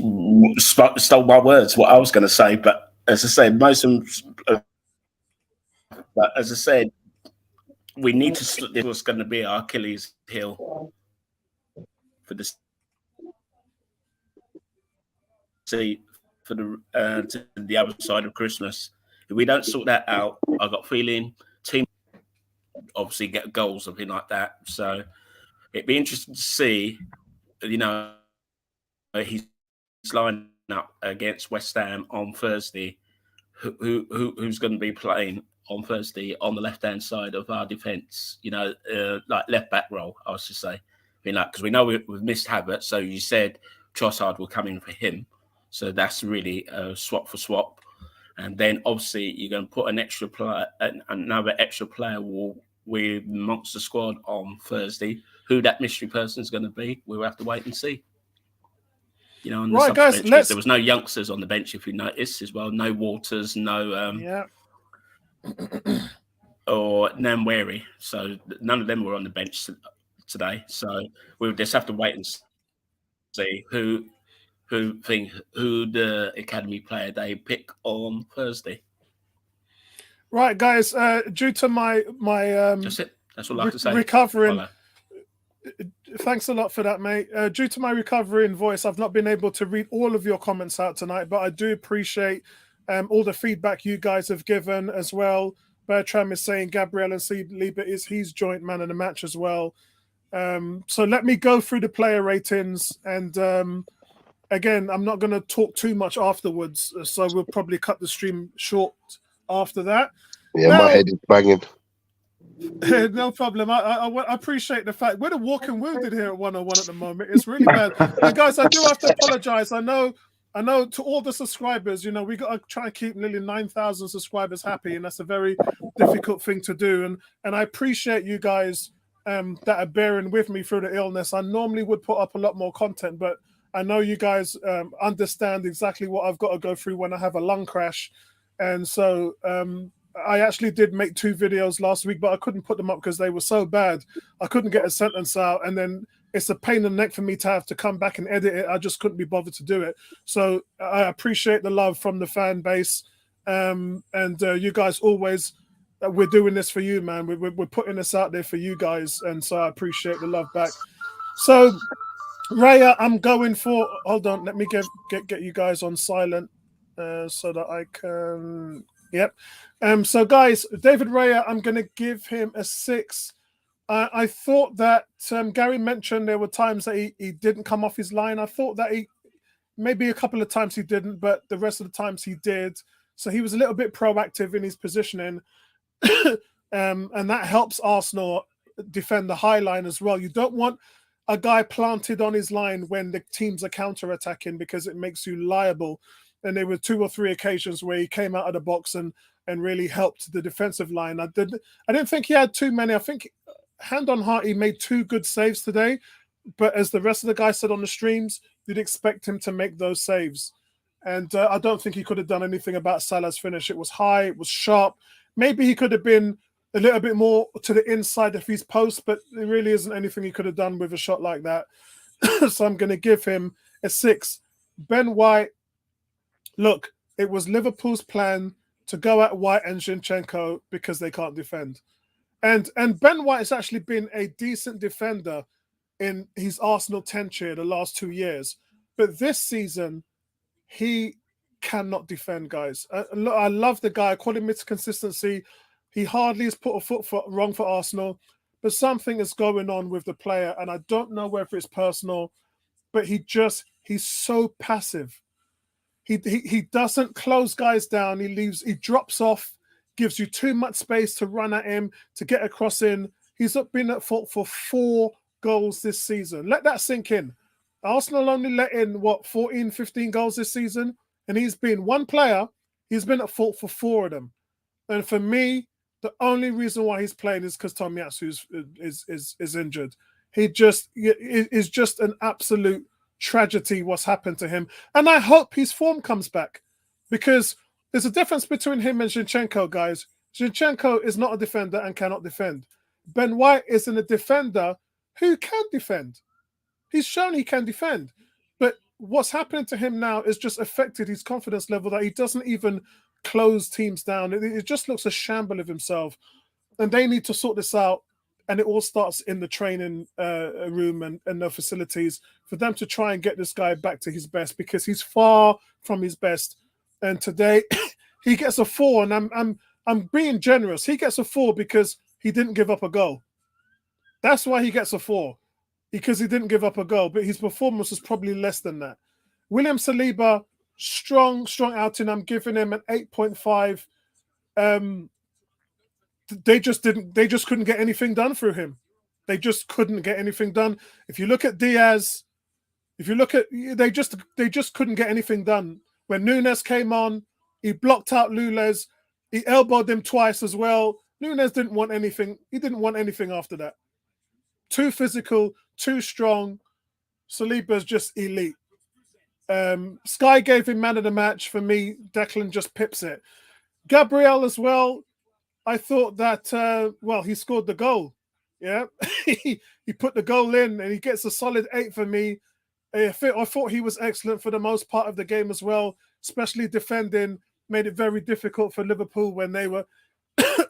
stole my words, what I was going to say. But as I said, most of them, but as I said, we need to. This was going to be our Achilles heel for this. See, for to the other side of Christmas. If we don't sort that out, I got feeling team obviously get goals and things like that. So it'd be interesting to see, you know, he's lining up against West Ham on Thursday. Who's going to be playing on Thursday on the left-hand side of our defence? You know, like left back role, I was to say. You know, because we know we've missed Havertz, so you said Trossard will come in for him. So that's really swap for swap. And then obviously you're going to put an extra player, another extra player with Monster Squad on Thursday. Who that mystery person is going to be, we'll have to wait and see. You know, on the right, guys. There was no youngsters on the bench, if you notice as well. No Waters, no or Namweri. So none of them were on the bench today. So we'll just have to wait and see. see who the academy player they pick on Thursday. Right, guys. Due to my That's it. That's all I have to say. recovering. Follow. Thanks a lot for that, mate. Due to my recovering voice, I've not been able to read all of your comments out tonight, but I do appreciate all the feedback you guys have given as well. Bertram is saying Gabriel and Saliba is his joint man of the match as well. So let me go through the player ratings, and again, I'm not going to talk too much afterwards, so we'll probably cut the stream short after that. Yeah, Now, my head is banging. no problem. I appreciate the fact we're the walking wounded here at 101 at the moment. It's really bad. And guys, I do have to apologize. I know to all the subscribers, you know, we got to try and keep nearly 9,000 subscribers happy, and that's a very difficult thing to do. And I appreciate you guys that are bearing with me through the illness. I normally would put up a lot more content, but I know you guys understand exactly what I've got to go through when I have a lung crash. And so I actually did make 2 videos last week, but I couldn't put them up because they were so bad. I couldn't get a sentence out, and then it's a pain in the neck for me to have to come back and edit it. I just couldn't be bothered to do it. So I appreciate the love from the fan base, and you guys always. We're doing this for you, man. We're putting this out there for you guys, and so I appreciate the love back. So, Raya, I'm going for. Hold on, let me get you guys on silent so that I can. Yep. So, guys, David Raya, I'm going to give him a 6. I thought that Gary mentioned there were times that he didn't come off his line. I thought that maybe a couple of times he didn't, but the rest of the times he did. So he was a little bit proactive in his positioning. And that helps Arsenal defend the high line as well. You don't want a guy planted on his line when the teams are counter-attacking because it makes you liable. And there were 2 or 3 occasions where he came out of the box and really helped the defensive line. I didn't think he had too many. I think, hand on heart, he made 2 good saves today. But as the rest of the guys said on the streams, you'd expect him to make those saves. And I don't think he could have done anything about Salah's finish. It was high, it was sharp. Maybe he could have been a little bit more to the inside of his post, but there really isn't anything he could have done with a shot like that. So I'm going to give him a 6. Ben White, look, it was Liverpool's plan to go at White and Zinchenko because they can't defend. And Ben White has actually been a decent defender in his Arsenal tenure the last 2 years. But this season, he cannot defend, guys. I love the guy. I call him Mr. Consistency. He hardly has put a foot wrong for Arsenal, but something is going on with the player, and I don't know whether it's personal, but he's so passive. He doesn't close guys down. He drops off, gives you too much space to run at him, to get across in. He's been at fault for 4 goals this season. Let that sink in. Arsenal only let in, 14, 15 goals this season? And he's been one player, he's been at fault for 4 of them. And for me, the only reason why he's playing is because Tomiyasu is injured. It's just an absolute tragedy what's happened to him. And I hope his form comes back, because there's a difference between him and Zinchenko, guys. Zinchenko is not a defender and cannot defend. Ben White isn't a defender who can defend. He's shown he can defend. But what's happening to him now is just affected his confidence level, that he doesn't even close teams down. It just looks a shamble of himself. And they need to sort this out. And it all starts in the training room and the facilities for them to try and get this guy back to his best, because he's far from his best. And today he gets a 4, and I'm being generous. He gets a 4 because he didn't give up a goal. That's why he gets a 4, because he didn't give up a goal. But his performance was probably less than that. William Saliba, strong outing. I'm giving him an 8.5. They just couldn't get anything done through him. They just couldn't get anything done. If you look at Diaz, they just couldn't get anything done. When Nunes came on, he blocked out Lules. He elbowed him twice as well. Nunes didn't want anything. He didn't want anything after that. Too physical, too strong. Saliba's just elite. Sky gave him man of the match. For me, Declan just pips it. Gabriel as well. I thought that, he scored the goal. Yeah, he put the goal in, and he gets a solid 8 for me. I thought he was excellent for the most part of the game as well, especially defending. Made it very difficult for Liverpool when they were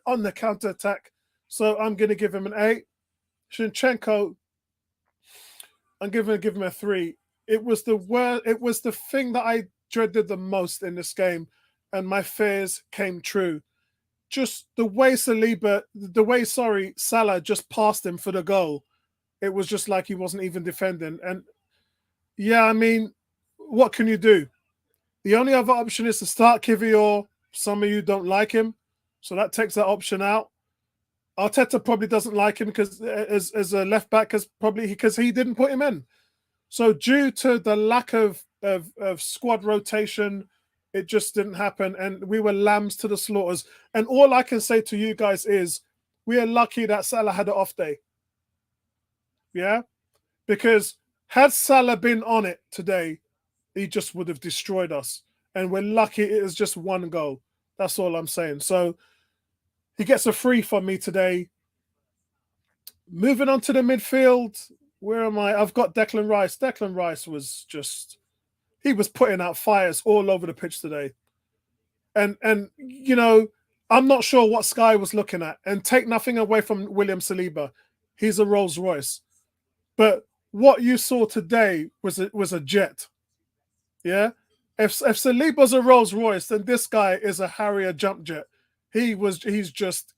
on the counter-attack. So I'm going to give him an 8. Zinchenko, I'm give him a 3. It was the thing that I dreaded the most in this game, and my fears came true. Just the way Salah just passed him for the goal. It was just like he wasn't even defending. And yeah, I mean, what can you do? The only other option is to start Kivior. Some of you don't like him, so that takes that option out. Arteta probably doesn't like him because as a left back, because he didn't put him in. So due to the lack of squad rotation, it just didn't happen, and we were lambs to the slaughters. And all I can say to you guys is, we are lucky that Salah had an off day. Yeah, because had Salah been on it today, he just would have destroyed us. And we're lucky it is just one goal. That's all I'm saying. So he gets a 3 from me today. Moving on to the midfield. Where am I? I've got Declan Rice. Declan Rice was just, he was putting out fires all over the pitch today. And you know, I'm not sure what Sky was looking at. And take nothing away from William Saliba. He's a Rolls Royce. But what you saw today was a jet. Yeah? If Saliba's a Rolls Royce, then this guy is a Harrier jump jet. He's just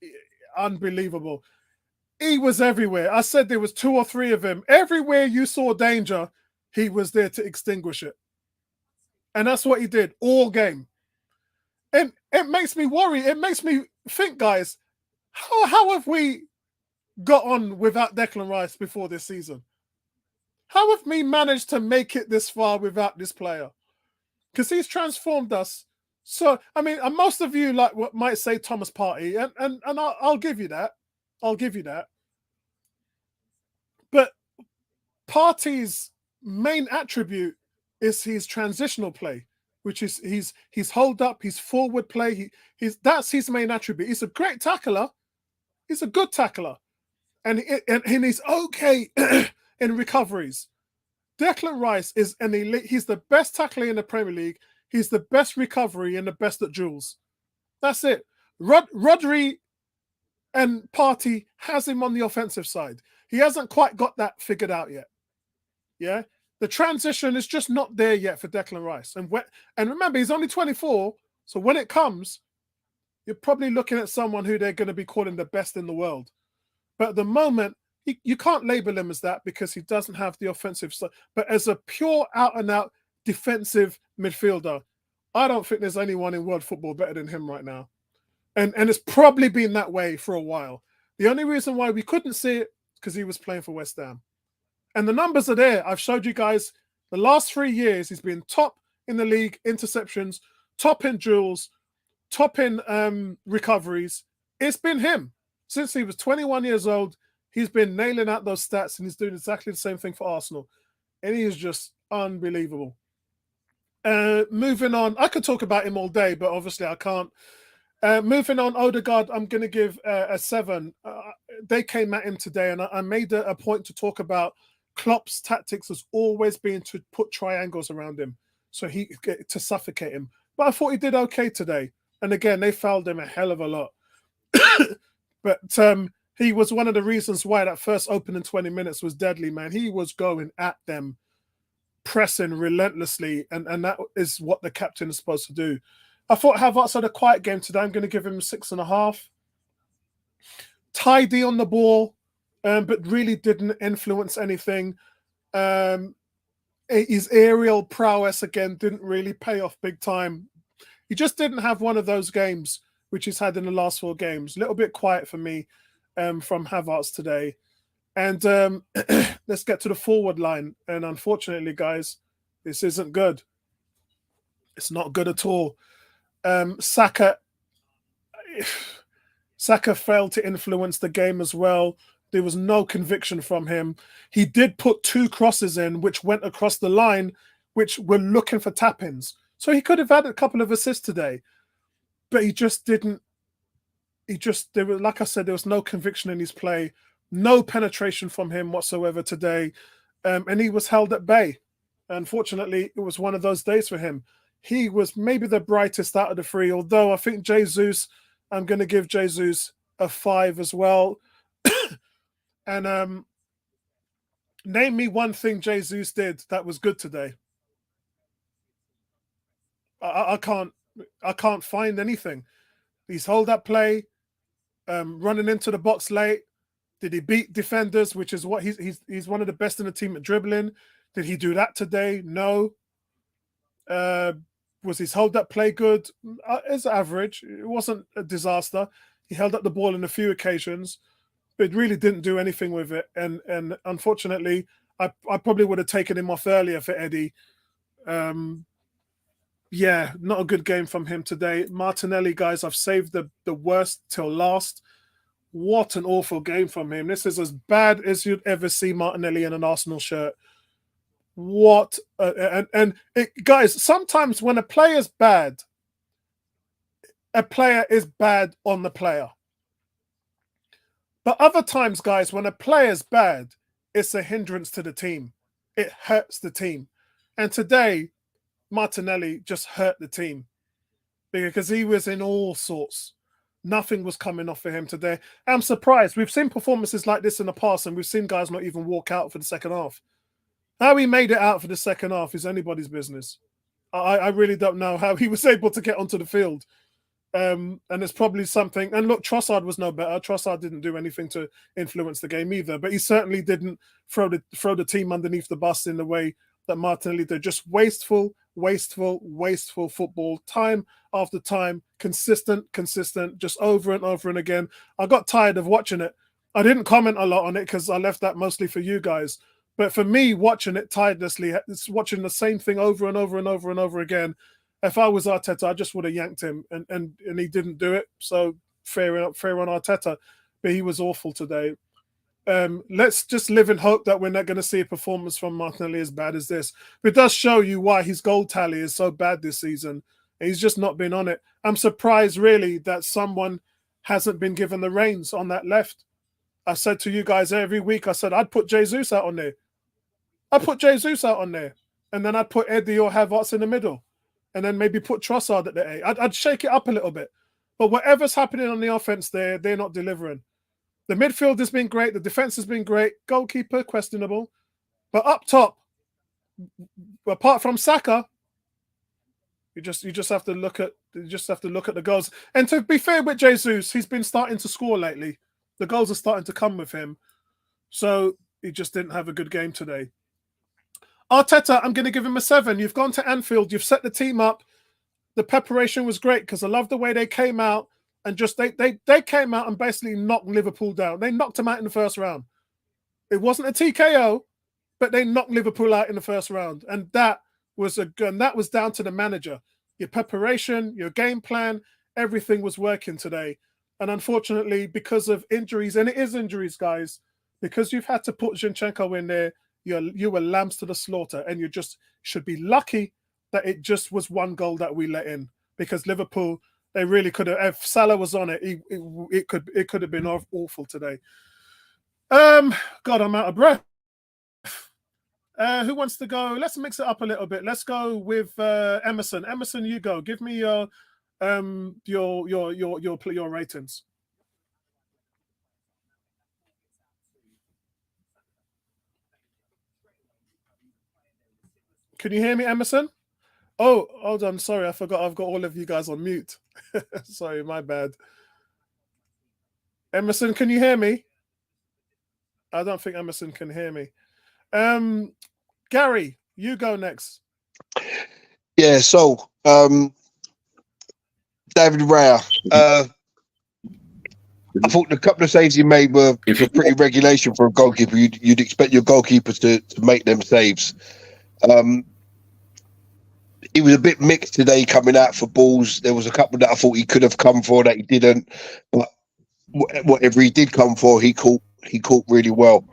unbelievable. He was everywhere. I said there was 2 or 3 of him. Everywhere you saw danger, he was there to extinguish it. And that's what he did all game. And it makes me worry. It makes me think, guys, how have we got on without Declan Rice before this season? How have we managed to make it this far without this player? Because he's transformed us. So, I mean, and most of you like what might say Thomas Partey, and I'll give you that. I'll give you that. But Partey's main attribute is his transitional play, which is he's hold up, his forward play. That's his main attribute. He's a great tackler. He's a good tackler, and he's okay in recoveries. Declan Rice is an elite. He's the best tackler in the Premier League. He's the best recovery and the best at duels. That's it. Rodri and Partey has him on the offensive side. He hasn't quite got that figured out yet. Yeah, the transition is just not there yet for Declan Rice. And remember, he's only 24. So when it comes, you're probably looking at someone who they're going to be calling the best in the world. But at the moment, you can't label him as that because he doesn't have the offensive side. But as a pure out-and-out defensive midfielder, I don't think there's anyone in world football better than him right now. And it's probably been that way for a while. The only reason why we couldn't see it is because he was playing for West Ham. And the numbers are there. I've showed you guys the last 3 years, he's been top in the league, interceptions, top in duels, top in recoveries. It's been him. Since he was 21 years old, he's been nailing out those stats, and he's doing exactly the same thing for Arsenal. And he is just unbelievable. Moving on, I could talk about him all day, but obviously I can't. Moving on, Odegaard, I'm going to give a 7. They came at him today, and I made a point to talk about Klopp's tactics has always been to put triangles around him so to suffocate him. But I thought he did okay today. And again, they fouled him a hell of a lot. But he was one of the reasons why that first opening 20 minutes was deadly, man. He was going at them, pressing relentlessly, and that is what the captain is supposed to do. I thought Havertz had a quiet game today. I'm going to give him 6.5. Tidy on the ball, but really didn't influence anything. His aerial prowess, again, didn't really pay off big time. He just didn't have one of those games which he's had in the last 4 games. A little bit quiet for me from Havertz today. And let's get to the forward line. And unfortunately, guys, this isn't good. It's not good at all. Saka failed to influence the game as well. There was no conviction from him. He did put 2 crosses in, which went across the line, which were looking for tap-ins. So he could have had a couple of assists today, but he just didn't. Like I said, there was no conviction in his play, no penetration from him whatsoever today, and he was held at bay. Unfortunately, it was one of those days for him. He was maybe the brightest out of the three, although I think Jesus, I'm going to give Jesus a 5 as well. And name me one thing Jesus did that was good today. I can't find anything. He's hold that play, running into the box late. Did he beat defenders, which is what he's one of the best in the team at dribbling? Did he do that today? No. Was his hold that play good? It's average. It wasn't a disaster. He held up the ball on a few occasions, but really didn't do anything with it. And unfortunately, I probably would have taken him off earlier for Eddie. Yeah, not a good game from him today. Martinelli, guys, I've saved the worst till last. What an awful game from him. This is as bad as you'd ever see Martinelli in an Arsenal shirt. What guys, sometimes when a player's bad, a player is bad on the player. But other times, guys, when a player's bad, it's a hindrance to the team. It hurts the team. And today, Martinelli just hurt the team because he was in all sorts. Nothing was coming off for him today. I'm surprised. We've seen performances like this in the past, and we've seen guys not even walk out for the second half. How he made it out for the second half is anybody's business. I really don't know how he was able to get onto the field. And it's probably something. And look, Trossard was no better. Trossard didn't do anything to influence the game either, but he certainly didn't throw the team underneath the bus in the way that Martinelli did. Just wasteful football, time after time, consistent, just over and over and again. I got tired of watching it. I didn't comment a lot on it because I left that mostly for you guys. But for me, watching it tirelessly, it's watching the same thing over and over and over and over again. If I was Arteta, I just would have yanked him, and he didn't do it. So fair on Arteta, but he was awful today. Let's just live in hope that we're not going to see a performance from Martinelli as bad as this. But it does show you why his goal tally is so bad this season. He's just not been on it. I'm surprised, really, that someone hasn't been given the reins on that left. I said to you guys every week, I said I'd put Jesus out on there. And then I'd put Eddie or Havertz in the middle. And then maybe put Trossard at the 8. I'd shake it up a little bit. But whatever's happening on the offense there, they're not delivering. The midfield has been great. The defense has been great. Goalkeeper, questionable. But up top, apart from Saka, you just have to look at the goals. And to be fair with Jesus, he's been starting to score lately. The goals are starting to come with him. So he just didn't have a good game today. Arteta, I'm going to give him a 7. You've gone to Anfield. You've set the team up. The preparation was great because I love the way they came out and just they came out and basically knocked Liverpool down. They knocked them out in the first round. It wasn't a TKO, but they knocked Liverpool out in the first round, and that was down to the manager. Your preparation, your game plan, everything was working today. And unfortunately, because of injuries, and it is injuries, guys, because you've had to put Zinchenko in there. You were lambs to the slaughter, and you just should be lucky that it just was one goal that we let in, because Liverpool, they really could have. If Salah was on it, it could have been awful today. God, I'm out of breath. Who wants to go? Let's mix it up a little bit. Let's go with Emerson. Emerson, you go. Give me your ratings. Can you hear me, Emerson? Oh, hold on. Sorry, I forgot. I've got all of you guys on mute. Sorry, my bad. Emerson, can you hear me? I don't think Emerson can hear me. Gary, you go next. Yeah, so David Raya. I thought the couple of saves he made were pretty regulation for a goalkeeper. You'd expect your goalkeeper to make them saves. He was a bit mixed today coming out for balls. There was a couple that I thought he could have come for that he didn't. But whatever he did come for, he caught really well.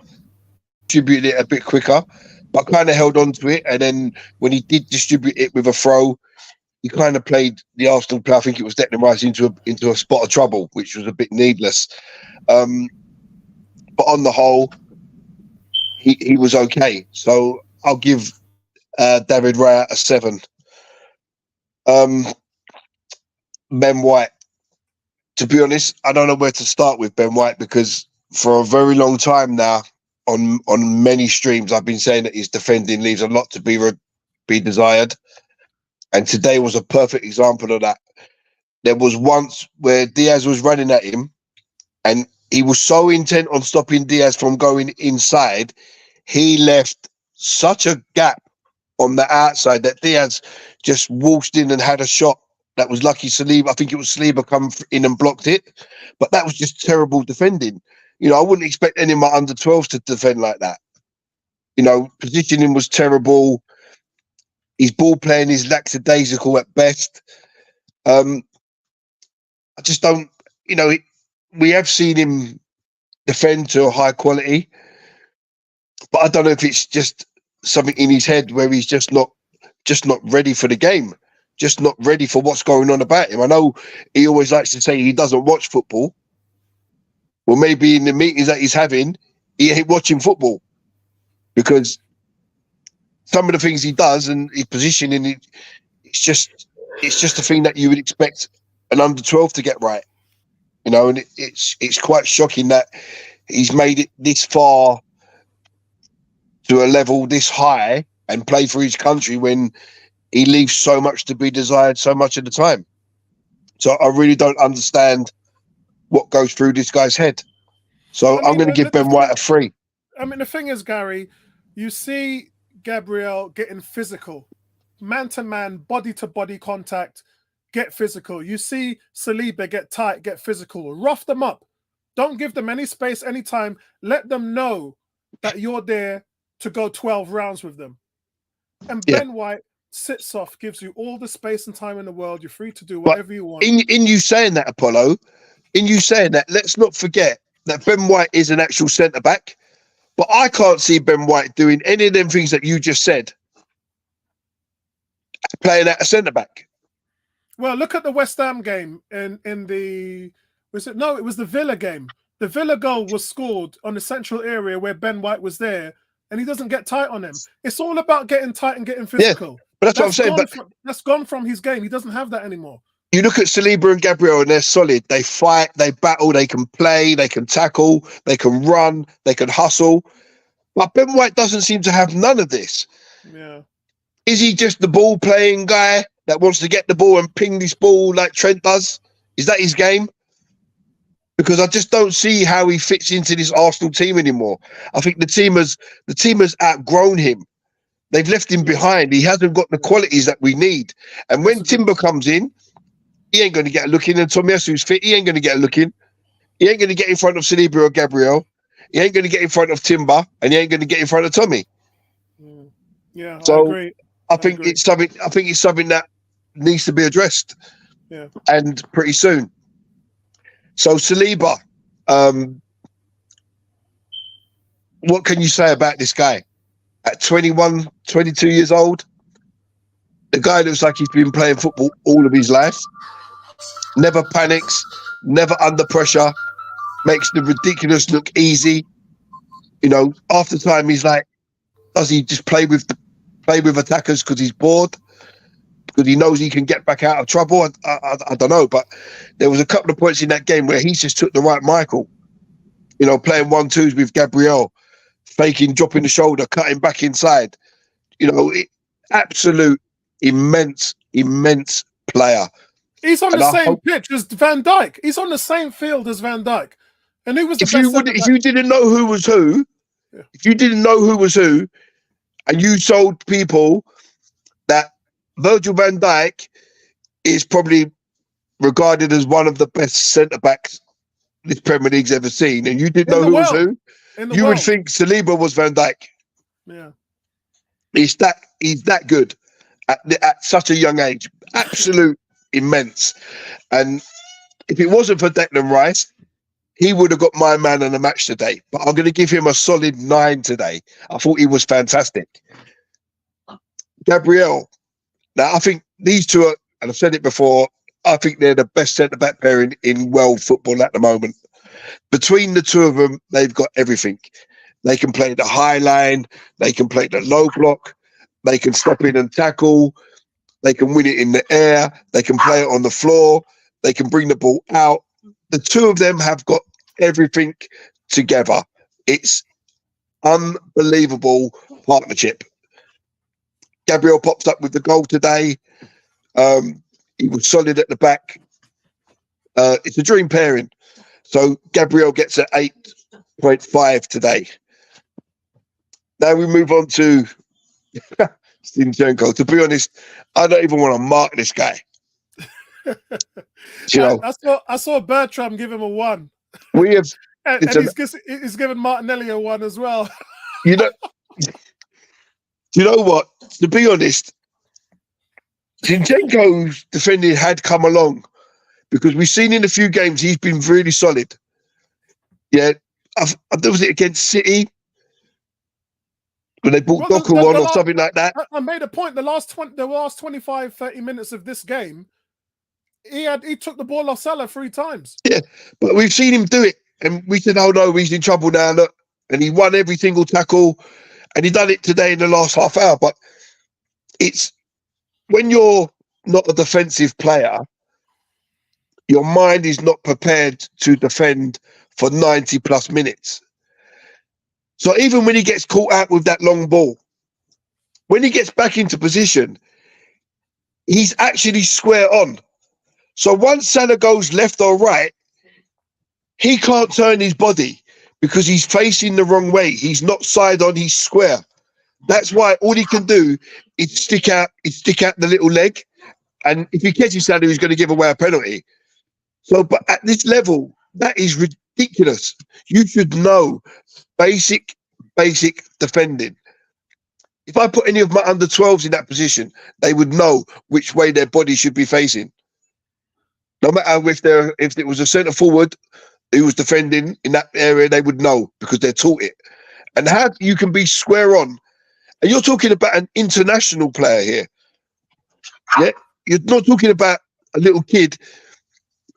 Distributed it a bit quicker, but kind of held on to it. And then when he did distribute it with a throw, he kind of played the Arsenal player. I think it was Declan Rice into a spot of trouble, which was a bit needless. But on the whole, he was okay. So I'll give David Raya a 7. Ben White. To be honest, I don't know where to start with Ben White because for a very long time now, on many streams, I've been saying that his defending leaves a lot to be desired, and today was a perfect example of that. There was once where Diaz was running at him, and he was so intent on stopping Diaz from going inside, he left such a gap on the outside that Diaz just waltzed in and had a shot. That was lucky Saliba. I think it was Saliba come in and blocked it, but that was just terrible defending. You know, I wouldn't expect any of my under 12s to defend like that. You know, positioning was terrible. His ball playing is lackadaisical at best. I just don't, you know, we have seen him defend to a high quality, but I don't know if it's just something in his head where he's just not ready for the game. Just not ready for what's going on about him. I know he always likes to say he doesn't watch football. Well, maybe in the meetings that he's having, he ain't watching football because some of the things he does and his positioning, it's just the thing that you would expect an under 12 to get right. You know, and it's quite shocking that he's made it this far to a level this high and play for his country when he leaves so much to be desired so much of the time. So I really don't understand what goes through this guy's head. So I'm going to give Ben White a 3. I mean, the thing is, Gary, you see Gabriel getting physical, man-to-man, body-to-body contact, get physical. You see Saliba get tight, get physical. Rough them up. Don't give them any space, any time. Let them know that you're there to go 12 rounds with them. And Ben White sits off, gives you all the space and time in the world. You're free to do whatever you want. In you saying that, Apollo, let's not forget that Ben White is an actual centre-back. But I can't see Ben White doing any of them things that you just said, playing at a centre-back. Well, look at the West Ham game in the... it was the Villa game. The Villa goal was scored on the central area where Ben White was there, and he doesn't get tight on him. It's all about getting tight and getting physical. Yeah, but that's what I'm saying. But that's gone from his game. He doesn't have that anymore. You look at Saliba and Gabriel, and they're solid. They fight, they battle, they can play, they can tackle, they can run, they can hustle. But Ben White doesn't seem to have none of this. Yeah. Is he just the ball-playing guy that wants to get the ball and ping this ball like Trent does? Is that his game? Because I just don't see how he fits into this Arsenal team anymore. I think the team has outgrown him. They've left him behind. He hasn't got the qualities that we need. And when Timber comes in, he ain't going to get a look in. And Tomiyasu's fit, he ain't going to get a look in. He ain't going to get in front of Saliba or Gabriel. He ain't going to get in front of Timber, and he ain't going to get in front of Tommy. Yeah, so I agree. I think it's something that needs to be addressed. Yeah, and pretty soon. So Saliba, what can you say about this guy? At 21, 22 years old, the guy looks like he's been playing football all of his life. Never panics, never under pressure, makes the ridiculous look easy. You know, after time he's like, does he just play with attackers because he's bored? Because he knows he can get back out of trouble? I don't know, but there was a couple of points in that game where he just took the right Michael. You know, playing 1-2s with Gabriel, faking, dropping the shoulder, cutting back inside. You know, absolute immense player. He's on the same pitch as Van Dijk. He's on the same field as Van Dijk. And who was the best? If you didn't know who was who, if you didn't know who was who, and you told people that Virgil van Dijk is probably regarded as one of the best centre-backs this Premier League's ever seen, and you didn't know who was who, you would think Saliba was Van Dijk. Yeah. He's that good at such a young age. Absolute immense. And if it wasn't for Declan Rice, he would have got my man of the match today. But I'm going to give him a solid 9 today. I thought he was fantastic. Gabriel. Now, I think these two are, and I've said it before, I think they're the best centre-back pair in world football at the moment. Between the two of them, they've got everything. They can play the high line. They can play the low block. They can step in and tackle. They can win it in the air. They can play it on the floor. They can bring the ball out. The two of them have got everything together. It's unbelievable partnership. Gabriel pops up with the goal today. He was solid at the back. It's a dream pairing. So Gabriel gets an 8.5 today. Now we move on to Zinchenko. To be honest, I don't even want to mark this guy. I saw Bertram give him a 1. We have, and he's given Martinelli a 1 as well. You know what? To be honest, Zinchenko's defending had come along because we've seen in a few games he's been really solid. Yeah, was it against City when they brought Doku on or something like that? I made a point. The last 25, 30 minutes of this game, he took the ball off Salah 3 times. Yeah, but we've seen him do it, and we said, "Oh no, he's in trouble now." Look, and he won every single tackle, and he done it today in the last half hour. But it's when you're not a defensive player, your mind is not prepared to defend for 90 plus minutes. So even when he gets caught out with that long ball, when he gets back into position, he's actually square on. So once Salah goes left or right, he can't turn his body because he's facing the wrong way. He's not side on, he's square. That's why all he can do is stick out the little leg. And if he catches Salah, he's going to give away a penalty. So, but at this level, that is ridiculous. You should know basic defending. If I put any of my under 12s in that position, they would know which way their body should be facing. No matter if it was a centre forward who was defending in that area, they would know because they're taught it. And how you can be square on, and you're talking about an international player here. Yeah, you're not talking about a little kid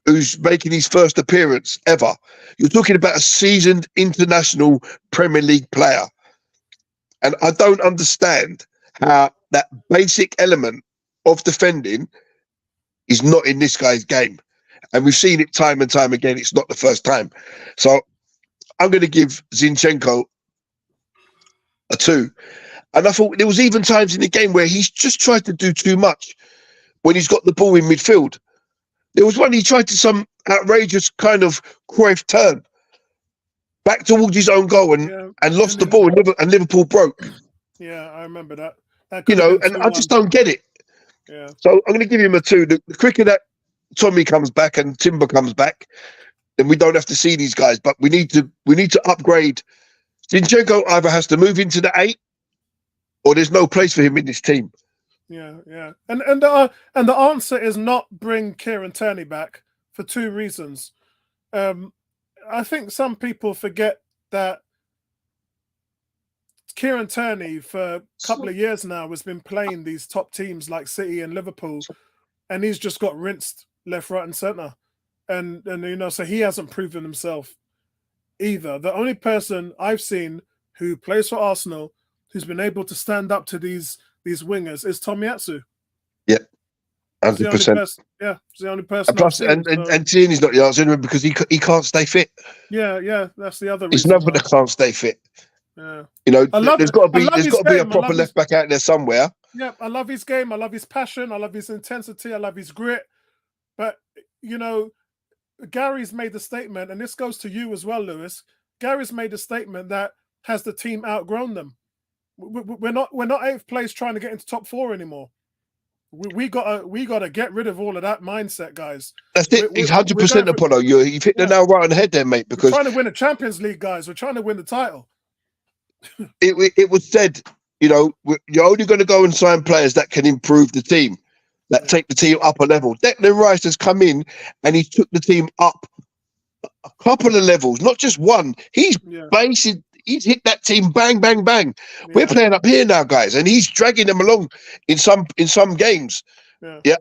who's making his first appearance ever. You're talking about a seasoned international Premier League player. And I don't understand how that basic element of defending is not in this guy's game. And we've seen it time and time again. It's not the first time. So I'm going to give Zinchenko a 2. And I thought there was even times in the game where he's just tried to do too much when he's got the ball in midfield. There was one he tried to some outrageous kind of Cruyff turn back towards his own goal and lost the ball and Liverpool broke. Yeah, I remember that. And I just don't get it. Yeah. So I'm going to give him a 2. The quicker that Tommy comes back and Timber comes back, then we don't have to see these guys. But we need to upgrade. Zinchenko either has to move into the 8, or there's no place for him in this team. Yeah. And the answer is not bring Kieran Tierney back for 2 reasons. I think some people forget that Kieran Tierney for a couple of years now has been playing these top teams like City and Liverpool, and he's just got rinsed left, right, and centre. And so he hasn't proven himself either. The only person I've seen who plays for Arsenal who's been able to stand up to these wingers is Tomiyasu. Yeah, 100%. Yeah, it's the only person. And Tierney's not the answer because he can't stay fit. Yeah, that's the other reason. It's nobody that can't stay fit. Yeah, there's got to be a proper left back out there somewhere. Yeah, I love his game. I love his passion. I love his intensity. I love his grit. But Gary's made the statement, and this goes to you as well, Lewis. Gary's made a statement that has the team outgrown them. We're not 8th place trying to get into top 4 anymore. We gotta get rid of all of that mindset, guys. That's it. He's 100% Apollo. You've hit the nail right on the head there, mate. Because we're trying to win a Champions League, guys. We're trying to win the title. It was said, you're only going to go and sign players that can improve the team, that take the team up a level. Declan Rice has come in and he took the team up a couple of levels, not just one. He's hit that team bang, bang, bang. Yeah. We're playing up here now, guys, and he's dragging them along in some games,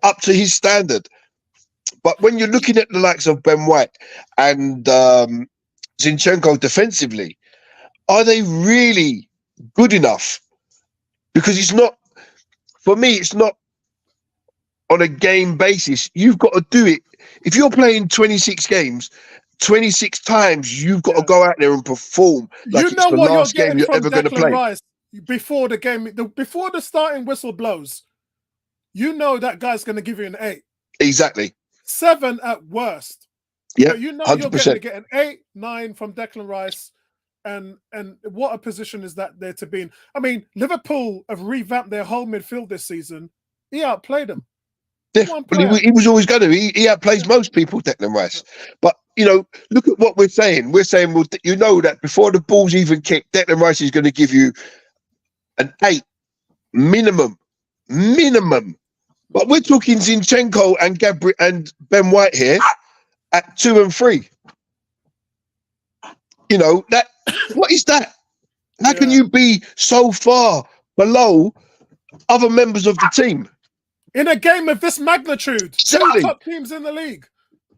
up to his standard. But when you're looking at the likes of Ben White and Zinchenko defensively, are they really good enough? Because it's not for me, it's not on a game basis. You've got to do it. If you're playing 26 games, 26 times, you've got to go out there and perform like it's the last game you're ever going to play. Rice before the game, before the starting whistle blows, you know that guy's going to give you an 8. Exactly. 7 at worst. Yeah, but you know 100%. you're going to get an 8, 9 from Declan Rice. And what a position is that there to be in? I mean, Liverpool have revamped their whole midfield this season. He outplayed them. Yeah, well, he was always going to. He outplays most people, Declan Rice. But, you know, look at what we're saying. We're saying, well, you know that before the ball's even kicked, Declan Rice is going to give you an 8 minimum. But we're talking Zinchenko and Gabriel and Ben White here at 2 and 3. You know, that what is that? How can you be so far below other members of the team? In a game of this magnitude, Exactly. 2 top teams in the league.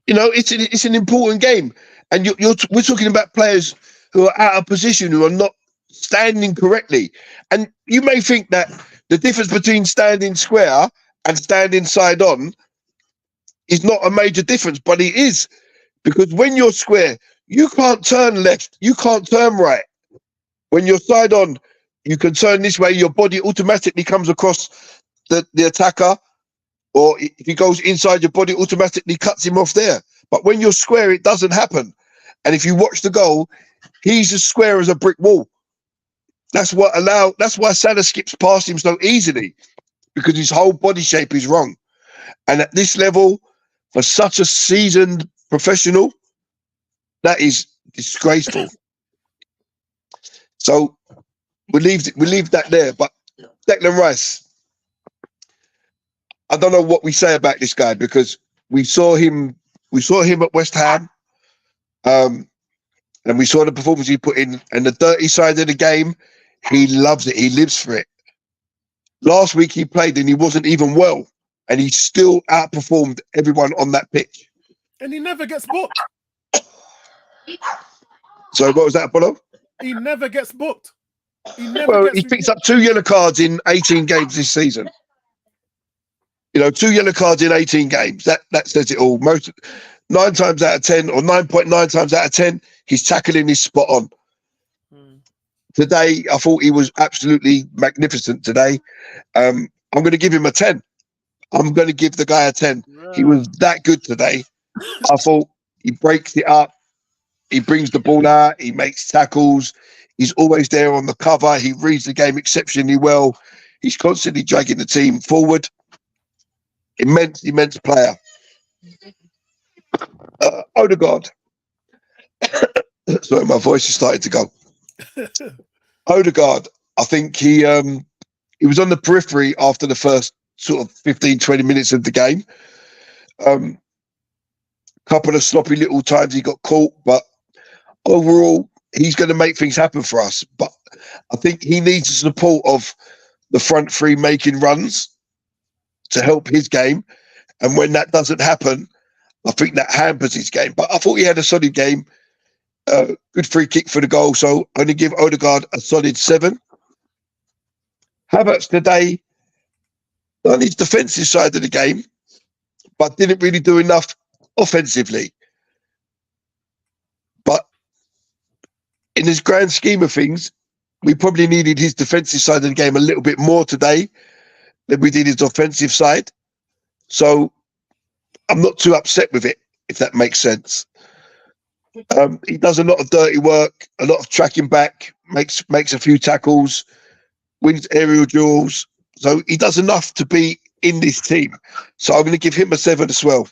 You know, it's an important game. And we're talking about players who are out of position, who are not standing correctly. And you may think that the difference between standing square and standing side on is not a major difference, but it is. Because when you're square, you can't turn left, you can't turn right. When you're side on, you can turn this way, your body automatically comes across the attacker, or if he goes inside, your body automatically cuts him off there. But when you're square, it doesn't happen. And if you watch the goal, he's as square as a brick wall. That's why Salah skips past him so easily, because his whole body shape is wrong. And at this level, for such a seasoned professional, that is disgraceful. So we leave that there. But Declan Rice, I don't know what we say about this guy, because we saw him at West Ham, and we saw the performance he put in, and the dirty side of the game. He loves it. He lives for it. Last week he played and he wasn't even well, and he still outperformed everyone on that pitch. And he never gets booked. So what was that, Apollo? He never gets booked. He picks up 2 yellow cards in 18 games this season. You know, 2 yellow cards in 18 games. That says it all. 9 times out of 10, or 9.9 times out of 10, his tackling is spot on. Today, I thought he was absolutely magnificent today. I'm going to give him a 10. I'm going to give the guy a 10. Yeah. He was that good today. I thought he breaks it up. He brings the ball out. He makes tackles. He's always there on the cover. He reads the game exceptionally well. He's constantly dragging the team forward. Immense player. Odegaard. Sorry, my voice is starting to go. Odegaard, I think he was on the periphery after the first sort of 15, 20 minutes of the game. Couple of sloppy little times he got caught, but overall, he's going to make things happen for us. But I think he needs the support of the front three making runs to help his game. And when that doesn't happen, I think that hampers his game. But I thought he had a solid game. Good free kick for the goal. So I'm going to give Odegaard a solid 7. Havertz today on his defensive side of the game, but didn't really do enough offensively. But in this grand scheme of things, we probably needed his defensive side of the game a little bit more today than we did his offensive side. So I'm not too upset with it, if that makes sense. He does a lot of dirty work, a lot of tracking back, makes a few tackles, wins aerial duels. So he does enough to be in this team. So I'm going to give him a 7 as well.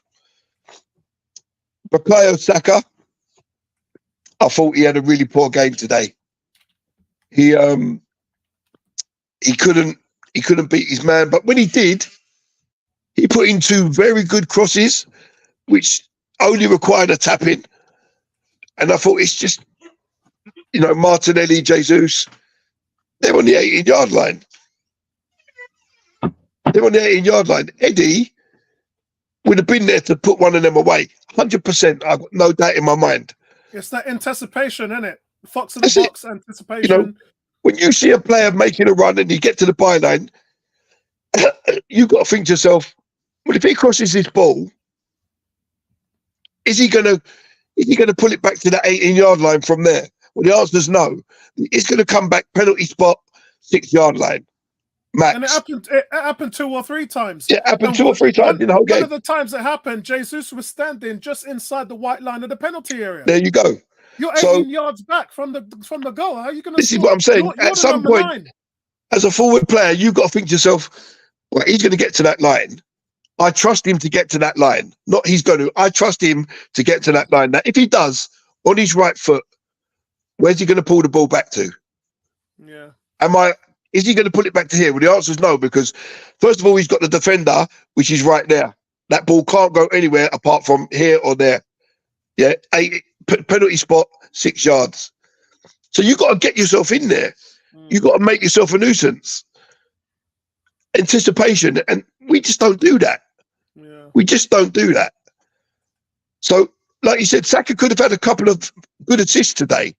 Bukayo Saka, I thought he had a really poor game today. He couldn't beat his man, but when he did, he put in 2 very good crosses, which only required a tap in. And I thought it's just, you know, Martinelli, Jesus, they're on the 18-yard line. They're on the 18-yard line. Eddie would have been there to put one of them away. 100%. I've got no doubt in my mind. It's that anticipation, isn't it? Fox in the box, anticipation. You know, when you see a player making a run and you get to the byline, you've got to think to yourself, well, if he crosses this ball, is he gonna pull it back to that 18-yard line from there? Well, the answer is no. It's gonna come back penalty spot, 6-yard line. Max. And it happened 2 or 3 times. Yeah, it happened 2 or 3 times in the whole game. One of the times it happened, Jesus was standing just inside the white line of the penalty area. There you go. You're 18 yards back from the goal. How are you going to? This is what I'm saying. At some point, as a forward player, you've got to think to yourself, well, he's going to get to that line. I trust him to get to that line. Not he's going to. I trust him to get to that line. Now, if he does, on his right foot, where's he going to pull the ball back to? Yeah. Is he going to put it back to here? Well, the answer is no, because first of all, he's got the defender, which is right there. That ball can't go anywhere apart from here or there. Yeah, penalty spot, 6 yards. So you've got to get yourself in there. You've got to make yourself a nuisance. Anticipation, and we just don't do that. Yeah. We just don't do that. So, like you said, Saka could have had a couple of good assists today,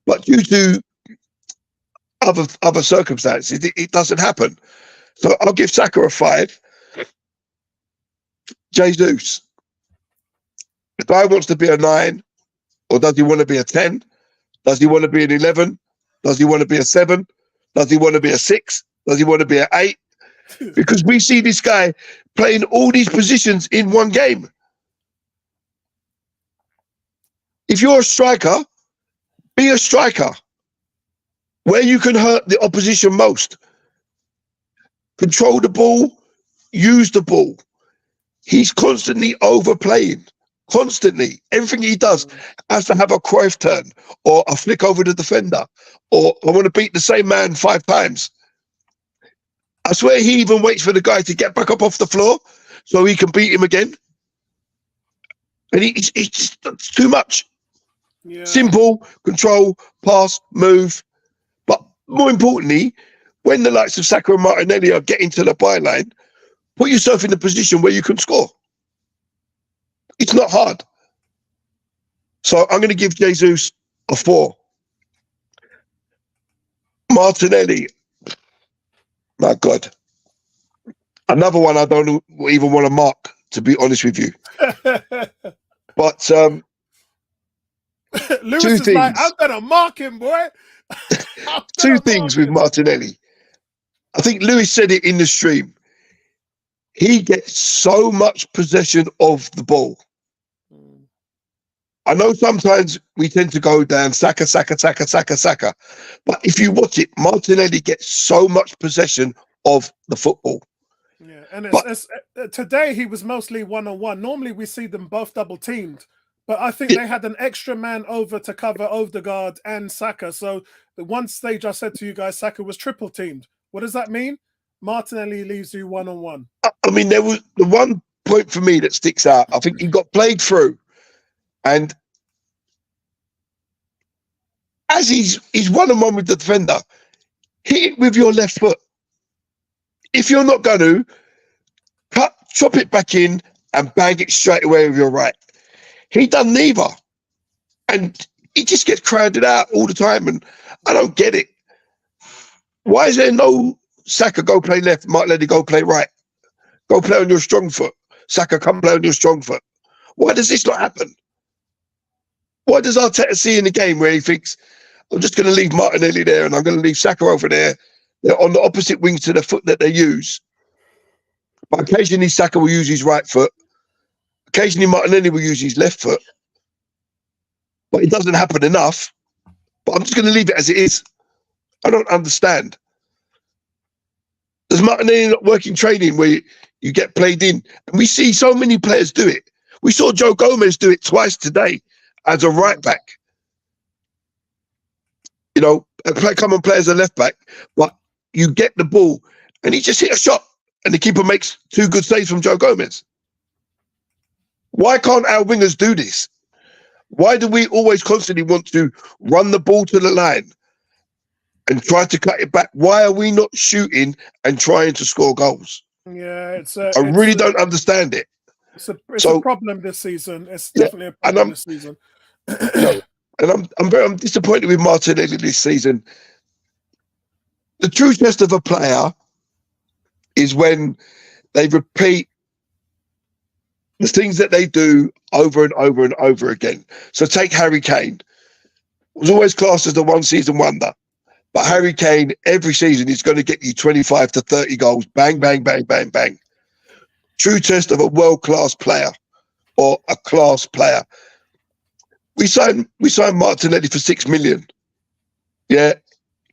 but due to other circumstances, it doesn't happen. So I'll give Saka a 5. Jesus, the guy wants to be a 9, or does he want to be a 10? Does he want to be an 11? Does he want to be a 7? Does he want to be a 6? Does he want to be an 8? Because we see this guy playing all these positions in one game. If you're a striker, be a striker. Where you can hurt the opposition most. Control the ball, use the ball. He's constantly overplaying. Constantly. Everything he does has to have a Cruyff turn or a flick over the defender or I want to beat the same man 5 times. I swear he even waits for the guy to get back up off the floor so he can beat him again. And it's just too much. Yeah. Simple, control, pass, move. More importantly, when the likes of Saka and Martinelli are getting to the byline, put yourself in a position where you can score. It's not hard. So I'm going to give Jesus a 4. Martinelli, my God. Another one I don't even want to mark, to be honest with you. But Lewis 2 is things. like, I'm going to mark him, boy. 2 things with Martinelli. I think Lewis said it in the stream. He gets so much possession of the ball. I know sometimes we tend to go down Saka. But if you watch it, Martinelli gets so much possession of the football. Yeah, and today he was mostly one-on-one. Normally we see them both double-teamed. But I think they had an extra man over to cover Odegaard and Saka. So the one stage I said to you guys, Saka was triple teamed. What does that mean? Martinelli leaves you one-on-one. I mean, there was the one point for me that sticks out. I think he got played through. And as he's one-on-one with the defender, hit it with your left foot. If you're not going to, chop it back in and bang it straight away with your right. He done neither. And he just gets crowded out all the time. And I don't get it. Why is there no Saka go play left, Martinelli go play right? Go play on your strong foot. Saka come play on your strong foot. Why does this not happen? Why does Arteta see in the game where he thinks, I'm just going to leave Martinelli there and I'm going to leave Saka over there. They're on the opposite wings to the foot that they use. But occasionally Saka will use his right foot. Occasionally Martinelli will use his left foot. But it doesn't happen enough. But I'm just going to leave it as it is. I don't understand. Does Martinelli not work in training where you get played in? And we see so many players do it. We saw Joe Gomez do it twice today as a right back. You know, come and play as a left back, but you get the ball and he just hit a shot and the keeper makes 2 good saves from Joe Gomez. Why can't our wingers do this? Why do we always constantly want to run the ball to the line and try to cut it back? Why are we not shooting and trying to score goals? Yeah, I really don't understand it. It's a problem this season. It's definitely a problem this season. And I'm disappointed with Martinelli this season. The true test of a player is when they repeat the things that they do over and over and over again. So take Harry Kane. Was always classed as the one season wonder. But Harry Kane, every season, is going to get you 25 to 30 goals. Bang, bang, bang, bang, bang. True test of a world-class player or a class player. We signed Martinelli for 6 million. Yeah,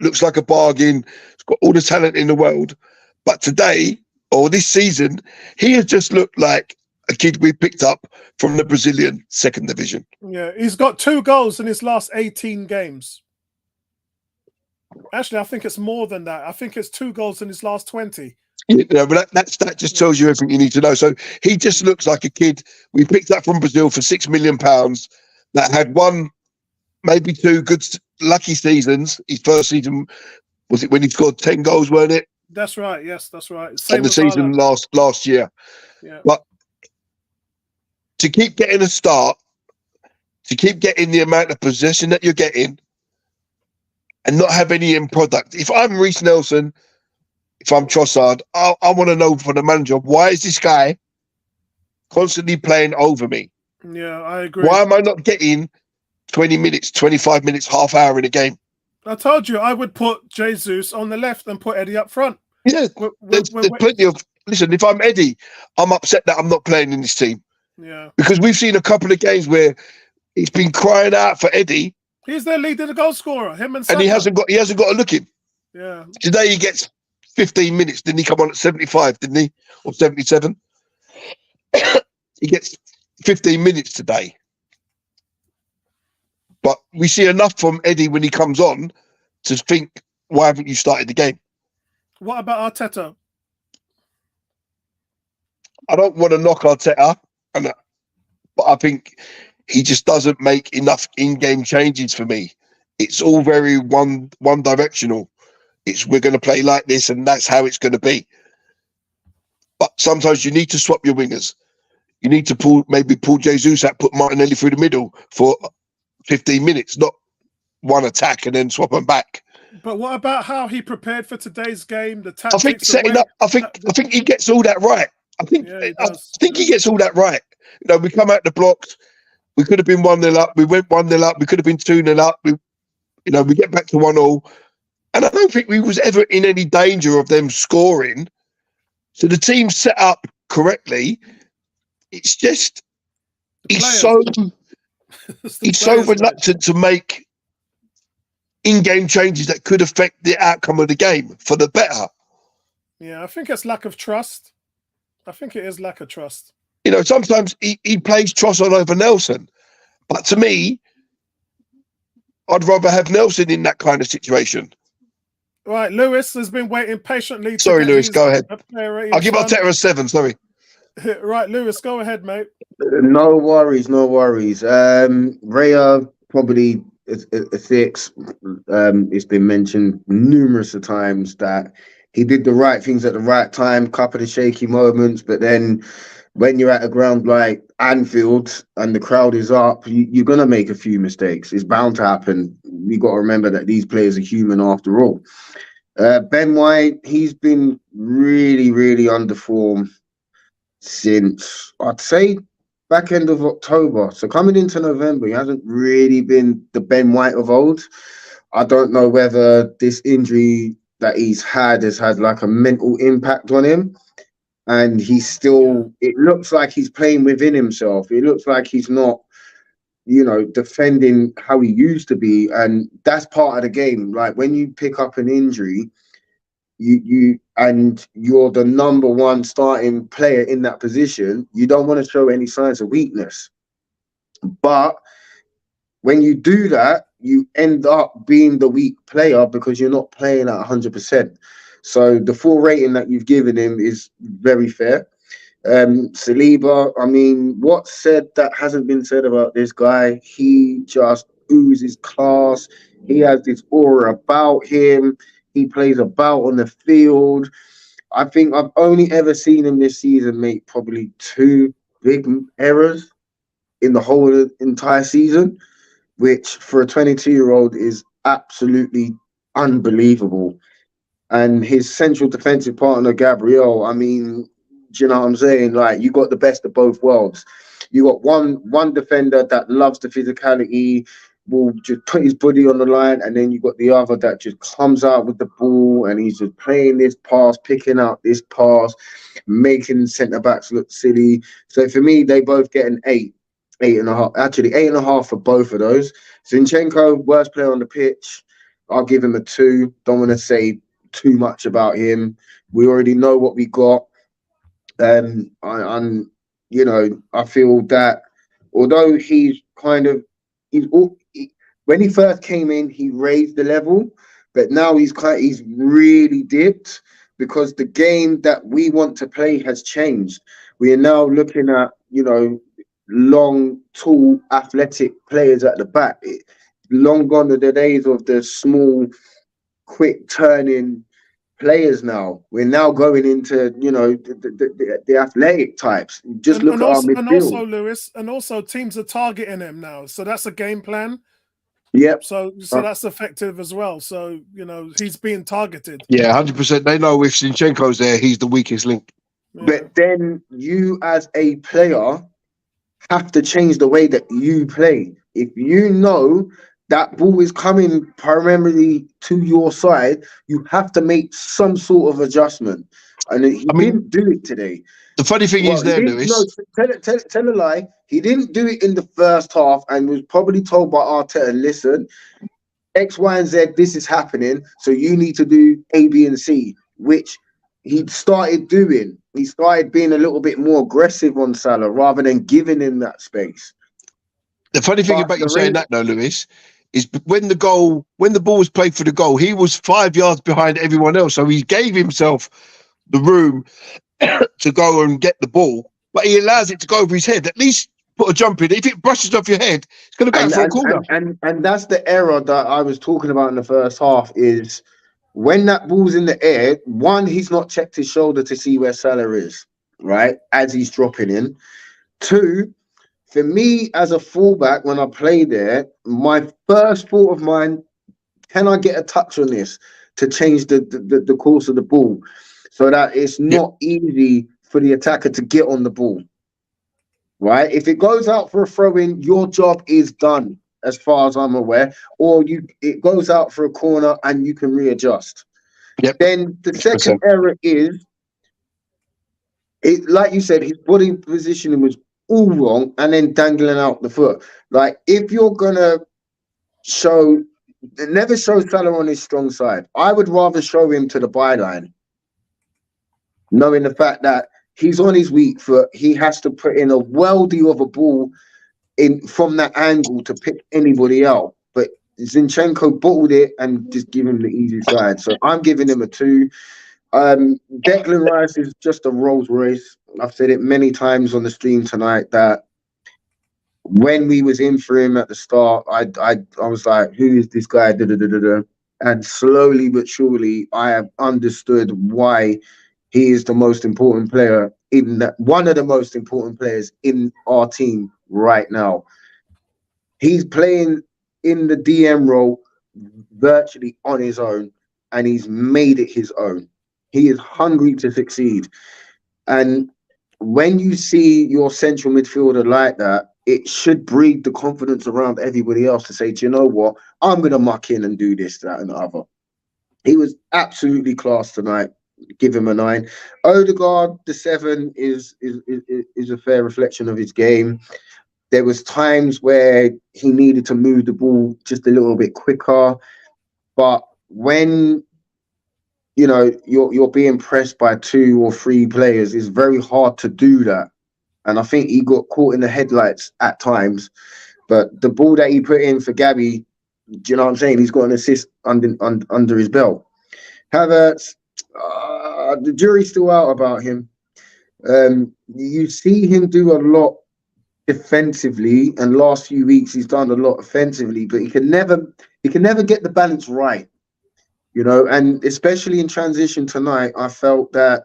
looks like a bargain. He's got all the talent in the world. But today, or this season, he has just looked like a kid we picked up from the Brazilian second division. Yeah, he's got 2 goals in his last 18 games. Actually, I think it's more than that. I think it's 2 goals in his last 20. Yeah, but that just tells you everything you need to know. So he just looks like a kid we picked up from Brazil for £6 million that had 1, maybe 2 good, lucky seasons. His first season, was it when he scored 10 goals, weren't it? That's right. Yes, that's right. Same And the with season Haaland. last year. Yeah. But to keep getting a start, to keep getting the amount of possession that you're getting, and not have any end product. If I'm Reece Nelson, if I'm Trossard, I want to know from the manager, why is this guy constantly playing over me? Yeah, I agree. Why am I not getting 20 minutes, 25 minutes, half hour in a game? I told you I would put Jesus on the left and put Eddie up front. Yeah, there's plenty of... Listen, if I'm Eddie, I'm upset that I'm not playing in this team. Yeah. Because we've seen a couple of games where he's been crying out for Eddie. He's their leader, goal scorer. Him and Saka. And he hasn't got a look in. Yeah. Today he gets 15 minutes. Didn't he come on at 75, didn't he? Or 77? He gets 15 minutes today. But we see enough from Eddie when he comes on to think, why haven't you started the game? What about Arteta? I don't want to knock Arteta, but I think he just doesn't make enough in-game changes for me. It's all very one-directional. It's we're going to play like this and that's how it's going to be. But sometimes you need to swap your wingers. You need to pull Jesus out, put Martinelli through the middle for 15 minutes, not one attack and then swap them back. But what about how he prepared for today's game? The tactics. I think setting up. I think he gets all that right. I think he gets all that right. You know, we come out the blocks. We could have been 1-0 up. We went 1-0 up. We could have been 2-0 up. We get back to 1-1, and I don't think we was ever in any danger of them scoring. So the team set up correctly. It's just he's so reluctant to make in-game changes that could affect the outcome of the game for the better. Yeah, I think it's lack of trust. I think it is lack of trust. You know, sometimes he plays Trossard over Nelson. But to me, I'd rather have Nelson in that kind of situation. Right, Lewis has been waiting patiently. Sorry, Lewis, go ahead. I'll give Arteta a 7, sorry. Right, Lewis, go ahead, mate. No worries. Raya probably a 6. It's been mentioned numerous of times that he did the right things at the right time, couple of shaky moments, but then when you're at a ground like Anfield and the crowd is up, you're going to make a few mistakes. It's bound to happen. We got to remember that these players are human after all. Ben White, he's been really, really underform since, I'd say, back end of October. So coming into November, he hasn't really been the Ben White of old. I don't know whether this injury that he's had has had like a mental impact on him. And he's still, it looks like he's playing within himself. It looks like he's not, defending how he used to be. And that's part of the game. Like when you pick up an injury, you're the number one starting player in that position, you don't want to show any signs of weakness. But when you do that, you end up being the weak player because you're not playing at 100%. So the full rating that you've given him is very fair. Saliba, I mean, what's said that hasn't been said about this guy? He just oozes class. He has this aura about him. He plays about on the field. I think I've only ever seen him this season make probably 2 big errors in the whole entire season, which for a 22-year-old is absolutely unbelievable. and his central defensive partner, Gabriel. I mean, do you know what I'm saying? Like, you got the best of both worlds. You got one defender that loves the physicality, will just put his body on the line, and then you got the other that just comes out with the ball and he's just playing this pass, picking out this pass, making centre backs look silly. So for me, they both get an 8.5. Actually, 8.5 for both of those. Zinchenko, worst player on the pitch. I'll give him a 2. Don't want to say too much about him. We already know what we got. I'm, you know, I feel that although when he first came in, he raised the level, but now he's really dipped because the game that we want to play has changed. We are now looking at, you know, long, tall, athletic players at the back. Long gone are the days of the small, quick turning players now. We're now going into, you know, the athletic types. Just look at our midfield. And also, Lewis, and also teams are targeting him now. So that's a game plan. Yep. So that's effective as well. So, you know, he's being targeted. Yeah, 100%. They know if Zinchenko's there, he's the weakest link. Yeah. But then you as a player have to change the way that you play. If you know that ball is coming primarily to your side, you have to make some sort of adjustment. And he didn't do it today. The funny thing is there, Lewis. No, tell a lie. He didn't do it in the first half and was probably told by Arteta, listen, X, Y, and Z, this is happening. So you need to do A, B, and C, which he started doing. He started being a little bit more aggressive on Salah rather than giving him that space. The funny thing about you saying that, though, Lewis, is when the ball was played for the goal, he was 5 yards behind everyone else. So he gave himself the room to go and get the ball, but he allows it to go over his head. At least put a jump in. If it brushes off your head, it's going to go for a corner. And that's the error that I was talking about in the first half is when that ball's in the air, one, he's not checked his shoulder to see where Salah is, right, as he's dropping in. Two, for me as a fullback, when I play there, my first thought of mine, can I get a touch on this to change the course of the ball so that it's not easy for the attacker to get on the ball, right? If it goes out for a throw-in, your job is done as far as I'm aware, or it goes out for a corner and you can readjust. Yep. Then the second error is, like you said, his body positioning was all wrong and then dangling out the foot. Like, if you're gonna never show Salah on his strong side. I would rather show him to the byline, knowing the fact that he's on his weak foot. He has to put in a worldie of a ball in from that angle to pick anybody out. But Zinchenko bottled it and just give him the easy side. So I'm giving him a 2. Declan Rice is just a Rolls Royce. I've said it many times on the stream tonight that when we was in for him at the start, I was like, who is this guy? And slowly but surely, I have understood why he is the most important player one of the most important players in our team right now. He's playing in the DM role virtually on his own, and he's made it his own. He is hungry to succeed. And when you see your central midfielder like that, it should breed the confidence around everybody else to say, do you know what? I'm going to muck in and do this, that, and the other. He was absolutely class tonight. Give him a 9. Odegaard, the 7, is a fair reflection of his game. There was times where he needed to move the ball just a little bit quicker. But when you know you're being pressed by 2 or 3 players, it's very hard to do that. And I think he got caught in the headlights at times. But the ball that he put in for Gabby, do you know what I'm saying? He's got an assist under his belt. Havertz, the jury's still out about him. You see him do a lot defensively, and last few weeks he's done a lot offensively, but he can never get the balance right. You know, and especially in transition tonight, I felt that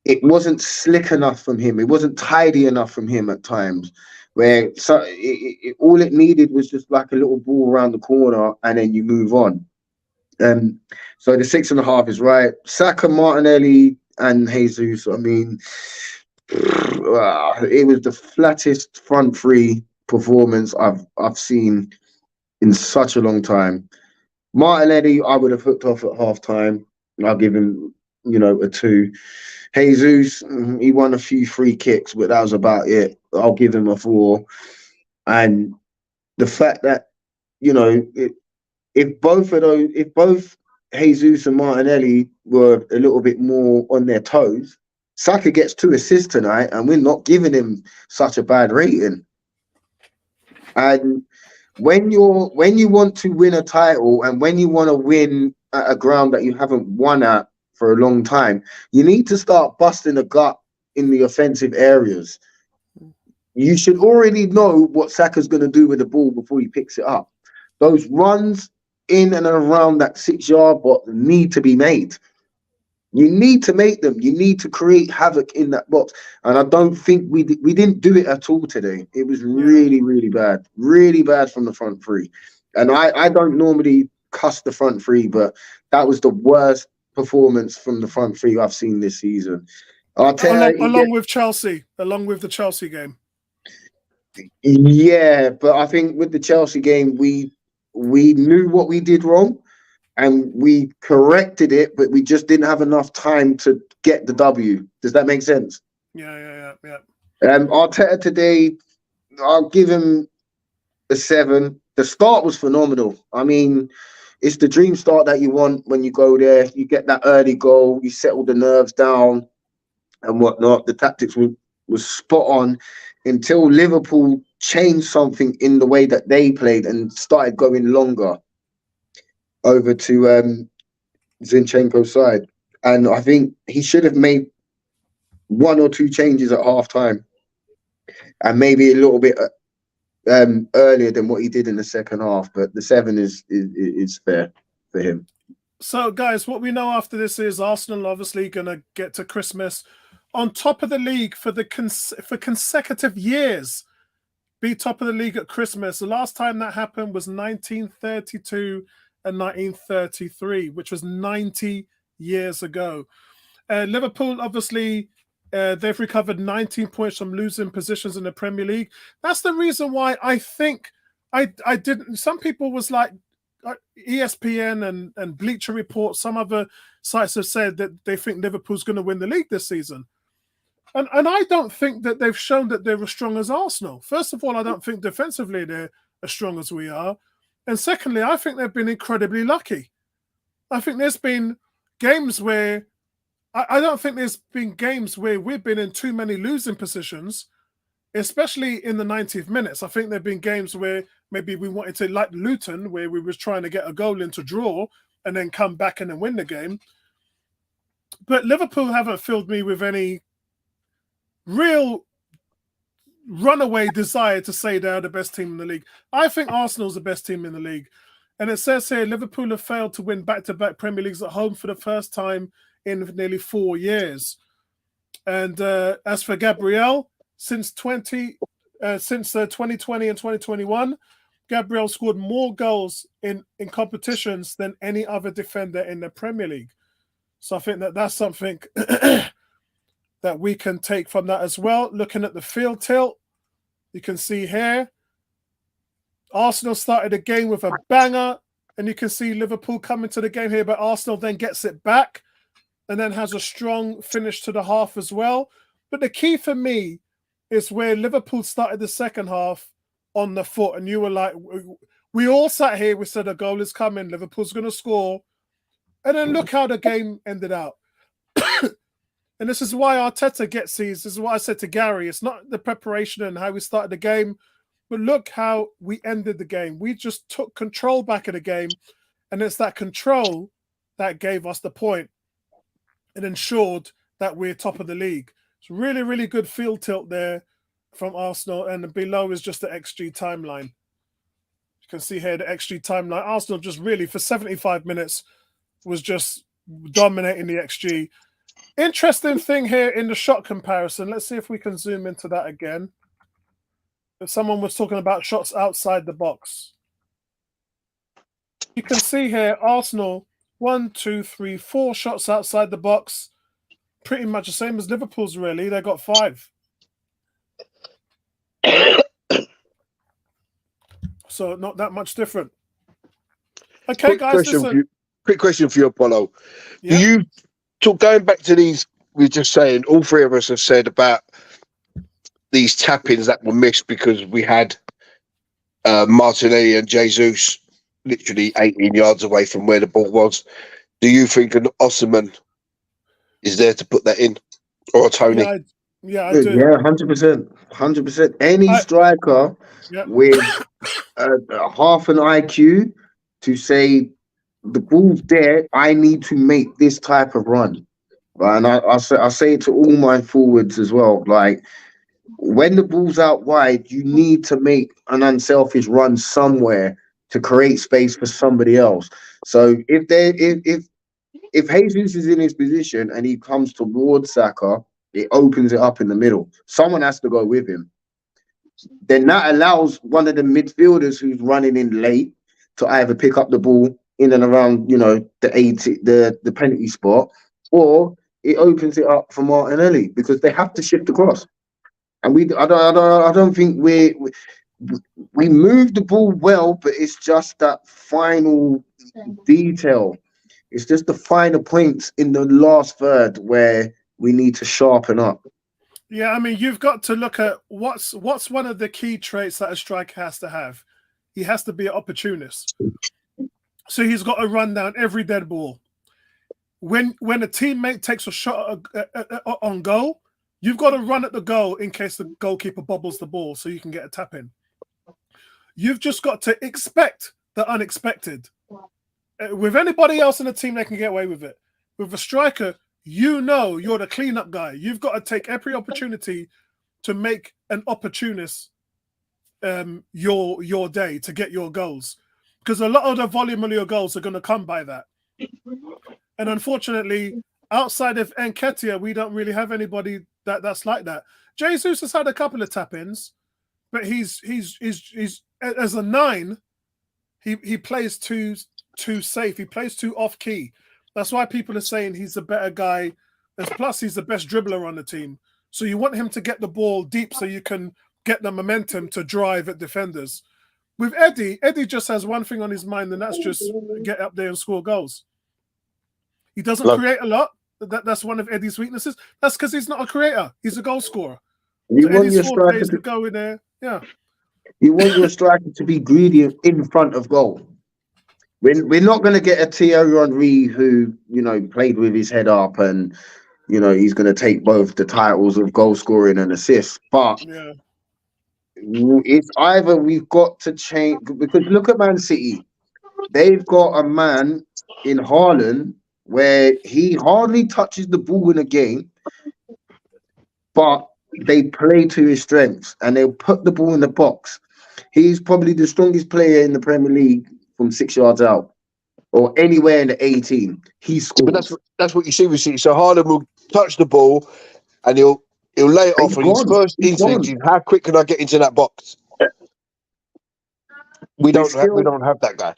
it wasn't slick enough from him. It wasn't tidy enough from him at times, where all it needed was just like a little ball around the corner and then you move on. So the 6.5 is right. Saka, Martinelli, and Jesus. I mean, it was the flattest front three performance I've seen in such a long time. Martinelli, I would have hooked off at half time. I'll give him, a 2. Jesus, he won a few free kicks, but that was about it. I'll give him a 4. And the fact that, if both Jesus and Martinelli were a little bit more on their toes, Saka gets 2 assists tonight, and we're not giving him such a bad rating. And when you want to win a title, and when you want to win at a ground that you haven't won at for a long time, you need to start busting a gut in the offensive areas. You should already know what Saka's going to do with the ball before he picks it up. Those runs in and around that 6-yard box need to be made. You need to make them. You need to create havoc in that box. And I don't think we didn't do it at all today. It was really, really bad. Really bad from the front three. And I don't normally cuss the front three, but that was the worst performance from the front three I've seen this season. Along with the Chelsea game. Yeah, but I think with the Chelsea game, we knew what we did wrong. And we corrected it, but we just didn't have enough time to get the W. Does that make sense? Yeah. Arteta today, I'll give him a 7. The start was phenomenal. I mean, it's the dream start that you want when you go there. You get that early goal, you settle the nerves down and whatnot. The tactics was spot on until Liverpool changed something in the way that they played and started going longer over to Zinchenko's side. And I think he should have made 1 or 2 changes at half time, and maybe a little bit earlier than what he did in the second half. But the 7 is fair for him. So, guys, what we know after this is Arsenal obviously going to get to Christmas on top of the league for consecutive years. Be top of the league at Christmas. The last time that happened was 1932 and 1933, which was 90 years ago. Liverpool, obviously, they've recovered 19 points from losing positions in the Premier League. That's the reason why I think I didn't. Some people was like ESPN and Bleacher Report, some other sites have said that they think Liverpool's going to win the league this season. And I don't think that they've shown that they're as strong as Arsenal. First of all, I don't think defensively they're as strong as we are. And secondly, I think they've been incredibly lucky. I think there's been games where I don't think there's been games where we've been in too many losing positions, especially in the 90th minutes. I think there have been games where maybe we wanted to, like Luton, where we was trying to get a goal in to draw and then come back and then win the game. But Liverpool haven't filled me with any real runaway desire to say they're the best team in the league. I think Arsenal's the best team in the league. And it says here, Liverpool have failed to win back-to-back Premier Leagues at home for the first time in nearly 4 years. And as for Gabriel, since 2020 and 2021, Gabriel scored more goals in competitions than any other defender in the Premier League. So I think that's something that we can take from that as well. Looking at the field tilt, you can see here, Arsenal started the game with a banger, and you can see Liverpool coming to the game here, but Arsenal then gets it back and then has a strong finish to the half as well. But the key for me is where Liverpool started the second half on the foot, and you were like, we all sat here, we said a goal is coming, Liverpool's going to score, and then look how the game ended out. And this is why Arteta gets these. This is what I said to Gary. It's not the preparation and how we started the game, but look how we ended the game. We just took control back of the game, and it's that control that gave us the point and ensured that we're top of the league. It's really, really good field tilt there from Arsenal, and below is just the XG timeline. You can see here the XG timeline. Arsenal just really, for 75 minutes, was just dominating the XG. Interesting thing here in the shot comparison. Let's see if we can zoom into that again. If someone was talking about shots outside the box. You can see here, Arsenal, 1, 2, 3, 4 shots outside the box. Pretty much the same as Liverpool's, really. They got 5. So not that much different. Okay, Quick guys, question listen. for you. Quick question for you, Apollo. Yeah. Do you going back to these? We're just saying. All three of us have said about these tap-ins that were missed because we had Martinelli and Jesus literally 18 yards away from where the ball was. Do you think an Osman is there to put that in, or a Tony? I do. Yeah, 100%. 100%. Any striker Yeah. with half an IQ to say the ball's there, I need to make this type of run. Right? And I say it to all my forwards as well. Like, when the ball's out wide, you need to make an unselfish run somewhere to create space for somebody else. So if Jesus is in his position and he comes towards Saka, it opens it up in the middle. Someone has to go with him. Then that allows one of the midfielders who's running in late to either pick up the ball in and around, the penalty spot, or it opens it up for Martinelli because they have to shift across. And I don't think we move the ball well, but it's just that final detail. It's just the finer points in the last third where we need to sharpen up. Yeah, I mean, you've got to look at what's one of the key traits that a striker has to have. He has to be an opportunist. So he's got to run down every dead ball. When a teammate takes a shot on goal, you've got to run at the goal in case the goalkeeper bobbles the ball so you can get a tap in. You've just got to expect the unexpected. With anybody else in the team, they can get away with it. With a striker, you're the cleanup guy. You've got to take every opportunity to make an opportunist your day to get your goals. Because a lot of the volume of your goals are going to come by that. And unfortunately, outside of Nketiah, we don't really have anybody that's like that. Jesus has had a couple of tap-ins, but he's as a 9, he plays too safe. He plays too off-key. That's why people are saying he's a better guy. Plus, he's the best dribbler on the team. So you want him to get the ball deep so you can get the momentum to drive at defenders. With Eddie just has one thing on his mind, and that's just get up there and score goals. He doesn't create a lot. That's one of Eddie's weaknesses. That's because he's not a creator. He's a goal scorer. You want Eddie's your forte is striker to go in there. Yeah. You want your striker to be greedy in front of goal. We're not going to get a Thierry Henry who, played with his head up and, he's going to take both the titles of goal scoring and assists. But it's either we've got to change, because look at Man City. They've got a man in Haaland where he hardly touches the ball in a game, but they play to his strengths and they'll put the ball in the box. He's probably the strongest player in the Premier League from 6 yards out or anywhere in the 18. He scores. But that's what you see with City. So Haaland will touch the ball and he'll lay it off, and his first instinct is, how quick can I get into that box? We don't have that guy.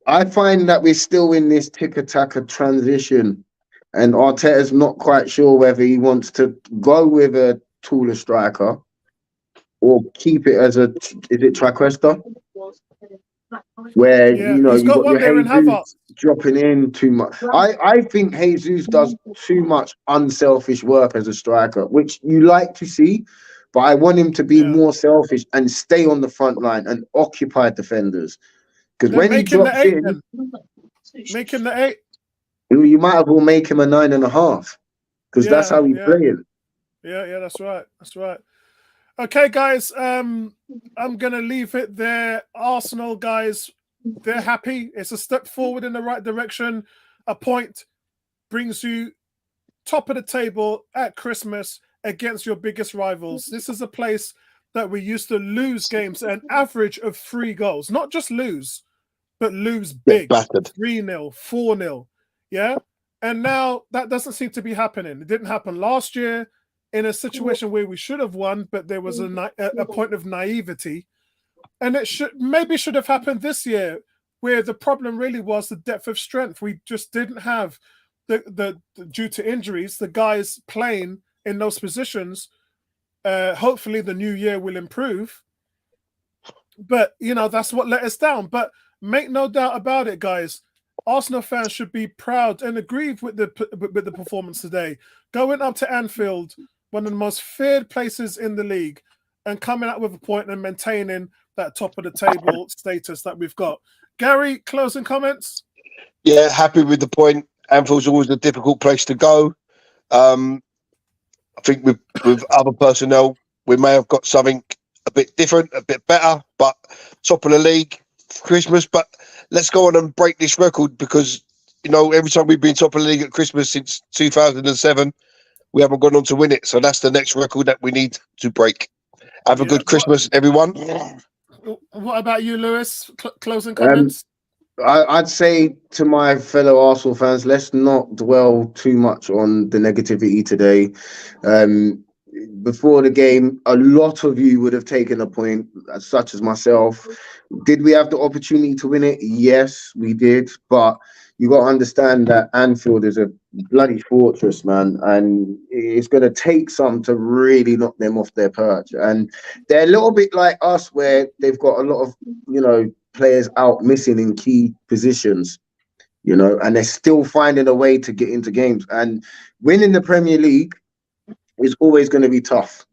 I find that we're still in this tiki-taka transition, and Arteta's not quite sure whether he wants to go with a taller striker or keep it as is it Triquesta? Where you've got your Jesus dropping in too much. I think Jesus does too much unselfish work as a striker, which you like to see, but I want him to be more selfish and stay on the front line and occupy defenders. Because when he drops in, make him the 8. You might as well make him a 9.5, because that's how he's playing. Yeah, that's right. That's right. Okay, guys, I'm going to leave it there. Arsenal, guys, they're happy. It's a step forward in the right direction. A point brings you top of the table at Christmas against your biggest rivals. This is a place that we used to lose games an average of 3 goals. Not just lose, but lose big. 3-0, 4-0. Yeah? And now that doesn't seem to be happening. It didn't happen last year in a situation where we should have won, but there was a point of naivety. And it should have happened this year where the problem really was the depth of strength. We just didn't have the due to injuries, the guys playing in those positions. Hopefully the new year will improve. But, you know, that's what let us down. But make no doubt about it, guys. Arsenal fans should be proud and aggrieved with the performance today. Going up to Anfield, one of the most feared places in the league, and coming out with a point and maintaining that top of the table status that we've got. Gary, closing comments? Yeah, happy with the point. Anfield's always a difficult place to go. I think with other personnel, we may have got something a bit different, a bit better, but top of the league for Christmas. But let's go on and break this record, because, you know, every time we've been top of the league at Christmas since 2007, we haven't gone on to win it. So that's the next record that we need to break. Have a good Christmas, everyone. What about you, Lewis? Closing comments? I'd say to my fellow Arsenal fans, let's not dwell too much on the negativity today. Before the game, a lot of you would have taken a point, such as myself. Did we have the opportunity to win it? Yes, we did. But you got to understand that Anfield is a bloody fortress, man. And it's going to take some to really knock them off their perch. And they're a little bit like us, where they've got a lot of, you know, players out missing in key positions, you know, and they're still finding a way to get into games. And winning the Premier League is always going to be tough.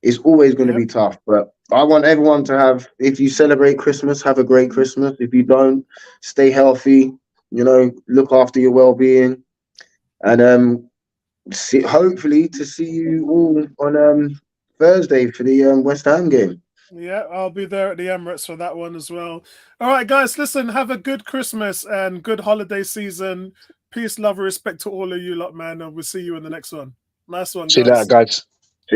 It's always going to be tough. But I want everyone to have, if you celebrate Christmas, have a great Christmas. If you don't, stay healthy, you know, look after your well-being. And hopefully to see you all on Thursday for the West Ham game. Yeah, I'll be there at the Emirates for that one as well. All right, guys, listen, have a good Christmas and good holiday season. Peace, love, and respect to all of you lot, man. And we'll see you in the next one. Nice one, guys. See you later, guys.